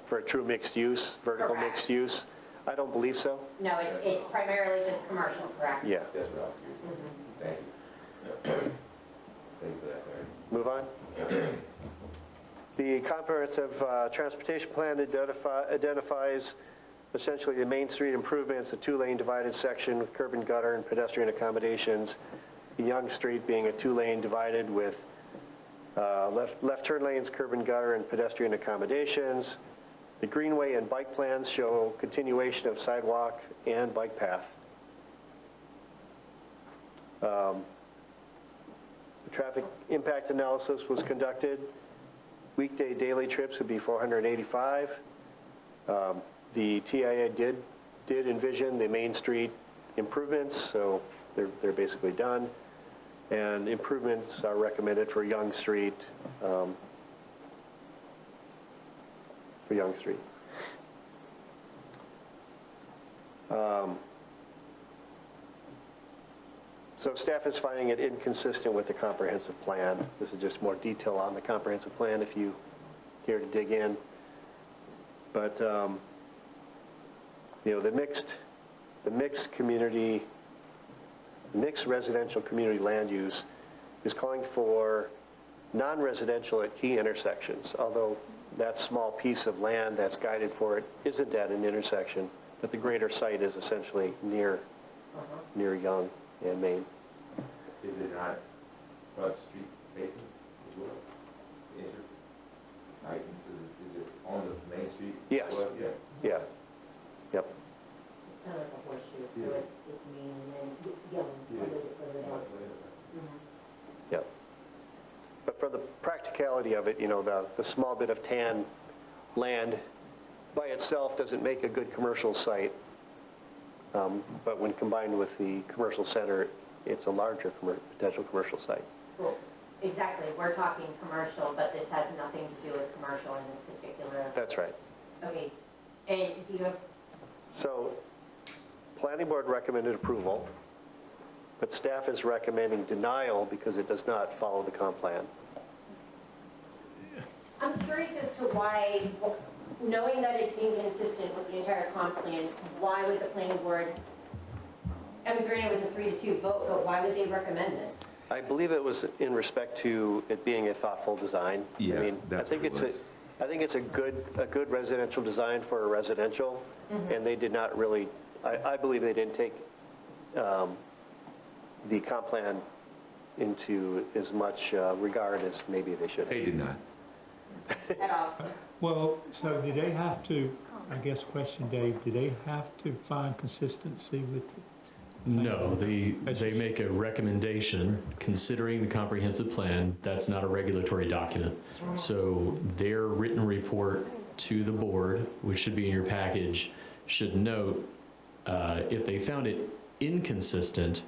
For a true mixed use, vertical Correct. mixed use? I don't believe so. No, it's primarily just commercial, correct? Yeah. That's what I was curious about. Thank you. Thank you for that, Larry. Move on. The comprehensive transportation plan identifies essentially the Main Street improvements, a 2-lane divided section with curb and gutter and pedestrian accommodations. Young Street being a 2-lane divided with left turn lanes, curb and gutter, and pedestrian accommodations. The greenway and bike plans show continuation of sidewalk and bike path. The traffic impact analysis was conducted. Weekday daily trips would be 485. The TIA did envision the Main Street improvements, so they're basically done. And improvements are recommended for Young Street. So staff is finding it inconsistent with the comprehensive plan. This is just more detail on the comprehensive plan if you care to dig in. But you know, the mixed residential community land use is calling for non-residential at key intersections, although that small piece of land that's guided for it isn't at an intersection, but the greater site is essentially near Young and Main. Is it not front street facing as well? Enter? Right, is it On the Main Street? Yes. Well, yeah. Yeah. Yep. Kind of like a horseshoe, so it's Main and then Gilman, a little bit further down. Yep. But for the practicality of it, you know, the small bit of tan land by itself doesn't make a good commercial site. But when combined with the commercial center, it's a larger potential commercial site. Well, exactly, we're talking commercial, but this has nothing to do with commercial in this particular. That's right. Okay, and do you have? So, planning board recommended approval, but staff is recommending denial because it does not follow the comp plan. I'm curious as to why, knowing that it's inconsistent with the entire comp plan, why would the planning board, I mean, granted it was a 3-2 vote, but why would they recommend this? I believe it was in respect to it being a thoughtful design. Yeah, I mean, that's I think what it was. I think it's a good residential design for a residential, and they did not really, I believe they didn't take the comp plan into as much regard as maybe they should have. They did not. At all? Well, so do they have to, I guess question, Dave, do they have to find consistency with it? No, they make a recommendation considering the comprehensive plan. That's not a regulatory document. So their written report to the board, which should be in your package, should note if they found it inconsistent,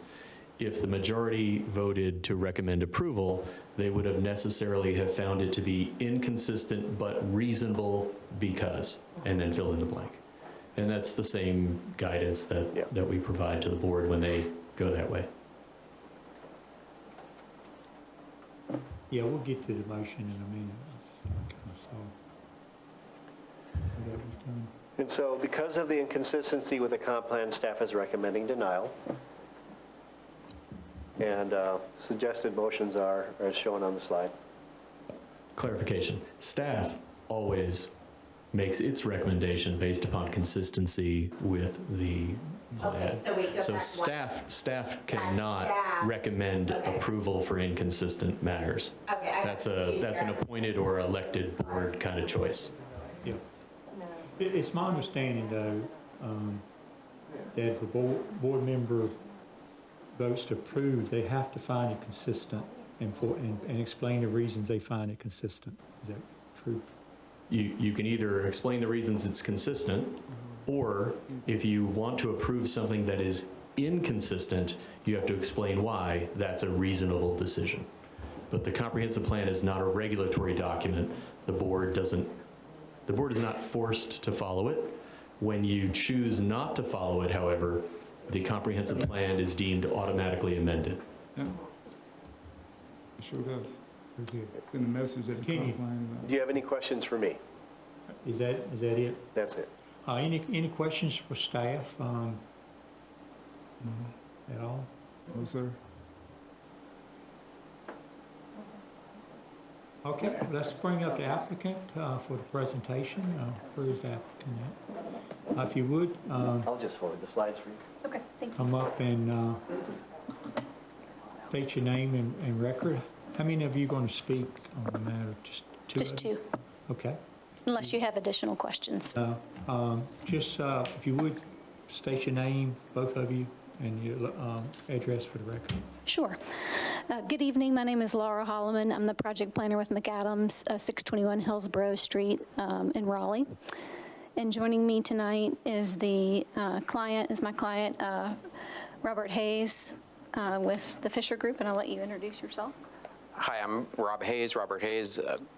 if the majority voted to recommend approval, they would have necessarily have found it to be inconsistent but reasonable because, and then fill in the blank. And that's the same guidance that we provide to the board when they go that way. Yeah, we'll get to the motion in a minute. So, that was done. And so because of the inconsistency with the comp plan, staff is recommending denial. And suggested motions are as shown on the slide. Clarification, staff always makes its recommendation based upon consistency with the plan. Okay, so we go back to one. Staff cannot staff. recommend Okay. approval for inconsistent matters. Okay, I That's confused an that. appointed or elected board kind of choice. Yeah. It's my understanding, though, that if a board member votes to approve, they have to find it consistent and explain the reasons they find it consistent. Is that true? You can either explain the reasons it's consistent, or if you want to approve something that is inconsistent, you have to explain why that's a reasonable decision. But the comprehensive plan is not a regulatory document. The board is not forced to follow it. When you choose not to follow it, however, the comprehensive plan is deemed automatically amended. Yeah. It sure does. It's in the message that the Kenny. comp plan. Do you have any questions for me? Is that it? That's it. Any questions for staff at all? No, sir. Okay, let's bring up the applicant for the presentation. Where is the applicant at? If you would, I'll just forward the slides for you. Okay, thank you. come up and state your name and record. How many of you are going to speak on the matter? Just two? Just two, Okay. unless you have additional questions. Just, if you would, state your name, both of you, and your address for the record. Sure. Good evening. My name is Laura Holloman. I'm the project planner with McAdams, 621 Hillsborough Street in Raleigh. And joining me tonight is my client, Robert Hayes, with the Fisher Group, and I'll let you introduce yourself. Hi, I'm Robert Hayes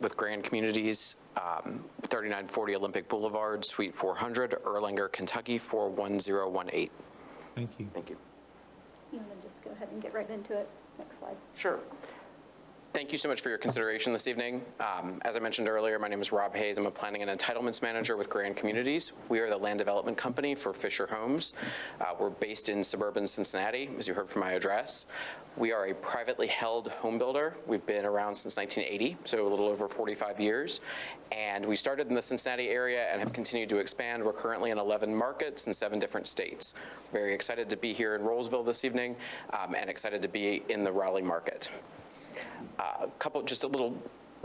with Grand Communities, 3940 Olympic Boulevard, Suite 400, Erlanger, Kentucky, 41018. Thank you. Thank you. You want to just go ahead and get right into it? Next slide. Sure. Thank you so much for your consideration this evening. As I mentioned earlier, my name is Rob Hayes. I'm a planning and entitlements manager with Grand Communities. We are the land development company for Fisher Homes. We're based in suburban Cincinnati, as you heard from my address. We are a privately held home builder. We've been around since 1980, so a little over 45 years. And we started in the Cincinnati area and have continued to expand. We're currently in 11 markets in 7 different states. Very excited to be here in Rolesville this evening and excited to be in the Raleigh market. Just a little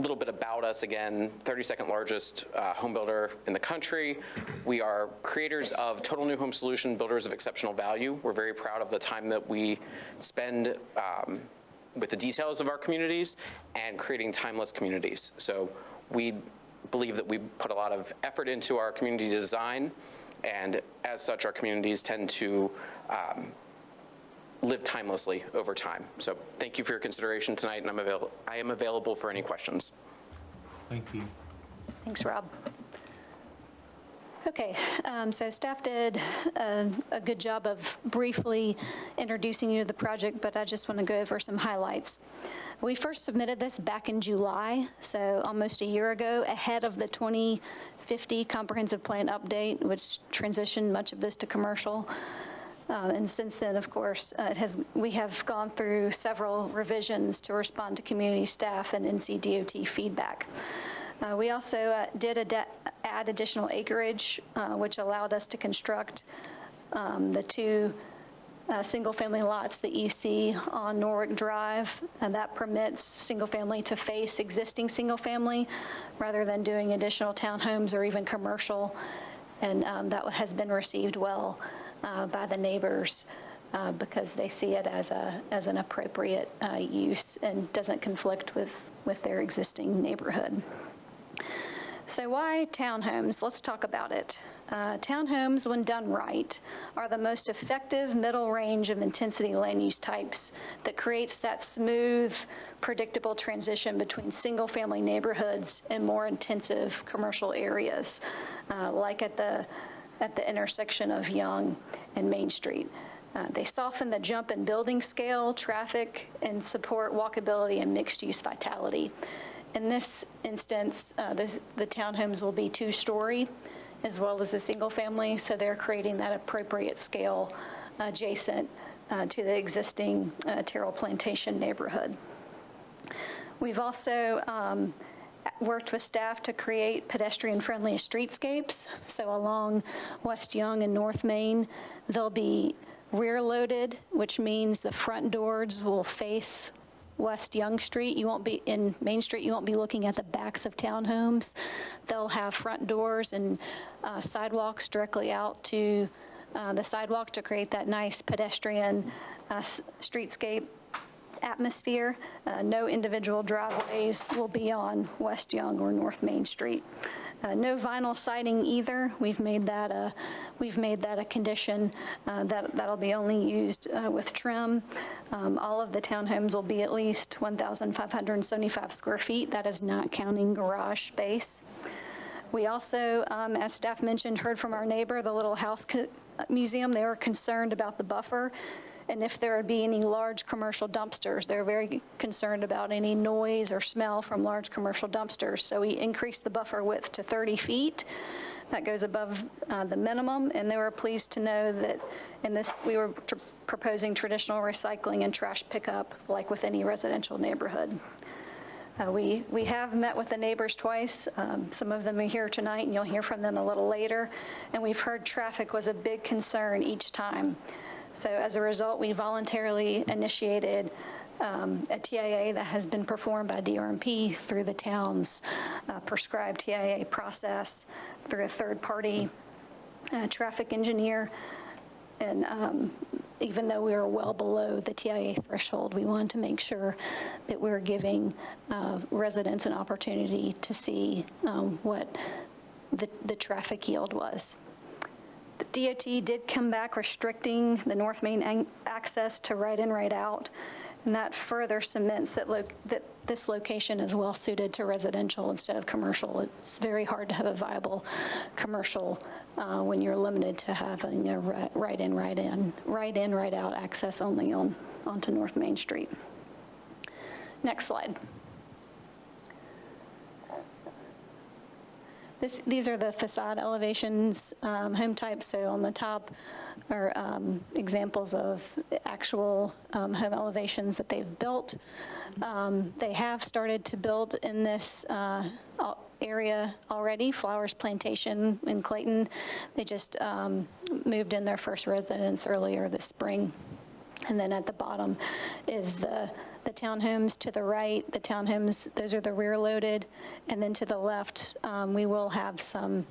little bit about us again, 32nd largest home builder in the country. We are creators of Total New Home Solution, builders of exceptional value. We're very proud of the time that we spend with the details of our communities and creating timeless communities. So we believe that we put a lot of effort into our community design, and as such, our communities tend to live timelessly over time. So thank you for your consideration tonight, and I am available for any questions. Thank you. Thanks, Rob. Okay, so staff did a good job of briefly introducing you to the project, but I just want to go over some highlights. We first submitted this back in July, so almost a year ago, ahead of the 2050 Comprehensive Plan update, which transitioned much of this to commercial. And since then, of course, we have gone through several revisions to respond to community staff and NCDOT feedback. We also did add additional acreage, which allowed us to construct the two single-family lots that you see on Norwick Drive, and that permits single-family to face existing single-family rather than doing additional townhomes or even commercial, and that has been received well by the neighbors because they see it as an appropriate use and doesn't conflict with their existing neighborhood. So why townhomes? Let's talk about it. Townhomes, when done right, are the most effective middle range of intensity land use types that creates that smooth, predictable transition between single-family neighborhoods and more intensive commercial areas, like at the intersection of Young and Main Street. They soften the jump in building scale, traffic, and support walkability and mixed-use vitality. In this instance, the townhomes will be two-story as well as the single-family, so they're creating that appropriate scale adjacent to the existing Terrell Plantation neighborhood. We've also worked with staff to create pedestrian-friendly streetscapes. So along West Young and North Main, they'll be rear-loaded, which means the front doors will face West Young Street. You won't be in Main Street. You won't be looking at the backs of townhomes. They'll have front doors and sidewalks directly out to the sidewalk to create that nice pedestrian streetscape atmosphere. No individual driveways will be on West Young or North Main Street. No vinyl siding either. We've made that a condition that'll be only used with trim. All of the townhomes will be at least 1,575 square feet. That is not counting garage space. We also, as staff mentioned, heard from our neighbor, the Little House Museum. They were concerned about the buffer and if there would be any large commercial dumpsters. They're very concerned about any noise or smell from large commercial dumpsters. So we increased the buffer width to 30 feet. That goes above the minimum, and they were pleased to know that in this we were proposing traditional recycling and trash pickup like with any residential neighborhood. We have met with the neighbors twice. Some of them are here tonight, and you'll hear from them a little later. And we've heard traffic was a big concern each time. So as a result, we voluntarily initiated a TIA that has been performed by DRMP through the town's prescribed TIA process through a third-party traffic engineer. And even though we were well below the TIA threshold, we wanted to make sure that we were giving residents an opportunity to see what the traffic yield was. The DOT did come back restricting the North Main access to right in, right out, and that further cements that this location is well suited to residential instead of commercial. It's very hard to have a viable commercial when you're limited to having a right in, right out access only onto North Main Street. Next slide. These are the facade elevations, home types. So on the top are examples of actual home elevations that they've built. They have started to build in this area already, Flowers Plantation in Clayton. They just moved in their first residence earlier this spring. And then at the bottom is the townhomes to the right. The townhomes, those are the rear loaded. And then to the left, we will have some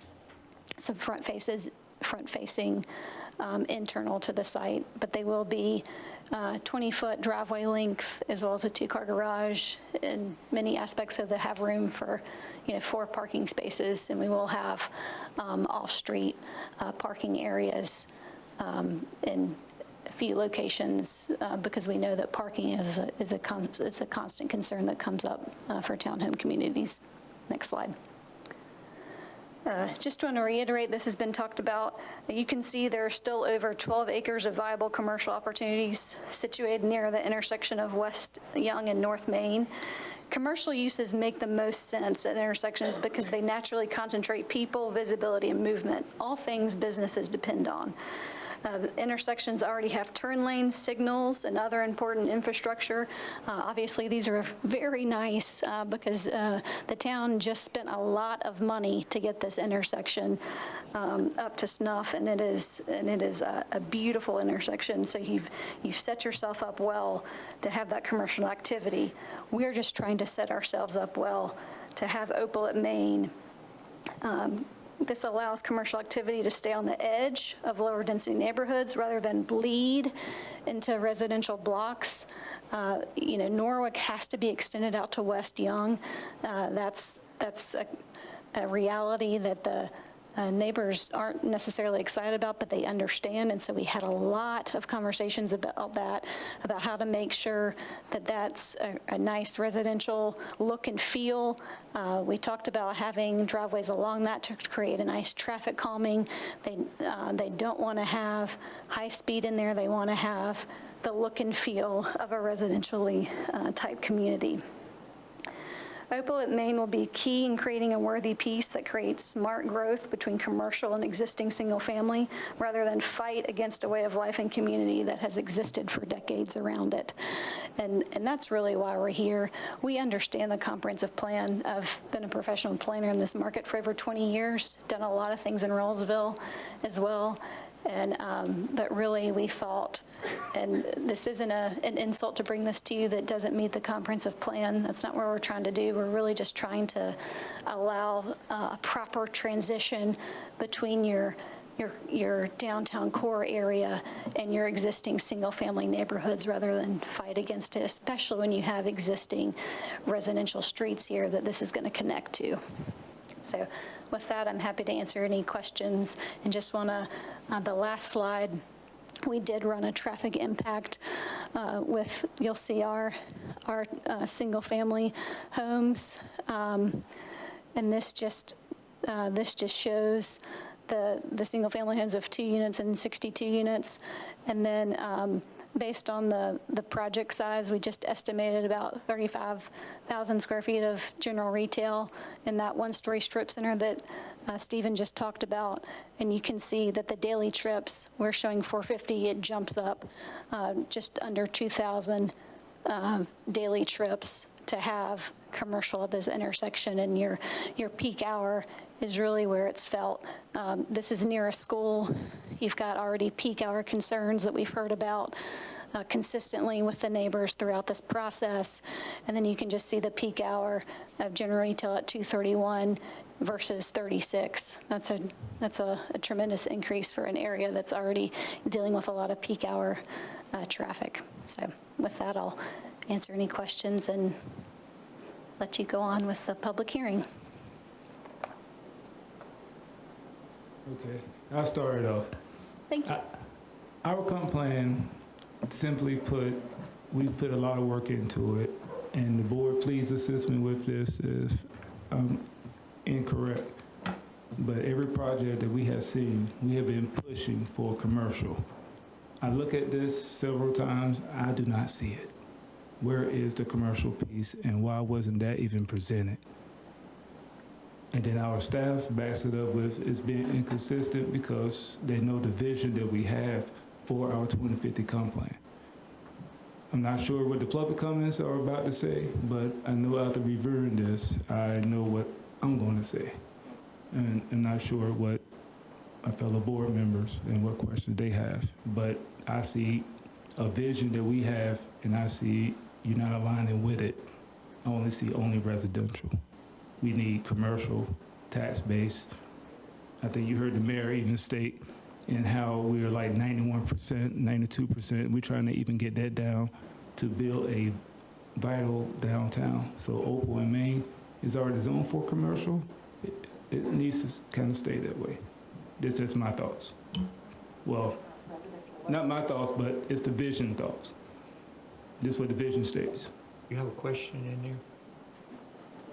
front-facing internal to the site, but they will be 20-foot driveway length as well as a 2-car garage, and many aspects of the have room for 4 parking spaces, and we will have off-street parking areas in a few locations because we know that parking is a constant concern that comes up for townhome communities. Next slide. Just want to reiterate, this has been talked about. You can see there are still over 12 acres of viable commercial opportunities situated near the intersection of West Young and North Main. Commercial uses make the most sense at intersections because they naturally concentrate people, visibility, and movement, all things businesses depend on. The intersections already have turn lanes, signals, and other important infrastructure. Obviously, these are very nice because the town just spent a lot of money to get this intersection up to snuff, and it is a beautiful intersection. So you've set yourself up well to have that commercial activity. We're just trying to set ourselves up well to have Opal at Main. This allows commercial activity to stay on the edge of lower density neighborhoods rather than bleed into residential blocks. Norwalk has to be extended out to West Young. That's a reality that the neighbors aren't necessarily excited about, but they understand. And so we had a lot of conversations about that, about how to make sure that that's a nice residential look and feel. We talked about having driveways along that to create a nice traffic calming. They don't want to have high speed in there. They want to have the look and feel of a residentially type community. Opal at Main will be key in creating a worthy piece that creates smart growth between commercial and existing single family, rather than fight against a way of life and community that has existed for decades around it. And that's really why we're here. We understand the comprehensive plan. I've been a professional planner in this market for over 20 years, done a lot of things in Rolesville as well. But really we thought, and this isn't an insult to bring this to you that doesn't meet the comprehensive plan. That's not what we're trying to do. We're really just trying to allow a proper transition between your downtown core area and your existing single-family neighborhoods rather than fight against it, especially when you have existing residential streets here that this is going to connect to. So with that, I'm happy to answer any questions, and just want to, the last slide, we did run a traffic impact with, you'll see our single family homes, and this just shows the single family homes of 2 units and 62 units, and then based on the project size, we just estimated about 35,000 square feet of general retail in that one-story strip center that Stephen just talked about. And you can see that the daily trips, we're showing 450, it jumps up just under 2,000 daily trips to have commercial at this intersection, and your peak hour is really where it's felt. This is near a school. You've got already peak hour concerns that we've heard about consistently with the neighbors throughout this process. And then you can just see the peak hour of general retail at 231 versus 36. That's a tremendous increase for an area that's already dealing with a lot of peak hour traffic. So with that, I'll answer any questions and let you go on with the public hearing. Okay, I'll start it off. Thank you. Our comp plan, simply put, we put a lot of work into it, and the board, please assist me with this if I'm incorrect. But every project that we have seen, we have been pushing for commercial. I look at this several times, I do not see it. Where is the commercial piece, and why wasn't that even presented? And then our staff backs it up with it's being inconsistent because they know the vision that we have for our 2050 comp plan. I'm not sure what the public comments are about to say, but I know after reviewing this, I know what I'm going to say. And I'm not sure what my fellow board members and what questions they have, but I see a vision that we have, and I see you're not aligning with it. I only see only residential. We need commercial, tax base. I think you heard the mayor even state in how we are like 91%, 92%. We're trying to even get that down to build a vital downtown. So Opal and Main is already zoned for commercial. It needs to kind of stay that way. This is my thoughts. Well, not my thoughts, but it's the vision thoughts. This is what the vision states. You have a question in there?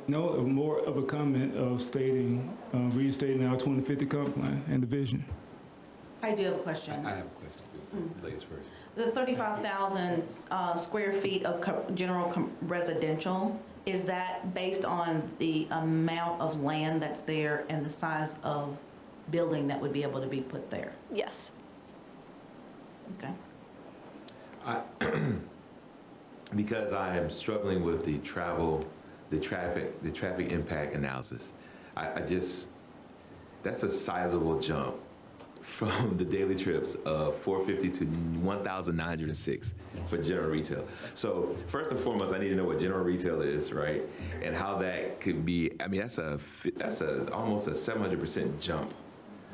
No, more of a comment of stating, restating our 2050 comp plan and the vision. I do have a question. I have a question too. Ladies first. The 35,000 square feet of general residential, is that based on the amount of land that's there and the size of building that would be able to be put there? Yes. Okay. Because I am struggling with the traffic impact analysis, I just, that's a sizable jump from the daily trips of 450 to 1,906 for general retail. So first and foremost, I need to know what general retail is, right? And how that could be, I mean, that's almost a 700% jump.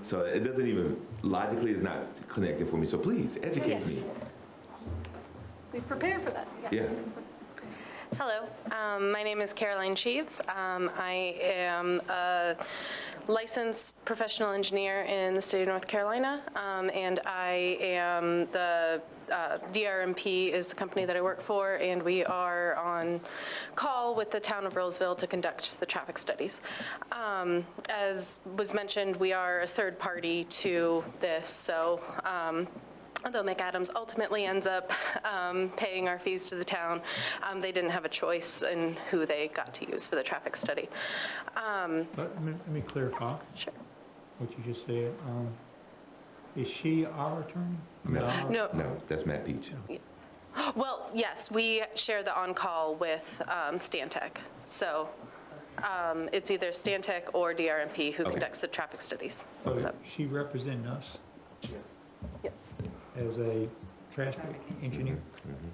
So it doesn't even, logically, it's not connected for me. So please, educate me. We prepared for that. Yeah. Hello, my name is Caroline Sheaves. I am a licensed professional engineer in the state of North Carolina, and I am the DRMP is the company that I work for, and we are on call with the town of Rolesville to conduct the traffic studies. As was mentioned, we are a third party to this, so although McAdams ultimately ends up paying our fees to the town, they didn't have a choice in who they got to use for the traffic study. Let me clarify. Sure. What you just said. Is she our attorney? No. No, that's Matt Beach. Well, yes, we share the on-call with Stantec. So it's either Stantec or DRMP who conducts the traffic studies. So she representing us? Yes. As a traffic engineer?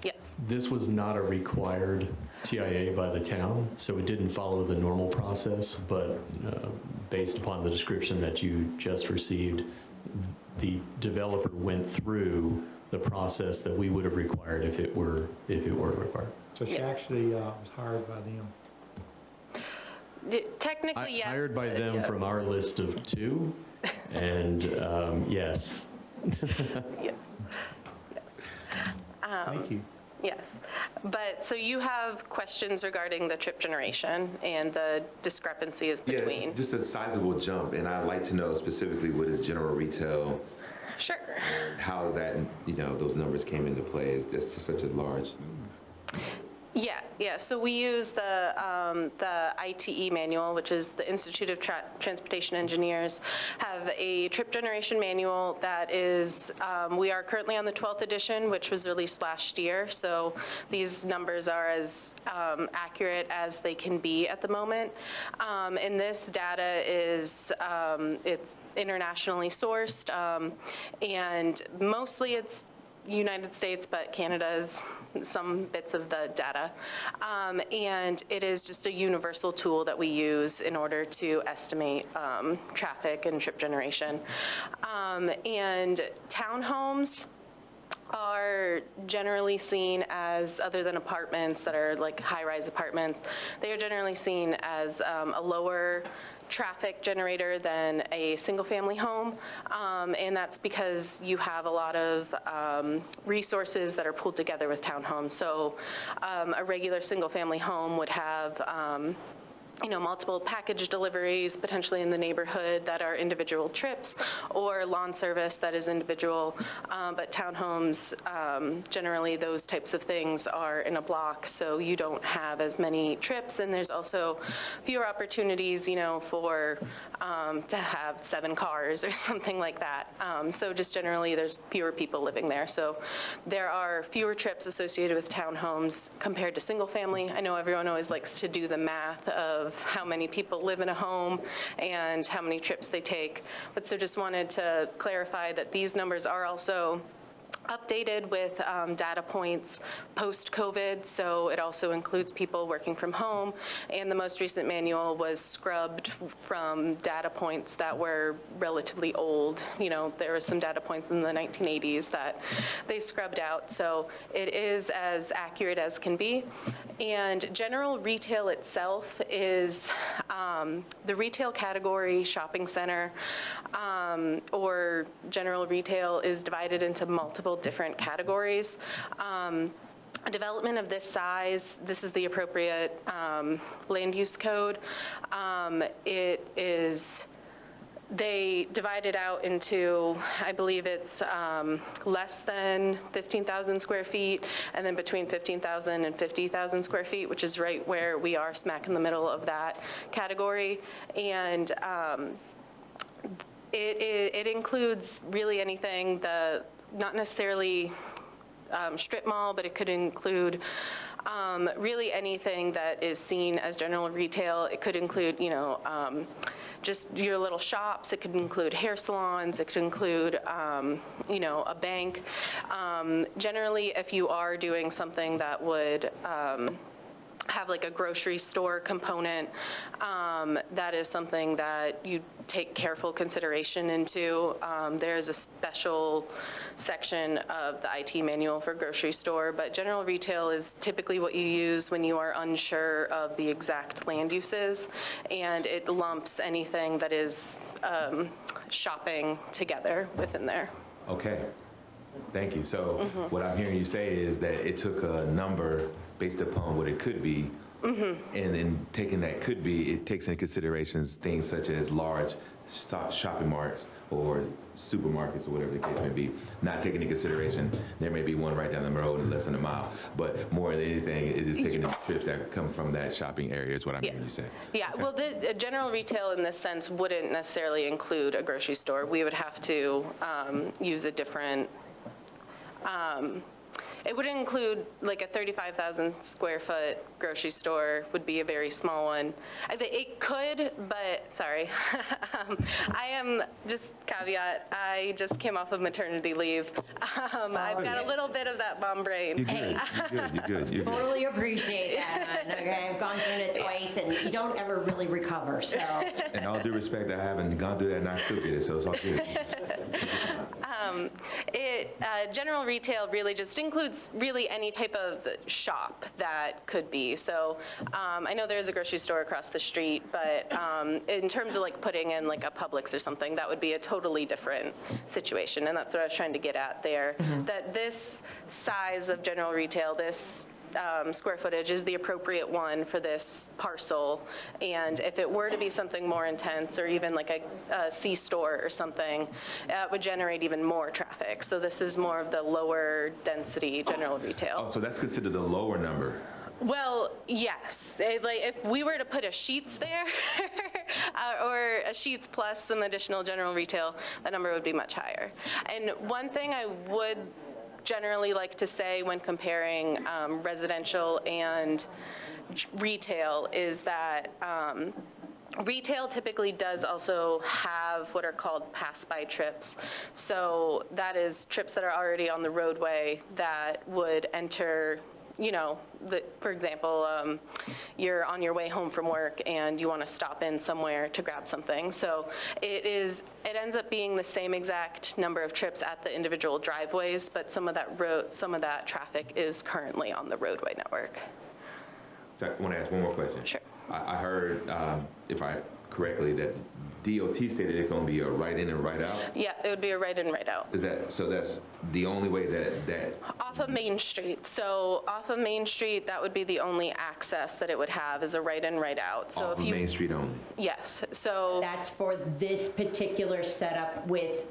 Yes. This was not a required TIA by the town, so it didn't follow the normal process, but based upon the description that you just received, the developer went through the process that we would have required if it were required. So she actually was hired by them? Technically, yes. Hired by them from our list of 2, and yes. Yeah. Thank you. Yes, but so you have questions regarding the trip generation and the discrepancies between? Yeah, it's just a sizable jump, and I'd like to know specifically what is general retail. Sure. How that, those numbers came into play. It's just such a large. Yeah. So we use the ITE manual, which is the Institute of Transportation Engineers, have a trip generation manual that is, we are currently on the 12th edition, which was released last year. So these numbers are as accurate as they can be at the moment. And this data is, it's internationally sourced, and mostly it's United States, but Canada is some bits of the data. And it is just a universal tool that we use in order to estimate traffic and trip generation. And townhomes are generally seen as, other than apartments that are like high-rise apartments, they are generally seen as a lower traffic generator than a single-family home, and that's because you have a lot of resources that are pulled together with townhomes. So a regular single-family home would have multiple package deliveries potentially in the neighborhood that are individual trips, or lawn service that is individual, but townhomes, generally those types of things are in a block, so you don't have as many trips, and there's also fewer opportunities, for to have 7 cars or something like that. So just generally there's fewer people living there. So there are fewer trips associated with townhomes compared to single family. I know everyone always likes to do the math of how many people live in a home and how many trips they take. But so just wanted to clarify that these numbers are also updated with data points post-COVID, so it also includes people working from home. And the most recent manual was scrubbed from data points that were relatively old. You know, there were some data points in the 1980s that they scrubbed out, so it is as accurate as can be. And general retail itself is the retail category shopping center or general retail is divided into multiple different categories. A development of this size, this is the appropriate land use code. They divide it out into, I believe it's less than 15,000 square feet, and then between 15,000 and 50,000 square feet, which is right where we are smack in the middle of that category. And it includes really anything, not necessarily strip mall, but it could include really anything that is seen as general retail. It could include, you know, just your little shops. It could include hair salons. It could include, you know, a bank. Generally, if you are doing something that would have like a grocery store component, that is something that you take careful consideration into. There's a special section of the IT manual for grocery store, but general retail is typically what you use when you are unsure of the exact land uses, and it lumps anything that is shopping together within there. Okay, thank you. So what I'm hearing you say is that it took a number based upon what it could be, and in taking that could be, it takes into considerations things such as large shopping marts or supermarkets or whatever the case may be. Not taking into consideration, there may be one right down the road in less than a mile, but more than anything, it is taking the trips that come from that shopping area is what I'm hearing you say. Yeah, well, the general retail in this sense wouldn't necessarily include a grocery store. We would have to use a different, it would include like a 35,000 square foot grocery store would be a very small one. It could, but sorry. I am, just caveat, I just came off of maternity leave. I've got a little bit of that mom brain. You're good. Totally appreciate that, hon. Okay, I've gone through it twice, and you don't ever really recover, so. And all due respect, I haven't gone through that and I still get it, so it's all good. General retail really just includes really any type of shop that could be. So I know there's a grocery store across the street, but in terms of like putting in like a Publix or something, that would be a totally different situation. And that's what I was trying to get at there, that this size of general retail, this square footage is the appropriate one for this parcel. And if it were to be something more intense or even like a C-store or something, it would generate even more traffic. So this is more of the lower density general retail. Oh, so that's considered the lower number. Well, yes. Like if we were to put a Sheetz there, or a Sheetz plus some additional general retail, that number would be much higher. And one thing I would generally like to say when comparing residential and retail is that retail typically does also have what are called pass-by trips. So that is trips that are already on the roadway that would enter, you know, for example, you're on your way home from work and you want to stop in somewhere to grab something. So it ends up being the same exact number of trips at the individual driveways, but some of that traffic is currently on the roadway network. So I want to ask one more question. Sure. I heard, if I correctly, that DOT stated it's going to be a right in and right out. Yeah, it would be a right in, right out. Is that, so that's the only way that Off of Main Street. So off of Main Street, that would be the only access that it would have is a right in, right out. So off of Main Street only? Yes, so. That's for this particular setup with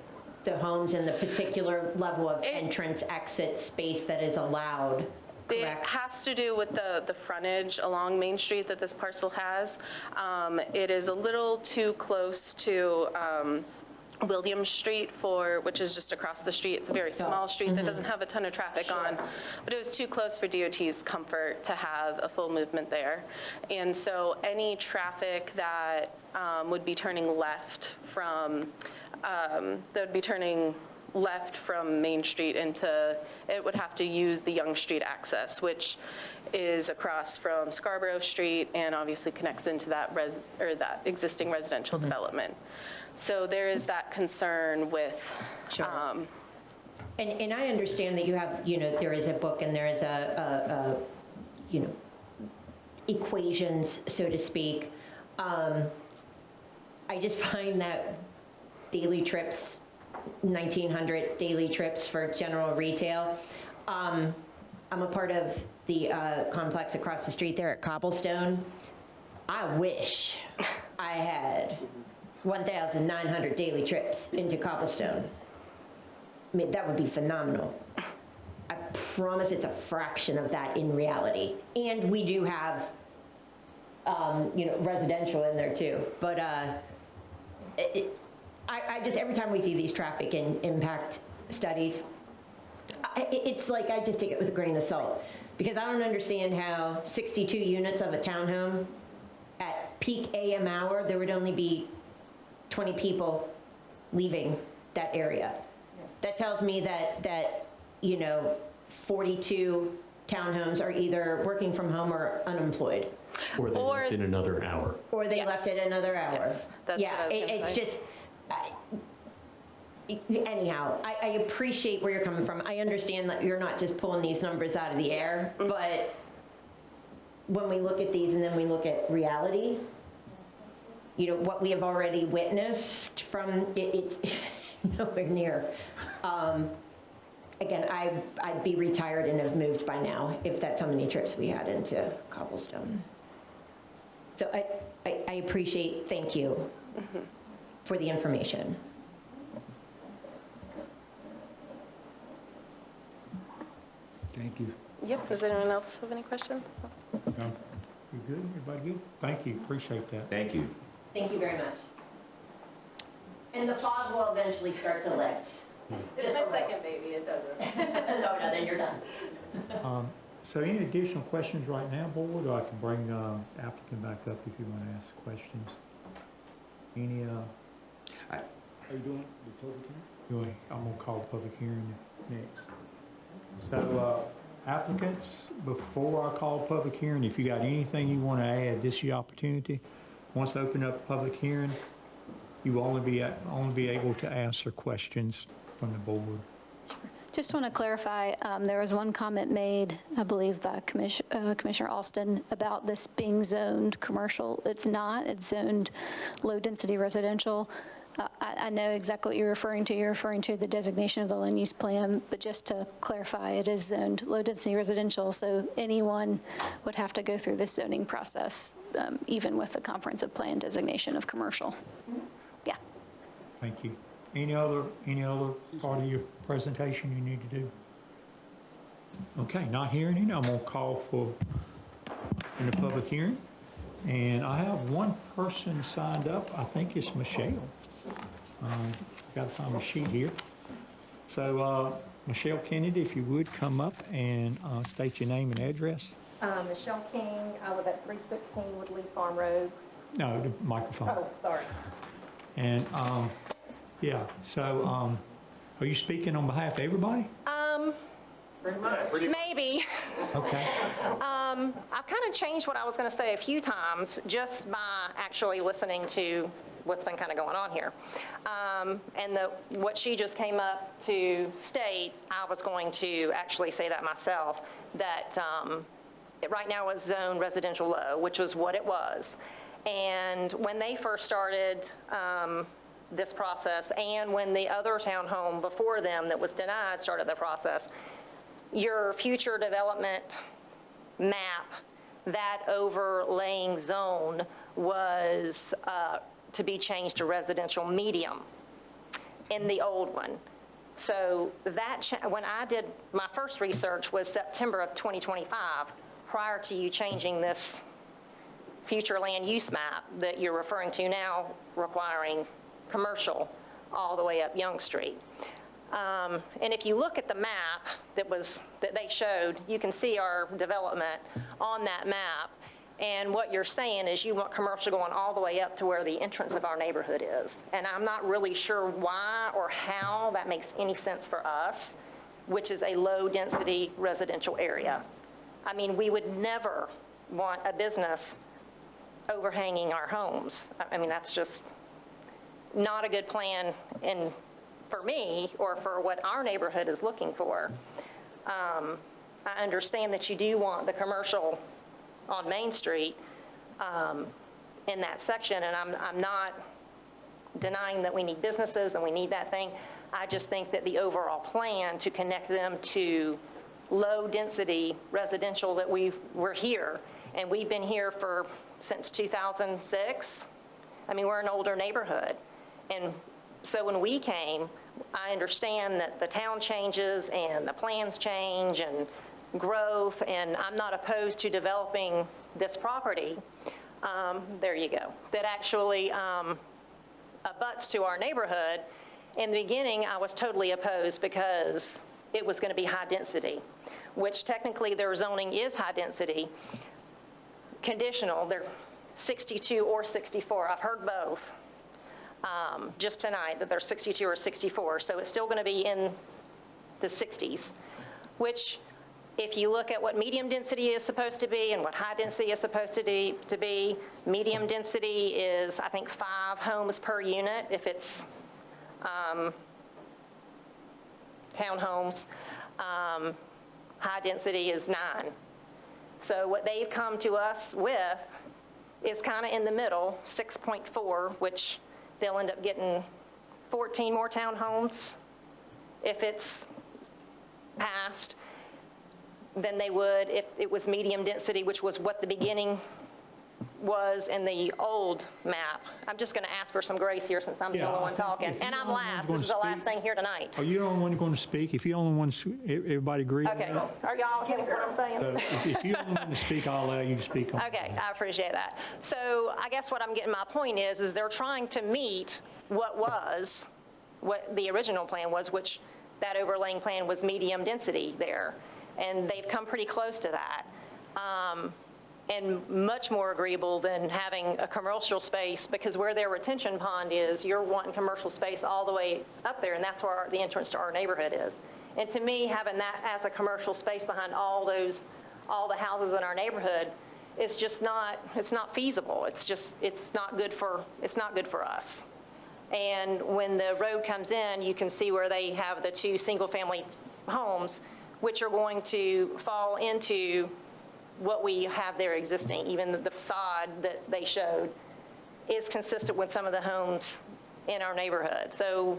the homes and the particular level of entrance exit space that is allowed. Correct. It has to do with the frontage along Main Street that this parcel has. It is a little too close to William Street which is just across the street. It's a very small street that doesn't have a ton of traffic on, but it was too close for DOT's comfort to have a full movement there. And so any traffic that would be turning left from, that would be turning left from Main Street into, it would have to use the Young Street access, which is across from Scarborough Street and obviously connects into that that existing residential development. So there is that concern with. Sure. And I understand that you have, there is a book and there is a equations, so to speak. I just find that daily trips, 1,900 daily trips for general retail. I'm a part of the complex across the street there at Cobblestone. I wish I had 1,900 daily trips into Cobblestone. I mean, that would be phenomenal. I promise it's a fraction of that in reality. And we do have, residential in there too. But I just, every time we see these traffic and impact studies, it's like I just take it with a grain of salt. Because I don't understand how 62 units of a townhome at peak AM hour, there would only be 20 people leaving that area. That tells me that 42 townhomes are either working from home or unemployed. Or they left in another hour. Or they left it another hour. Yes, that's Yeah, what I was gonna it's say. just, anyhow, I appreciate where you're coming from. I understand that you're not just pulling these numbers out of the air, but when we look at these and then we look at reality, what we have already witnessed from, it's nowhere near. Again, I'd be retired and have moved by now if that's how many trips we had into Cobblestone. So I appreciate, thank you for the information. Thank you. Yep, does anyone else have any questions? No? You good? Everybody good? Thank you, appreciate that. Thank you. Thank you very much. And the fog will eventually start to lift. Just a second, baby, it doesn't. No, then you're done. So any additional questions right now, board, or I can bring the applicant back up if you want to ask questions? Any, Are you doing the public hearing? I'm going to call the public hearing next. So applicants, before I call public hearing, if you got anything you want to add, this is your opportunity. Once I open up public hearing, you will only be able to answer questions from the board. Just want to clarify, there was one comment made, I believe, by Commissioner Alston about this being zoned commercial. It's not. It's zoned low-density residential. I know exactly what you're referring to. You're referring to the designation of the land use plan, but just to clarify, it is zoned low-density residential, so anyone would have to go through this zoning process, even with the comprehensive plan designation of commercial. Yeah. Thank you. Any other part of your presentation you need to do? Okay, not hearing any, I'm going to call for in the public hearing. And I have one person signed up. I think it's Michelle. Got to find my sheet here. So Michelle Kennedy, if you would come up and state your name and address. Michelle King, I live at 316 Woodley Farm Road. No, the microphone. Oh, sorry. And yeah, so are you speaking on behalf of everybody? Pretty much. Maybe. Okay. I've kind of changed what I was going to say a few times just by actually listening to what's been kind of going on here. And what she just came up to state, I was going to actually say that myself, that right now it's zoned residential low, which was what it was. And when they first started this process, and when the other townhome before them that was denied started the process, your future development map, that overlaying zone was to be changed to residential medium in the old one. So that, when I did my first research was September of 2025, prior to you changing this future land use map that you're referring to now, requiring commercial all the way up Young Street. And if you look at the map that they showed, you can see our development on that map. And what you're saying is you want commercial going all the way up to where the entrance of our neighborhood is. And I'm not really sure why or how that makes any sense for us, which is a low-density residential area. I mean, we would never want a business overhanging our homes. I mean, that's just not a good plan for me or for what our neighborhood is looking for. I understand that you do want the commercial on Main Street in that section, and I'm not denying that we need businesses and we need that thing. I just think that the overall plan to connect them to low-density residential that we're here, and we've been here since 2006. I mean, we're an older neighborhood. And so when we came, I understand that the town changes and the plans change and growth, and I'm not opposed to developing this property. There you go. That actually abuts to our neighborhood. In the beginning, I was totally opposed because it was going to be high density, which technically their zoning is high density, conditional. They're 62 or 64. I've heard both just tonight, that they're 62 or 64. So it's still going to be in the 60s, which if you look at what medium density is supposed to be and what high density is supposed to be, medium density is, I think, 5 homes per unit if it's townhomes. High density is 9. So what they've come to us with is kind of in the middle, 6.4, which they'll end up getting 14 more townhomes if it's passed than they would if it was medium density, which was what the beginning was in the old map. I'm just going to ask for some grace here since I'm the only one talking. And I'm last. This is the last thing here tonight. Are you the only one going to speak? If you're the only one, everybody agree? Okay. Are y'all hearing what I'm saying? So if you're the only one to speak, I'll allow you to speak on Okay, I appreciate that. So I guess what I'm getting my point is they're trying to meet what the original plan was, which that overlaying plan was medium density there. And they've come pretty close to that. And much more agreeable than having a commercial space, because where their retention pond is, you're wanting commercial space all the way up there, and that's where the entrance to our neighborhood is. And to me, having that as a commercial space behind all the houses in our neighborhood is just not, it's not feasible. It's not good for us. And when the road comes in, you can see where they have the 2 single-family homes, which are going to fall into what we have there existing. Even the facade that they showed is consistent with some of the homes in our neighborhood. So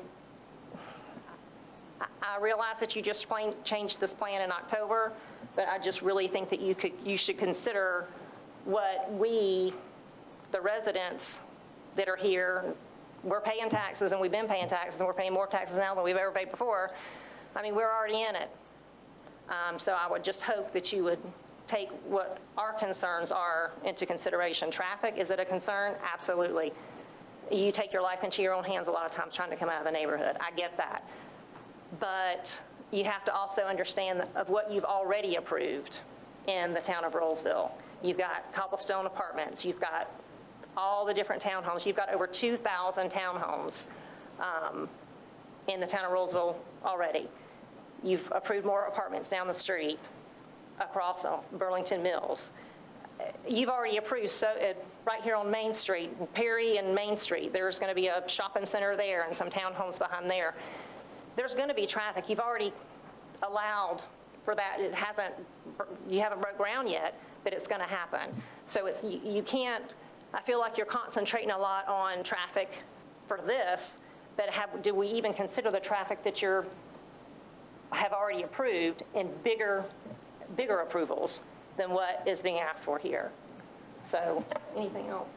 I realize that you just changed this plan in October, but I just really think that you should consider what we, the residents that are here, we're paying taxes, and we've been paying taxes, and we're paying more taxes now than we've ever paid before. I mean, we're already in it. So I would just hope that you would take what our concerns are into consideration. Traffic, is it a concern? Absolutely. You take your life into your own hands a lot of times trying to come out of the neighborhood. I get that. But you have to also understand of what you've already approved in the town of Rolesville. You've got cobblestone apartments. You've got all the different townhomes. You've got over 2,000 townhomes in the town of Rolesville already. You've approved more apartments down the street across Burlington Mills. You've already approved, so right here on Main Street, Perry and Main Street, there's going to be a shopping center there and some townhomes behind there. There's going to be traffic. You've already allowed for that. You haven't broke ground yet, but it's going to happen. So you can't, I feel like you're concentrating a lot on traffic for this, but do we even consider the traffic that have already approved in bigger approvals than what is being asked for here? So anything else?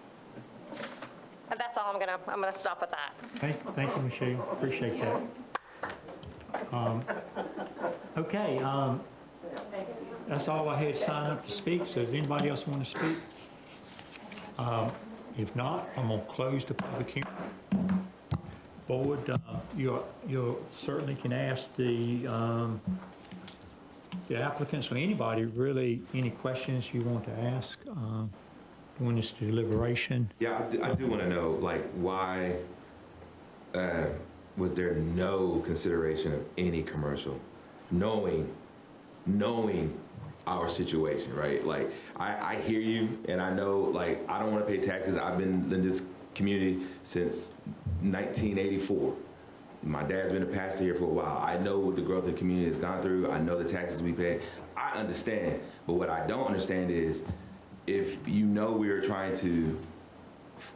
And that's all. I'm gonna stop at that. Thank you, Michelle. Appreciate that. Okay, that's all I had signed up to speak. So does anybody else want to speak? If not, I'm going to close the public hearing. Board, you certainly can ask the applicants or anybody really any questions you want to ask. doing this deliberation. Yeah, I do want to know, like, why was there no consideration of any commercial, knowing our situation, right? Like, I hear you, and I know, like, I don't want to pay taxes. I've been in this community since 1984. My dad's been a pastor here for a while. I know what the growth of the community has gone through. I know the taxes we pay. I understand, but what I don't understand is, if you know we are trying to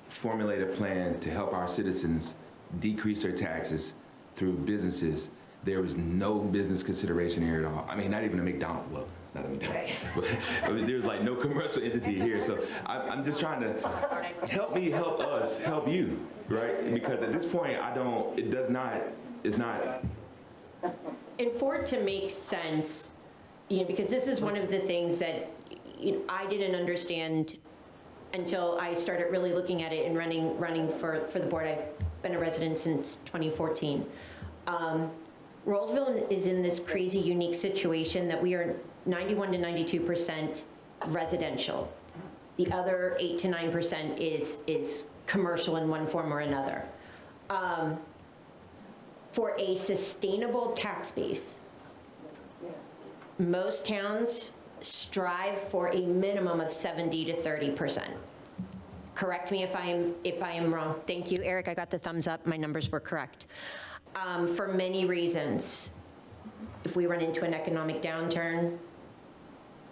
formulate a plan to help our citizens decrease their taxes through businesses, there is no business consideration here at all. I mean, not even a McDonald's. Well, not a McDonald's. But I mean, there's like no commercial entity here. So I'm just trying to help me, help us, help you, right? Because at this point, it's not. And for it to make sense, because this is one of the things that I didn't understand until I started really looking at it and running for the board. I've been a resident since 2014. Rolesville is in this crazy unique situation that we are 91 to 92% residential. The other 8 to 9% is commercial in one form or another. For a sustainable tax base, most towns strive for a minimum of 70 to 30%. Correct me if I am wrong. Thank you, Eric. I got the thumbs up. My numbers were correct. For many reasons. If we run into an economic downturn,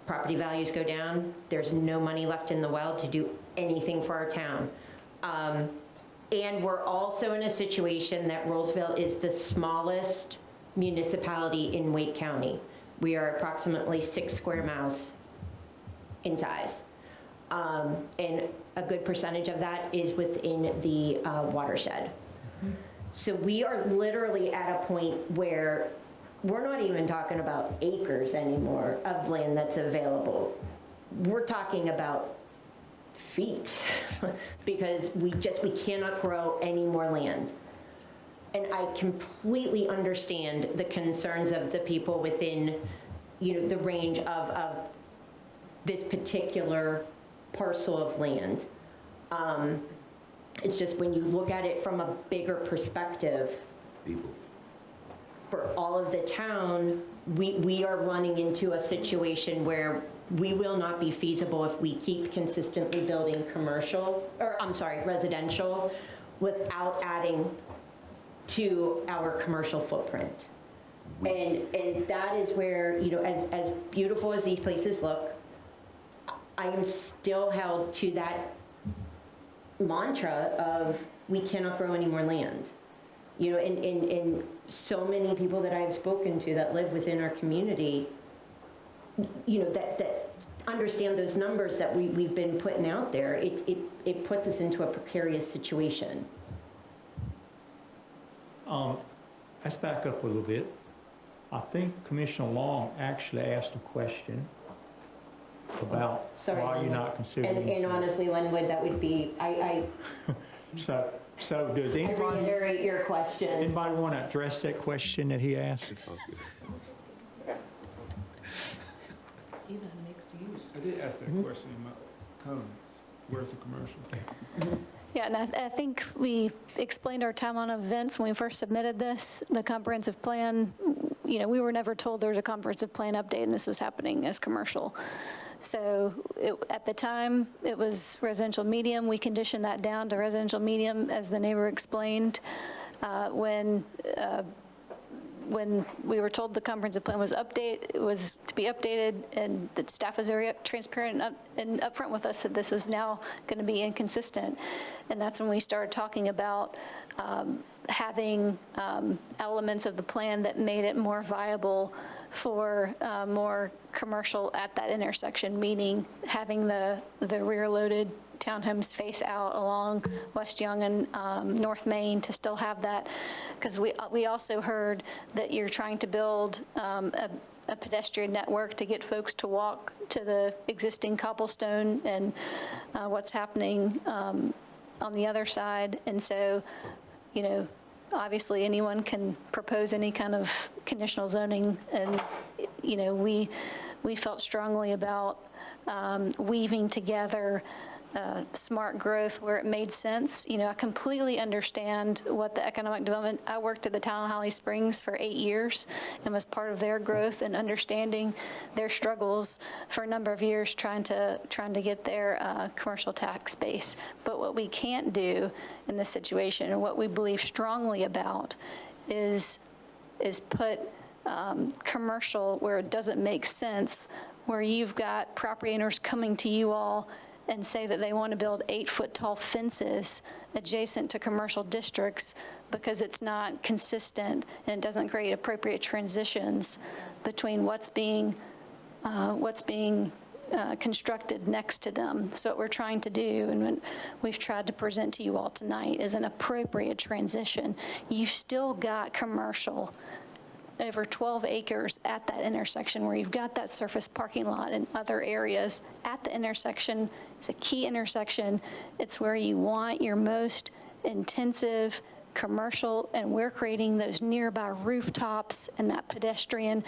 property values go down, there's no money left in the well to do anything for our town. And we're also in a situation that Rolesville is the smallest municipality in Wake County. We are approximately 6 square miles in size. And a good percentage of that is within the watershed. So we are literally at a point where we're not even talking about acres anymore of land that's available. We're talking about feet because we cannot grow any more land. And I completely understand the concerns of the people within, the range of this particular parcel of land. It's just when you look at it from a bigger perspective, for all of the town, we are running into a situation where we will not be feasible if we keep consistently building residential without adding to our commercial footprint. And that is where, as beautiful as these places look, I am still held to that mantra of we cannot grow any more land. And so many people that I've spoken to that live within our community, that understand those numbers that we've been putting out there, it puts us into a precarious situation. Let's back up a little bit. I think Commissioner Long actually asked a question about why you're not considering. And honestly, Linwood, that would be, So does anybody? I reiterate your question. Anybody want to address that question that he asked? Even mixed use. I did ask that question in my comments. Where's the commercial? Yeah, and I think we explained our timeline of events when we first submitted this, the comprehensive plan. We were never told there was a comprehensive plan update and this was happening as commercial. So at the time, it was residential medium. We conditioned that down to residential medium, as the neighbor explained. When we were told the comprehensive plan was to be updated, and that staff was very transparent and upfront with us that this was now going to be inconsistent. And that's when we started talking about having elements of the plan that made it more viable for more commercial at that intersection, meaning having the rear-loaded townhomes face out along West Young and North Main to still have that, because we also heard that you're trying to build a pedestrian network to get folks to walk to the existing cobblestone and what's happening on the other side. And so, obviously anyone can propose any kind of conditional zoning, and we felt strongly about weaving together smart growth where it made sense. You know, I completely understand what the economic development, I worked at the town of Holly Springs for 8 years and was part of their growth and understanding their struggles for a number of years trying to get their commercial tax base. But what we can't do in this situation, and what we believe strongly about, is put commercial where it doesn't make sense, where you've got property owners coming to you all and say that they want to build 8-foot tall fences adjacent to commercial districts because it's not consistent and it doesn't create appropriate transitions between what's being constructed next to them. So what we're trying to do, and what we've tried to present to you all tonight, is an appropriate transition. You've still got commercial over 12 acres at that intersection where you've got that surface parking lot and other areas at the intersection. It's a key intersection. It's where you want your most intensive commercial, and we're creating those nearby rooftops and that pedestrian,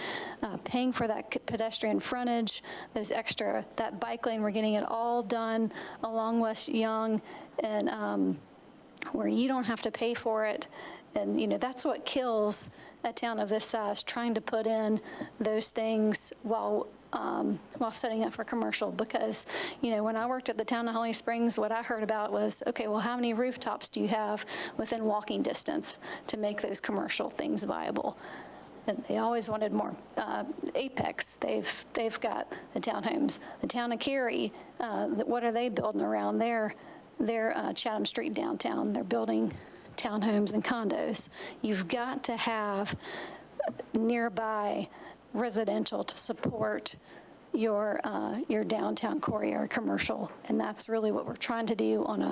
paying for that pedestrian frontage, that bike lane. We're getting it all done along West Young, and where you don't have to pay for it. And, you know, that's what kills a town of this size, trying to put in those things while setting up for commercial. Because, you know, when I worked at the town of Holly Springs, what I heard about was, okay, well, how many rooftops do you have within walking distance to make those commercial things viable? And they always wanted more. Apex, they've got the townhomes. The town of Cary, what are they building around their Chatham Street downtown? They're building townhomes and condos. You've got to have nearby residential to support your downtown core area commercial, and that's really what we're trying to do on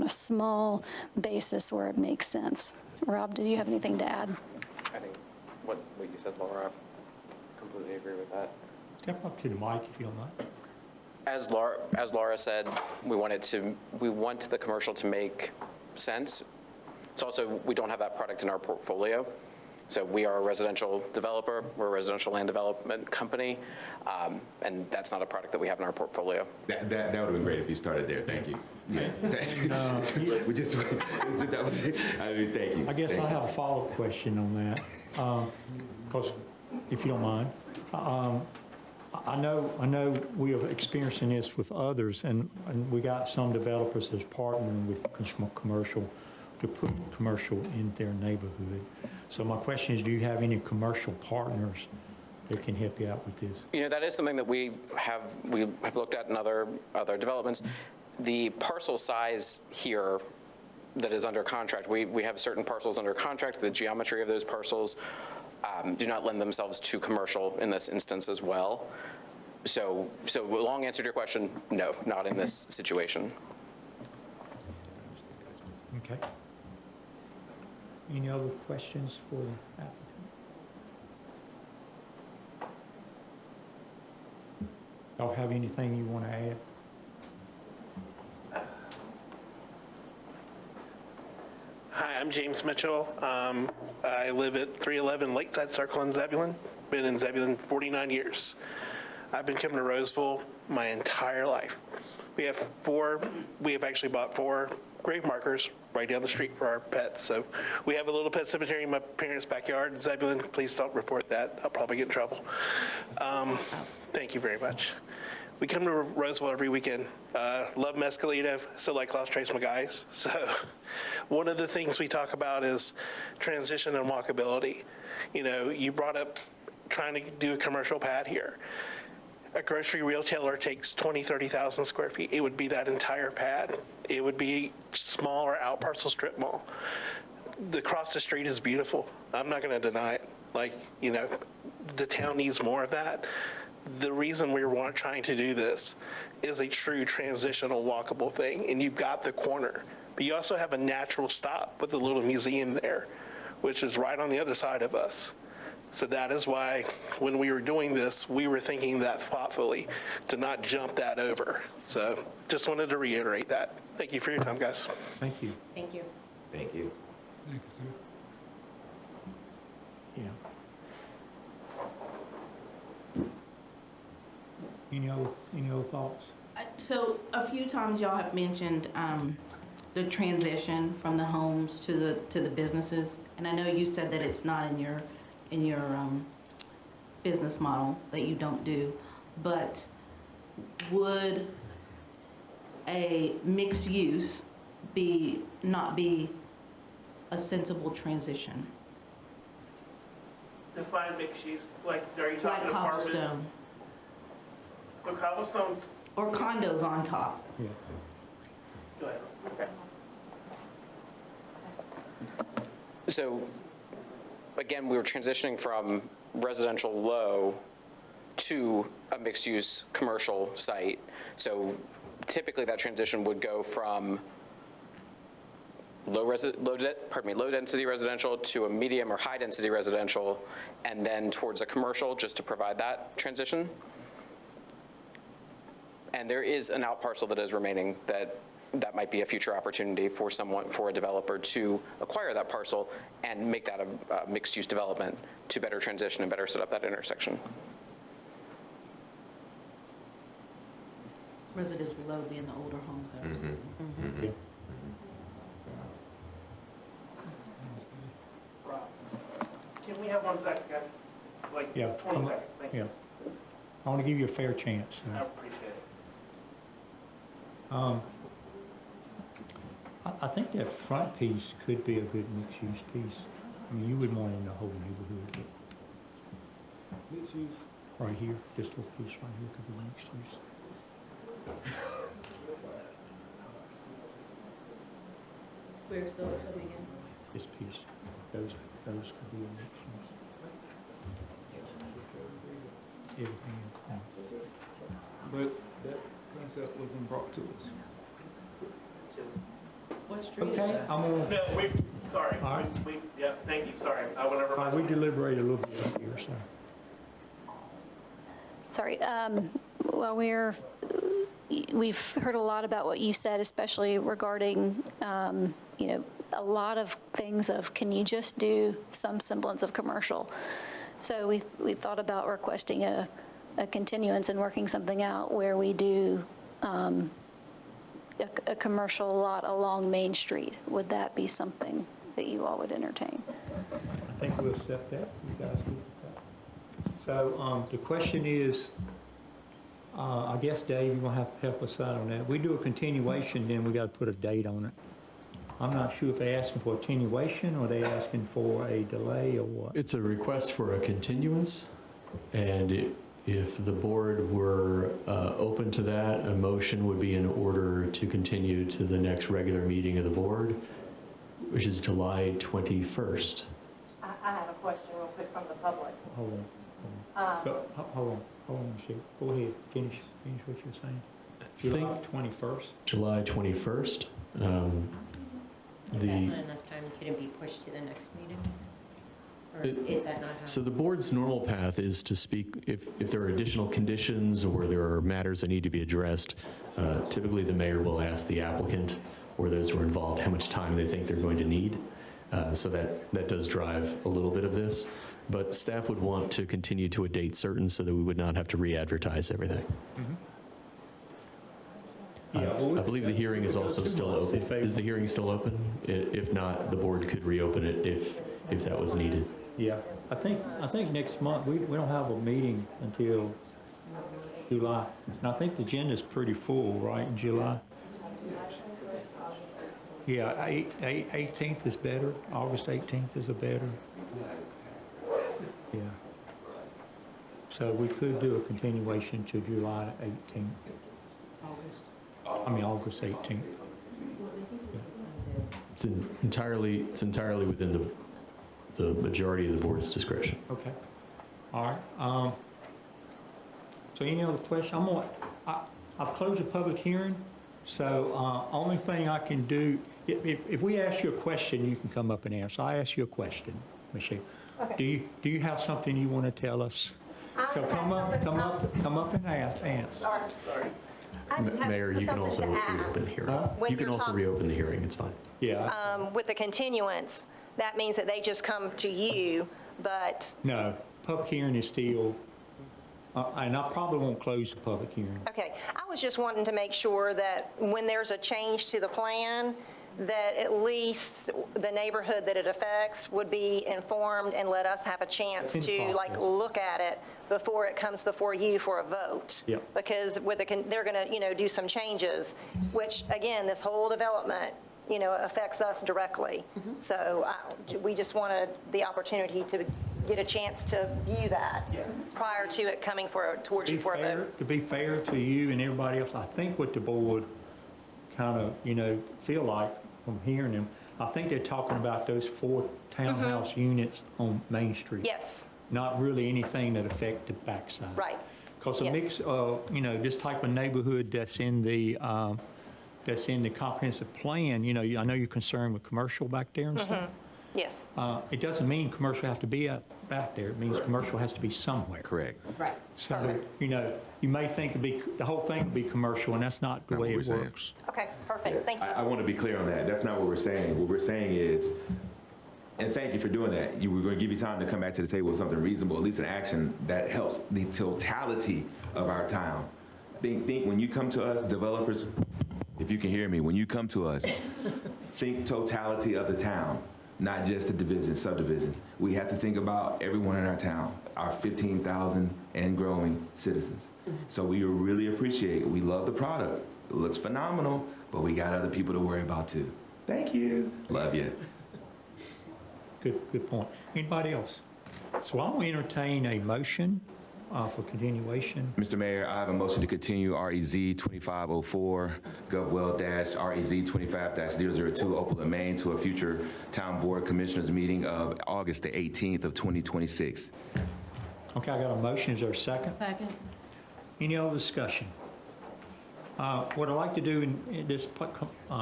a small basis where it makes sense. Rob, do you have anything to add? I think what you said, Laura, I completely agree with that. Step up to the mic if you don't mind. As Laura said, we want the commercial to make sense. It's also, we don't have that product in our portfolio. So we are a residential developer, we're a residential land development company, and that's not a product that we have in our portfolio. That would have been great if you started there. Thank you. Yeah. We just, that was it. I mean, thank you. I guess I have a follow-up question on that, because if you don't mind, I know we are experiencing this with others, and we got some developers that's partnering with commercial to put commercial in their neighborhood. So my question is, do you have any commercial partners that can help you out with this? You know, that is something that we have looked at in other developments. The parcel size here that is under contract, we have certain parcels under contract. The geometry of those parcels do not lend themselves to commercial in this instance as well. So long answer to your question, no, not in this situation. Okay. Any other questions for the applicant? Y'all have anything you want to add? Hi, I'm James Mitchell. I live at 311 Lakeside Circle in Zebulon. Been in Zebulon 49 years. I've been coming to Rolesville my entire life. We have actually bought 4 grave markers right down the street for our pets. So we have a little pet cemetery in my parents' backyard in Zebulon. Please don't report that. I'll probably get in trouble. Thank you very much. We come to Rolesville every weekend. Love Mescalito, so like Los Tres Magueyes. So one of the things we talk about is transition and walkability. You know, you brought up trying to do a commercial pad here. A grocery retailer takes 20, 30,000 square feet. It would be that entire pad. It would be smaller out parcel strip mall. The cross the street is beautiful. I'm not going to deny it. Like, you know, the town needs more of that. The reason we're trying to do this is a true transitional walkable thing. And you've got the corner, but you also have a natural stop with a little museum there, which is right on the other side of us. So that is why when we were doing this, we were thinking that thoughtfully to not jump that over. So just wanted to reiterate that. Thank you for your time, guys. Thank you. Thank you. Thank you. Thank you, sir. Yeah. Any other thoughts? So a few times y'all have mentioned the transition from the homes to the businesses, and I know you said that it's not in your business model, that you don't do, but would a mixed use not be a sensible transition? Define mixed use, like, are you talking Like apartments? cobblestone So cobblestone's, or condos on top? go ahead. Okay. So, again, we were transitioning from residential low to a mixed-use commercial site. So typically that transition would go from low-density residential to a medium or high-density residential, and then towards a commercial, just to provide that transition. And there is an out parcel that is remaining that might be a future opportunity for a developer to acquire that parcel and make that a mixed-use development to better transition and better set up that intersection. Residential low being the older homes there. Can we have 1 second, guys? Like, Yeah. 20 seconds, thank you. Yeah. I want to give you a fair chance. I appreciate it. I think that front piece could be a good mixed-use piece. I mean, you wouldn't want it in the whole neighborhood. Mixed use. Right here, this little piece right here could be mixed-use. Where's the coming in? This piece, those could be a mixed-use. Everything, But that concept wasn't brought to us. What street is Okay, that? I'm gonna, No, sorry. All right. Yeah, thank you, sorry. I went over we deliberate a little bit up here, so. Sorry. Well, we've heard a lot about what you said, especially regarding, a lot of things of, can you just do some semblance of commercial? So we thought about requesting a continuance and working something out where we do a commercial lot along Main Street. Would that be something that you all would entertain? I think we'll accept that. You guys will accept that. So the question is, I guess, Dave, you're going to have to help us out on that. We do a continuation, then we got to put a date on it. I'm not sure if they're asking for a continuation or they asking for a delay or what. It's a request for a continuance, and if the board were open to that, a motion would be in order to continue to the next regular meeting of the board, which is July 21st. I have a question real quick from the public. Hold on, Michelle. Go ahead, finish what you're saying. July 21st? July 21st. If that's not enough time, could it be pushed to the next meeting? Or is that not how? So the board's normal path is to speak, if there are additional conditions or there are matters that need to be addressed, typically the mayor will ask the applicant or those who are involved how much time they think they're going to need. So that does drive a little bit of this. But staff would want to continue to a date certain so that we would not have to re-advertise everything. I believe the hearing is also still open. Is the hearing still open? If not, the board could reopen it if that was needed. Yeah, I think next month, we don't have a meeting until July. And I think the agenda's pretty full, right, in July? Yeah, 18th is better. August 18th is a better. Yeah. So we could do a continuation to July 18th. August 18th. It's entirely within the majority of the board's discretion. Okay. All right. So any other question? I've closed the public hearing. So only thing I can do, if we ask you a question, you can come up and answer. I ask you a question, Michelle. Okay. Do you have something you want to tell us? So come up and answer. Sorry. Mayor, you can also reopen the hearing. You can also reopen the hearing, it's fine. Yeah. With the continuance, that means that they just come to you, but No, public hearing is still And I probably won't close the public hearing. Okay, I was just wanting to make sure that when there's a change to the plan, that at least the neighborhood that it affects would be informed and let us have a chance In the to like process. look at it before it comes before you for a vote. Yep. Because with they're going to, do some changes, which again, this whole development, affects us directly. So we just wanted the opportunity to get a chance to view that prior to it coming towards you for a vote. To be fair to you and everybody else, I think what the board kind of, feel like from hearing them, I think they're talking about those 4 townhouse units on Main Street. Yes, Not really anything that affect the backside. right. Because a Yes. mix of, this type of neighborhood that's in the comprehensive plan, I know you're concerned with commercial back there and stuff. Yes, It doesn't mean commercial have to be back there. It means commercial has to be somewhere. Correct. right. So, you may think the whole thing would be commercial, and that's not the Not way what it we're saying. works. Okay, perfect. Thank you. I want to be clear on that. That's not what we're saying. What we're saying is, and thank you for doing that. We're going to give you time to come back to the table with something reasonable, at least an action that helps the totality of our town. Think when you come to us, developers, if you can hear me, when you come to us, think totality of the town, not just a division, subdivision. We have to think about everyone in our town, our 15,000 and growing citizens. So we really appreciate, we love the product. It looks phenomenal, but we got other people to worry about too. Thank you. Love you. Good point. Anybody else? So I'm going to entertain a motion for continuation. Mr. Mayor, I have a motion to continue REZ 2504, GovWell-REZ 25-002, Opal and Maine, to a future Town Board Commissioners meeting of August the 18th of 2026. Okay, I got a motion. Is there a second? Second. Any other discussion? What I'd like to do in this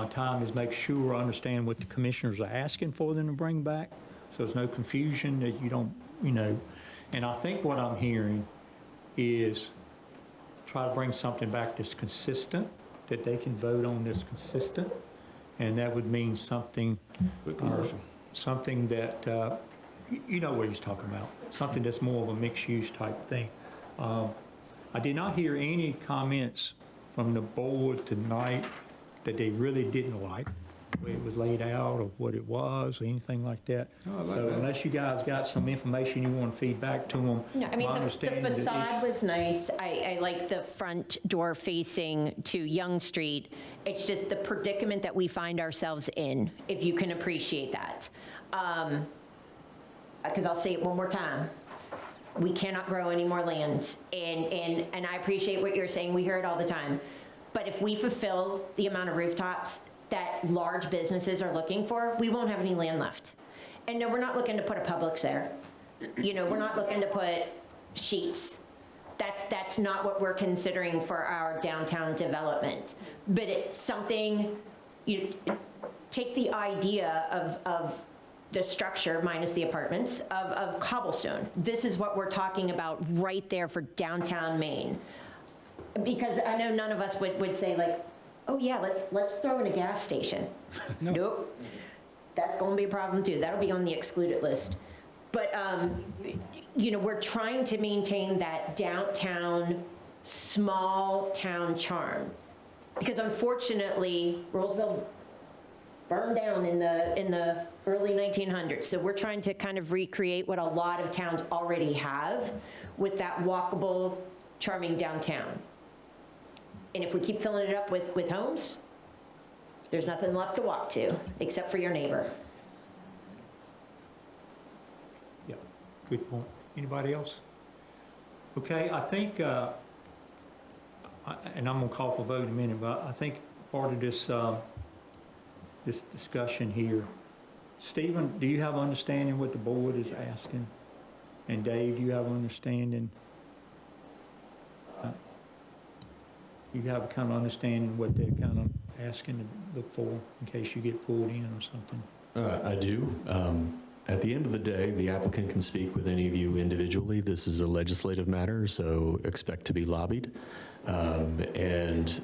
time is make sure I understand what the commissioners are asking for them to bring back, so there's no confusion that you don't, And I think what I'm hearing is try to bring something back that's consistent, that they can vote on that's consistent, and that would mean something. With commercial. Something that, you know what he's talking about, something that's more of a mixed-use type thing. I did not hear any comments from the board tonight that they really didn't like, the way it was laid out or what it was or anything like that. Oh, I like So that. unless you guys got some information you want to feed back to them. No, I mean, my the understanding is- facade was nice. I like the front door facing to Young Street. It's just the predicament that we find ourselves in, if you can appreciate that. Because I'll say it one more time. We cannot grow any more land. And I appreciate what you're saying. We hear it all the time. But if we fulfill the amount of rooftops that large businesses are looking for, we won't have any land left. And no, we're not looking to put a Publix there. We're not looking to put Sheets. That's not what we're considering for our downtown development. But it's something, take the idea of the structure minus the apartments of cobblestone. This is what we're talking about right there for downtown Maine. Because I know none of us would say like, oh yeah, let's throw in a gas station. Nope. That's going to be a problem too. That'll be on the excluded list. But, we're trying to maintain that downtown, small town charm. Because unfortunately, Rolesville burned down in the early 1900s. So we're trying to kind of recreate what a lot of towns already have with that walkable, charming downtown. And if we keep filling it up with homes, there's nothing left to walk to, except for your neighbor. Yeah, good point. Anybody else? Okay, I think, and I'm going to call for a vote in a minute, but I think part of this discussion here, Stephen, do you have understanding what the board is asking? And Dave, do you have understanding? You have kind of understanding what they're kind of asking to look for in case you get pulled in or something? I do. At the end of the day, the applicant can speak with any of you individually. This is a legislative matter, so expect to be lobbied. And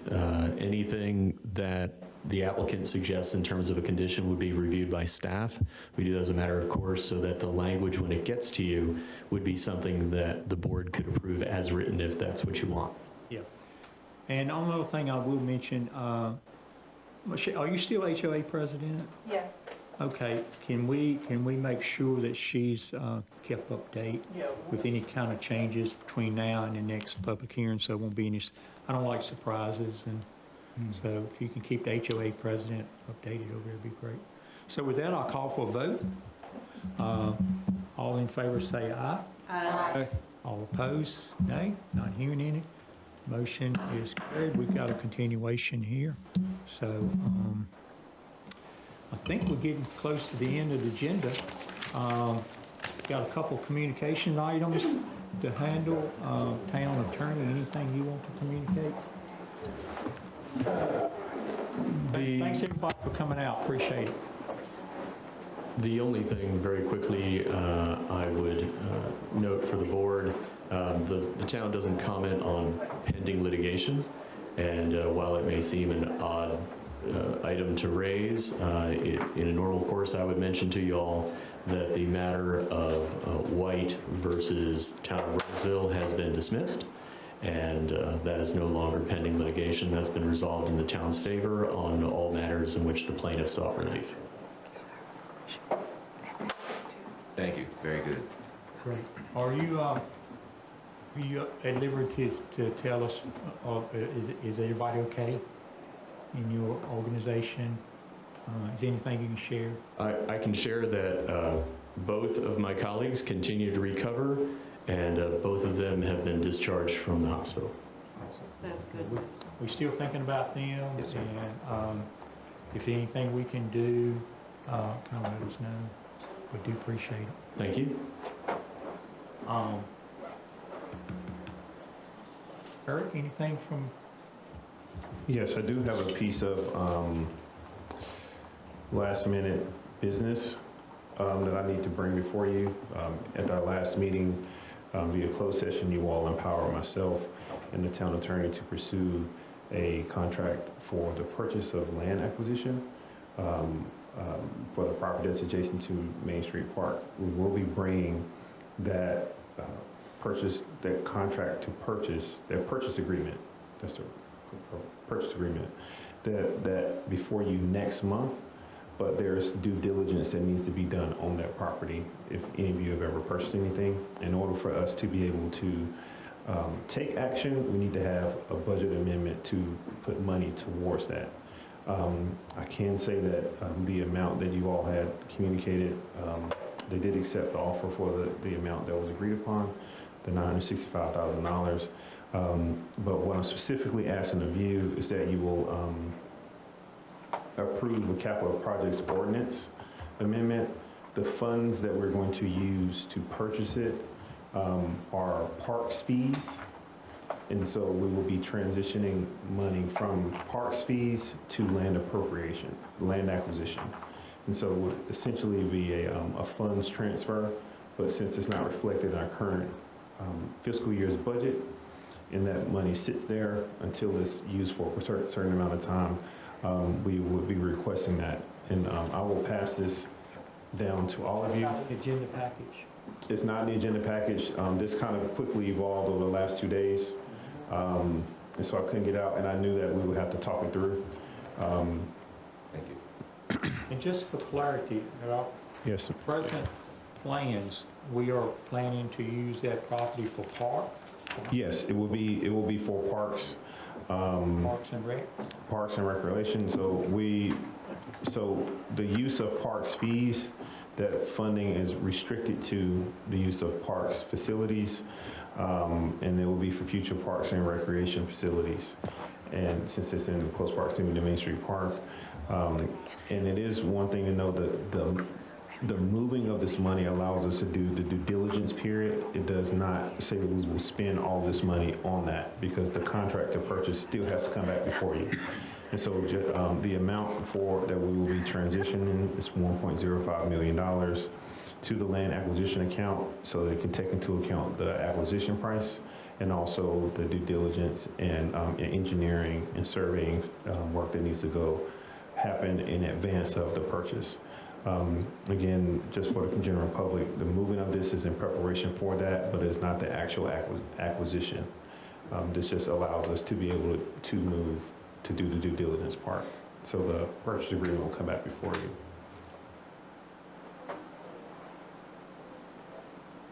anything that the applicant suggests in terms of a condition would be reviewed by staff. We do that as a matter of course so that the language when it gets to you would be something that the board could approve as written if that's what you want. Yeah. And one other thing I will mention, Michelle, are you still HOA president? Yes. Okay, can we make sure that she's kept up to date with any kind of changes between now and the next public hearing, so it won't be any, I don't like surprises, and so if you can keep the HOA president updated over there, it'd be great. So with that, I'll call for a vote. All in favor say aye. Aye. All opposed, nay. Not hearing any. Motion is carried. We've got a continuation here. So I think we're getting close to the end of the agenda. Got a couple communication items to handle. Town attorney, anything you want to communicate? Thanks everybody for coming out. Appreciate it. The only thing, very quickly, I would note for the board, the town doesn't comment on pending litigation, and while it may seem an odd item to raise, in a normal course, I would mention to you all that the matter of White versus Town of Rolesville has been dismissed, and that is no longer pending litigation. That's been resolved in the town's favor on all matters in which the plaintiff sought relief. Thank you. Very good. Great. Are you at liberty to tell us, is everybody okay in your organization? Is there anything you can share? I can share that both of my colleagues continue to recover, and both of them have been discharged from the hospital. That's good. We're still thinking about them. Yes, sir. And if anything we can do, kind of let us know. We do appreciate it. Thank you. Eric, anything from? Yes, I do have a piece of last minute business that I need to bring before you. At our last meeting, via closed session, you all empowered myself and the town attorney to pursue a contract for the purchase of land acquisition for the property that's adjacent to Main Street Park. We will be bringing that that contract to purchase, that purchase agreement, that's the purchase agreement, that before you next month, but there's due diligence that needs to be done on that property if any of you have ever purchased anything. In order for us to be able to take action, we need to have a budget amendment to put money towards that. I can say that the amount that you all had communicated, they did accept the offer for the amount that was agreed upon, the $965,000. But what I'm specifically asking of you is that you will approve a capital projects ordinance amendment. The funds that we're going to use to purchase it are parks fees. And so we will be transitioning money from parks fees to land appropriation, land acquisition. And so it would essentially be a funds transfer, but since it's not reflected in our current fiscal year's budget, and that money sits there until it's used for a certain amount of time, we would be requesting that. And I will pass this down to all of you. Agenda package. It's not in the agenda package. This kind of quickly evolved over the last 2 days. And so I couldn't get out, and I knew that we would have to talk it through. Thank you. And just for clarity, Yes, sir. present plans, we are planning to use that property for park? Yes, it will be for parks. Parks and Rec? Parks and recreation. So the use of parks fees, that funding is restricted to the use of parks facilities, and it will be for future parks and recreation facilities. And since it's in close proximity to Main Street Park, and it is one thing to know that the moving of this money allows us to do the due diligence period. It does not say that we will spend all this money on that, because the contract to purchase still has to come back before you. And so the amount that we will be transitioning is $1.05 million to the land acquisition account, so they can take into account the acquisition price and also the due diligence and engineering and surveying work that needs to go happen in advance of the purchase. Again, just for the general public, the moving of this is in preparation for that, but it's not the actual acquisition. This just allows us to be able to move to do the due diligence part. So the purchase agreement will come back before you.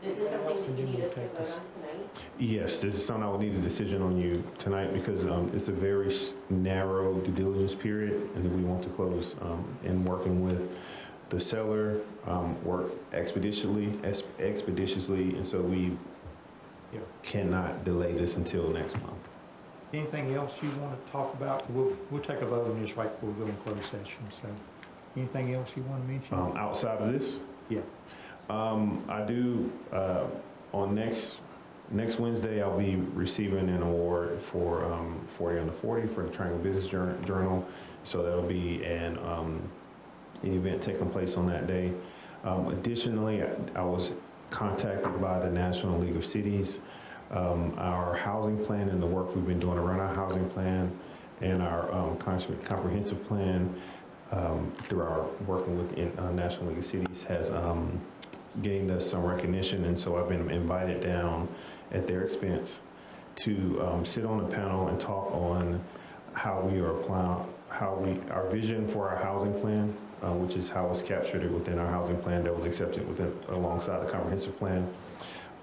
Is this something that you need us to vote on tonight? Yes, this is something I would need a decision on you tonight because it's a very narrow due diligence period, and we want to close in working with the seller, work expeditiously, and so we cannot delay this until next month. Anything else you want to talk about? We'll take a vote on this right before we go in closed session. So, anything else you want to mention? Outside of this? Yeah. I do, on next Wednesday, I'll be receiving an award for 40 under 40 for the Triangle Business Journal. So that'll be an event taking place on that day. Additionally, I was contacted by the National League of Cities. Our housing plan and the work we've been doing around our housing plan and our comprehensive plan through our working with National League of Cities has gained us some recognition, and so I've been invited down at their expense to sit on a panel and talk on how we are applying, our vision for our housing plan, which is how it's captured within our housing plan that was accepted alongside the comprehensive plan,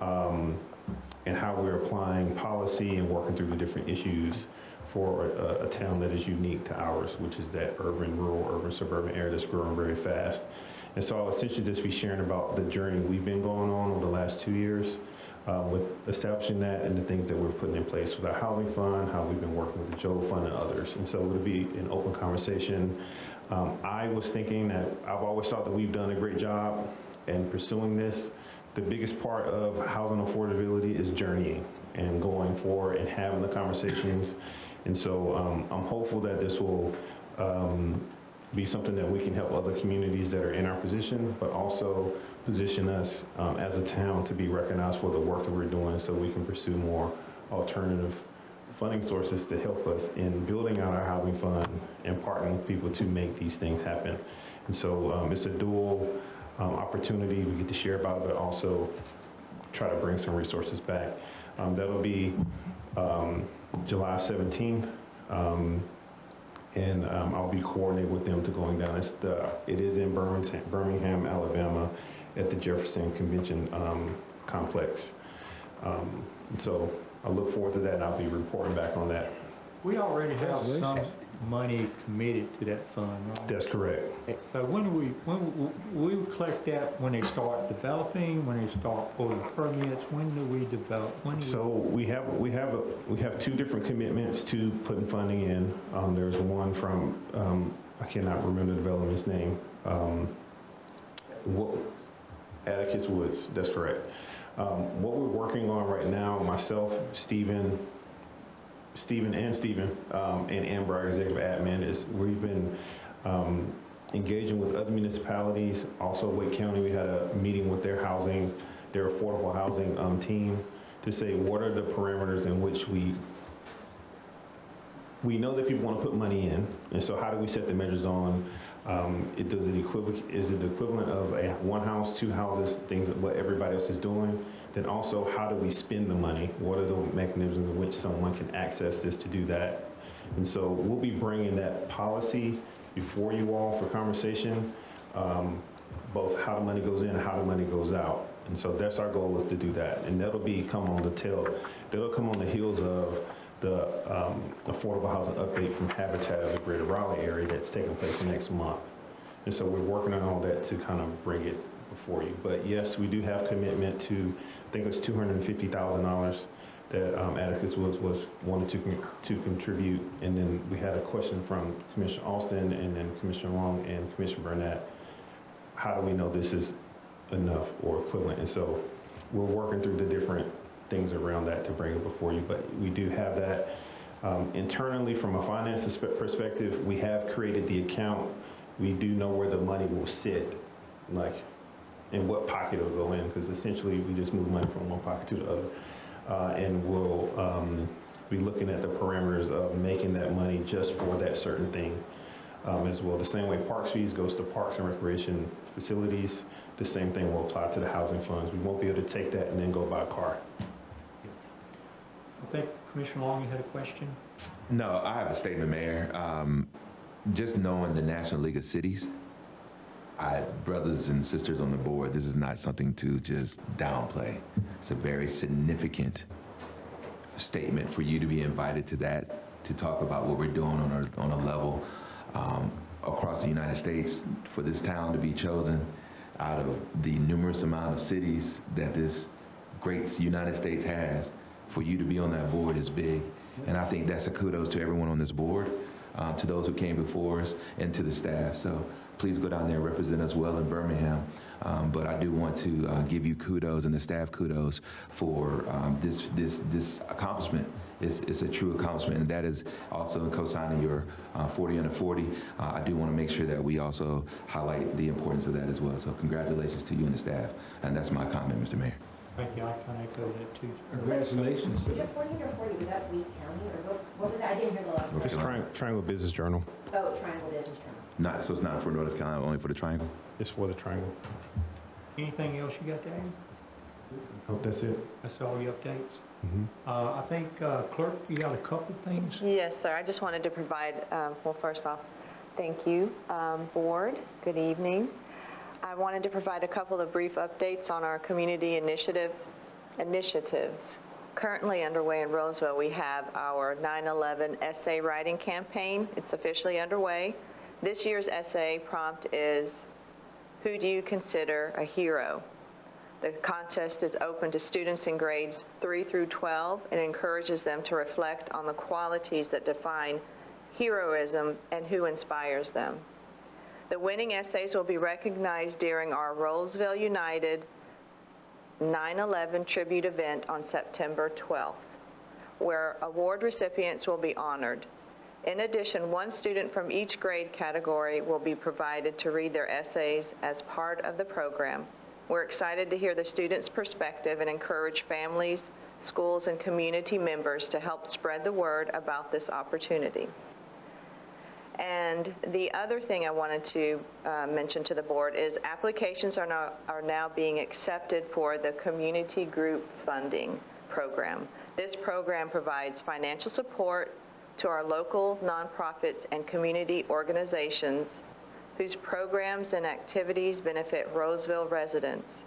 and how we're applying policy and working through the different issues for a town that is unique to ours, which is that urban, rural, urban, suburban area that's growing very fast. And so I'll essentially just be sharing about the journey we've been going on over the last 2 years with establishing that and the things that we're putting in place with our housing fund, how we've been working with the Joe Fund and others. And so it'll be an open conversation. I was thinking that I've always thought that we've done a great job in pursuing this. The biggest part of housing affordability is journeying and going forward and having the conversations. And so I'm hopeful that this will be something that we can help other communities that are in our position, but also position us as a town to be recognized for the work that we're doing so we can pursue more alternative funding sources to help us in building out our housing fund and partnering with people to make these things happen. And so it's a dual opportunity. We get to share about it, but also try to bring some resources back. That'll be July 17th. And I'll be coordinating with them to going down. It is in Birmingham, Alabama, at the Jefferson Convention Complex. And so I look forward to that, and I'll be reporting back on that. We already have some money committed to that fund, right? That's correct. So when we collect that when they start developing, when they start pulling permits, when do we develop? So we have two different commitments to putting funding in. There's one from I cannot remember the development's name. Atticus Woods. That's correct. What we're working on right now, myself, Stephen, and Amber, our executive admin, is we've been engaging with other municipalities. Also, Wake County, we had a meeting with their affordable housing team to say what are the parameters in which we know that people want to put money in, and so how do we set the measures on? Is it the equivalent of a one house, two houses, things that what everybody else is doing? Then also, how do we spend the money? What are the mechanisms in which someone can access this to do that? And so we'll be bringing that policy before you all for conversation, both how the money goes in and how the money goes out. And so that's our goal, is to do that. And that'll come on the heels of the affordable housing update from Habitat of the Greater Raleigh area that's taking place next month. And so we're working on all that to kind of bring it before you. But yes, we do have commitment to, I think it was $250,000 that Atticus Woods wanted to contribute. And then we had a question from Commissioner Alston and then Commissioner Long and Commissioner Burnett. How do we know this is enough or equivalent? And so we're working through the different things around that to bring it before you, but we do have that. Internally, from a finance perspective, we have created the account. We do know where the money will sit, like in what pocket it'll go in, because essentially we just move money from one pocket to the other. And we'll be looking at the parameters of making that money just for that certain thing. as well. The same way parks fees goes to parks and recreation facilities, the same thing will apply to the housing funds. We won't be able to take that and then go buy a car. I think Commissioner Long, you had a question? No, I have a statement, Mayor. Just knowing the National League of Cities, brothers and sisters on the board, this is not something to just downplay. It's a very significant statement for you to be invited to that, to talk about what we're doing on a level across the United States, for this town to be chosen out of the numerous amount of cities that this great United States has. For you to be on that board is big. And I think that's a kudos to everyone on this board, to those who came before us, and to the staff. So please go down there and represent us well in Birmingham. But I do want to give you kudos and the staff kudos for this accomplishment. It's a true accomplishment, and that is also in co-signing your 40 under 40. I do want to make sure that we also highlight the importance of that as well. So congratulations to you and the staff. And that's my comment, Mr. Mayor. Thank you. I kind of echo that too. Congratulations. Was it 40 under 40, was that Lee County, or what was that? I didn't hear the last one. It's Triangle Business Journal. Oh, Triangle Business Journal. So it's not for North Carolina, only for the Triangle? It's for the Triangle. Anything else you got to add? Hope that's it. That's all your updates? I think, Clerk, you got a couple things? Yes, sir. I just wanted to provide, well, first off, thank you, Board. Good evening. I wanted to provide a couple of brief updates on our community initiatives. Currently underway in Rolesville, we have our 9/11 essay writing campaign. It's officially underway. This year's essay prompt is, who do you consider a hero? The contest is open to students in grades 3 through 12 and encourages them to reflect on the qualities that define heroism and who inspires them. The winning essays will be recognized during our Rolesville United 9/11 tribute event on September 12th, where award recipients will be honored. In addition, one student from each grade category will be provided to read their essays as part of the program. We're excited to hear the students' perspective and encourage families, schools, and community members to help spread the word about this opportunity. And the other thing I wanted to mention to the board is applications are now being accepted for the community group funding program. This program provides financial support to our local nonprofits and community organizations whose programs and activities benefit Rolesville residents.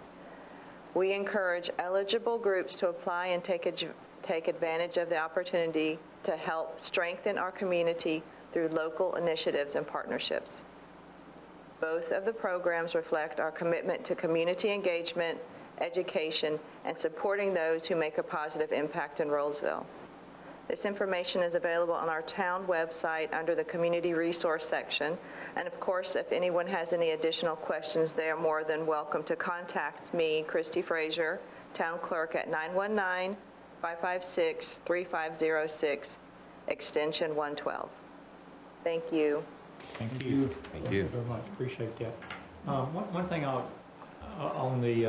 We encourage eligible groups to apply and take advantage of the opportunity to help strengthen our community through local initiatives and partnerships. Both of the programs reflect our commitment to community engagement, education, and supporting those who make a positive impact in Rolesville. This information is available on our town website under the Community Resource section. And of course, if anyone has any additional questions, they are more than welcome to contact me, Christy Frazier, Town Clerk, at 919-556-3506, extension 112. Thank you. Thank you. Thank you. Very much. Appreciate that. One thing on the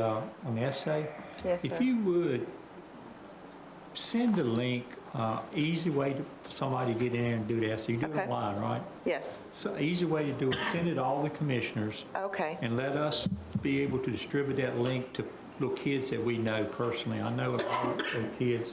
essay. Yes, sir. If you would send a link, easy way for somebody to get in there and do the essay. You do it online, right? Yes. So easy way to do it, send it to all the commissioners. Okay. And let us be able to distribute that link to little kids that we know personally. I know a lot of kids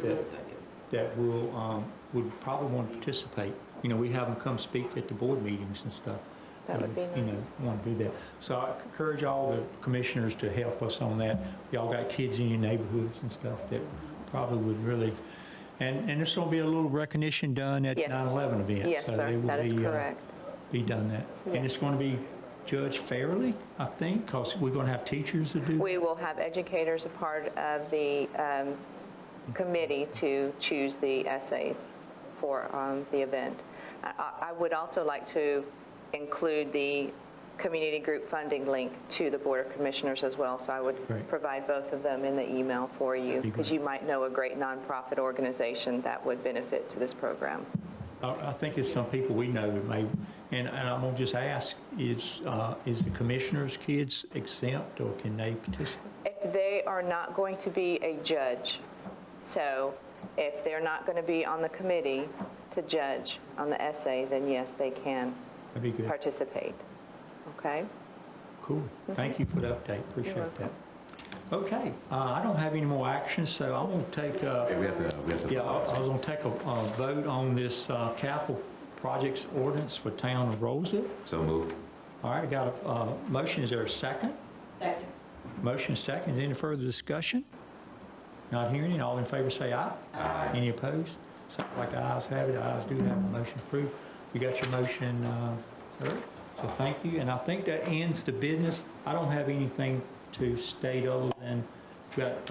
that would probably want to participate. You know, we have them come speak at the board meetings and stuff. That would be nice. You know, want to do that. So I encourage all the commissioners to help us on that. Y'all got kids in your neighborhoods and stuff that probably would really, and there's going to be a little recognition done at the 9/11 event. Yes, so sir. That is correct. Be done that. Yes. And it's going to be judged fairly, I think, because we're going to have teachers to do We will have educators a part of the committee to choose the essays for the event. I would also like to include the community group funding link to the Board of Commissioners as well, so I would provide both of them in the email for you, because you might know a great nonprofit organization that would benefit to this program. I think it's some people we know that may, and I'm going to just ask, is the commissioners' kids exempt, or can they participate? If they are not going to be a judge, so if they're not going to be on the committee to judge on the essay, then yes, they can That'd be good. participate. Okay? Cool. Thank you for the update. Appreciate that. Okay, I don't have any more actions, so I'm going to take, We have to. yeah, I was going to take a vote on this capital projects ordinance for town of Rolesville. So moved. All right, got a motion. Is there a second? Second. Motion is second. Is there any further discussion? Not hearing it. All in favor say aye. Aye. Any opposed? Sounds like the ayes have it. The ayes do have the motion approved. You got your motion, sir? So thank you. And I think that ends the business. I don't have anything to state other than we've got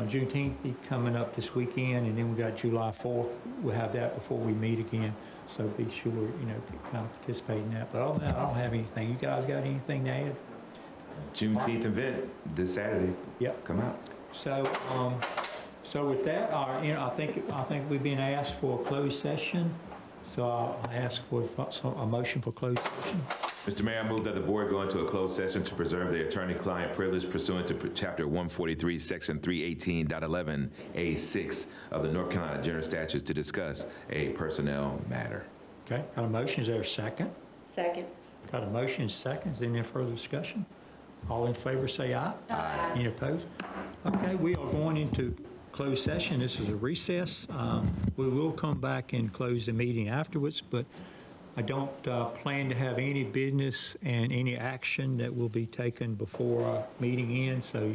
Juneteenth coming up this weekend, and then we got July 4th. We'll have that before we meet again. So be sure, to kind of participate in that. But other than that, I don't have anything. You guys got anything to add? Juneteenth event this Saturday. Yep. Come out. So, so with that, I think we've been asked for a closed session. So I'll ask for a motion for closed session. Mr. Mayor, I move that the board go into a closed session to preserve the attorney-client privilege pursuant to Chapter 143, Section 318.11A6 of the North Carolina General Statutes to discuss a personnel matter. Okay, got a motion. Is there a second? Second. Got a motion and second. Is there any further discussion? All in favor say aye. Aye. Any opposed? Okay, we are going into closed session. This is a recess. We will come back and close the meeting afterwards, but I don't plan to have any business and any action that will be taken before our meeting ends, so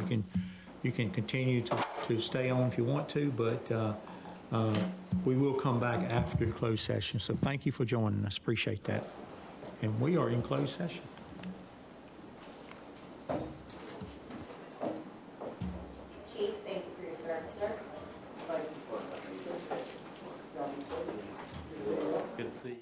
you can continue to stay on if you want to, but we will come back after the closed session. So thank you for joining us. Appreciate that. And we are in closed session. Chief, thank you for your service, sir. Good to see you.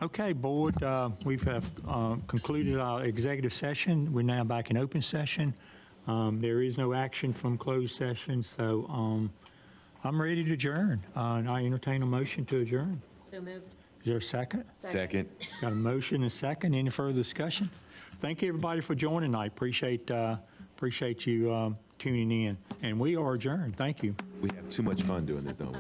Okay, Board, we have concluded our executive session. We're now back in open session. There is no action from closed session, so I'm ready to adjourn. And I entertain a motion to adjourn. So moved. Is there a second? Second. Got a motion and a second. Any further discussion? Thank you, everybody, for joining tonight. Appreciate you tuning in. And we are adjourned. Thank you. We have too much fun doing this, don't we?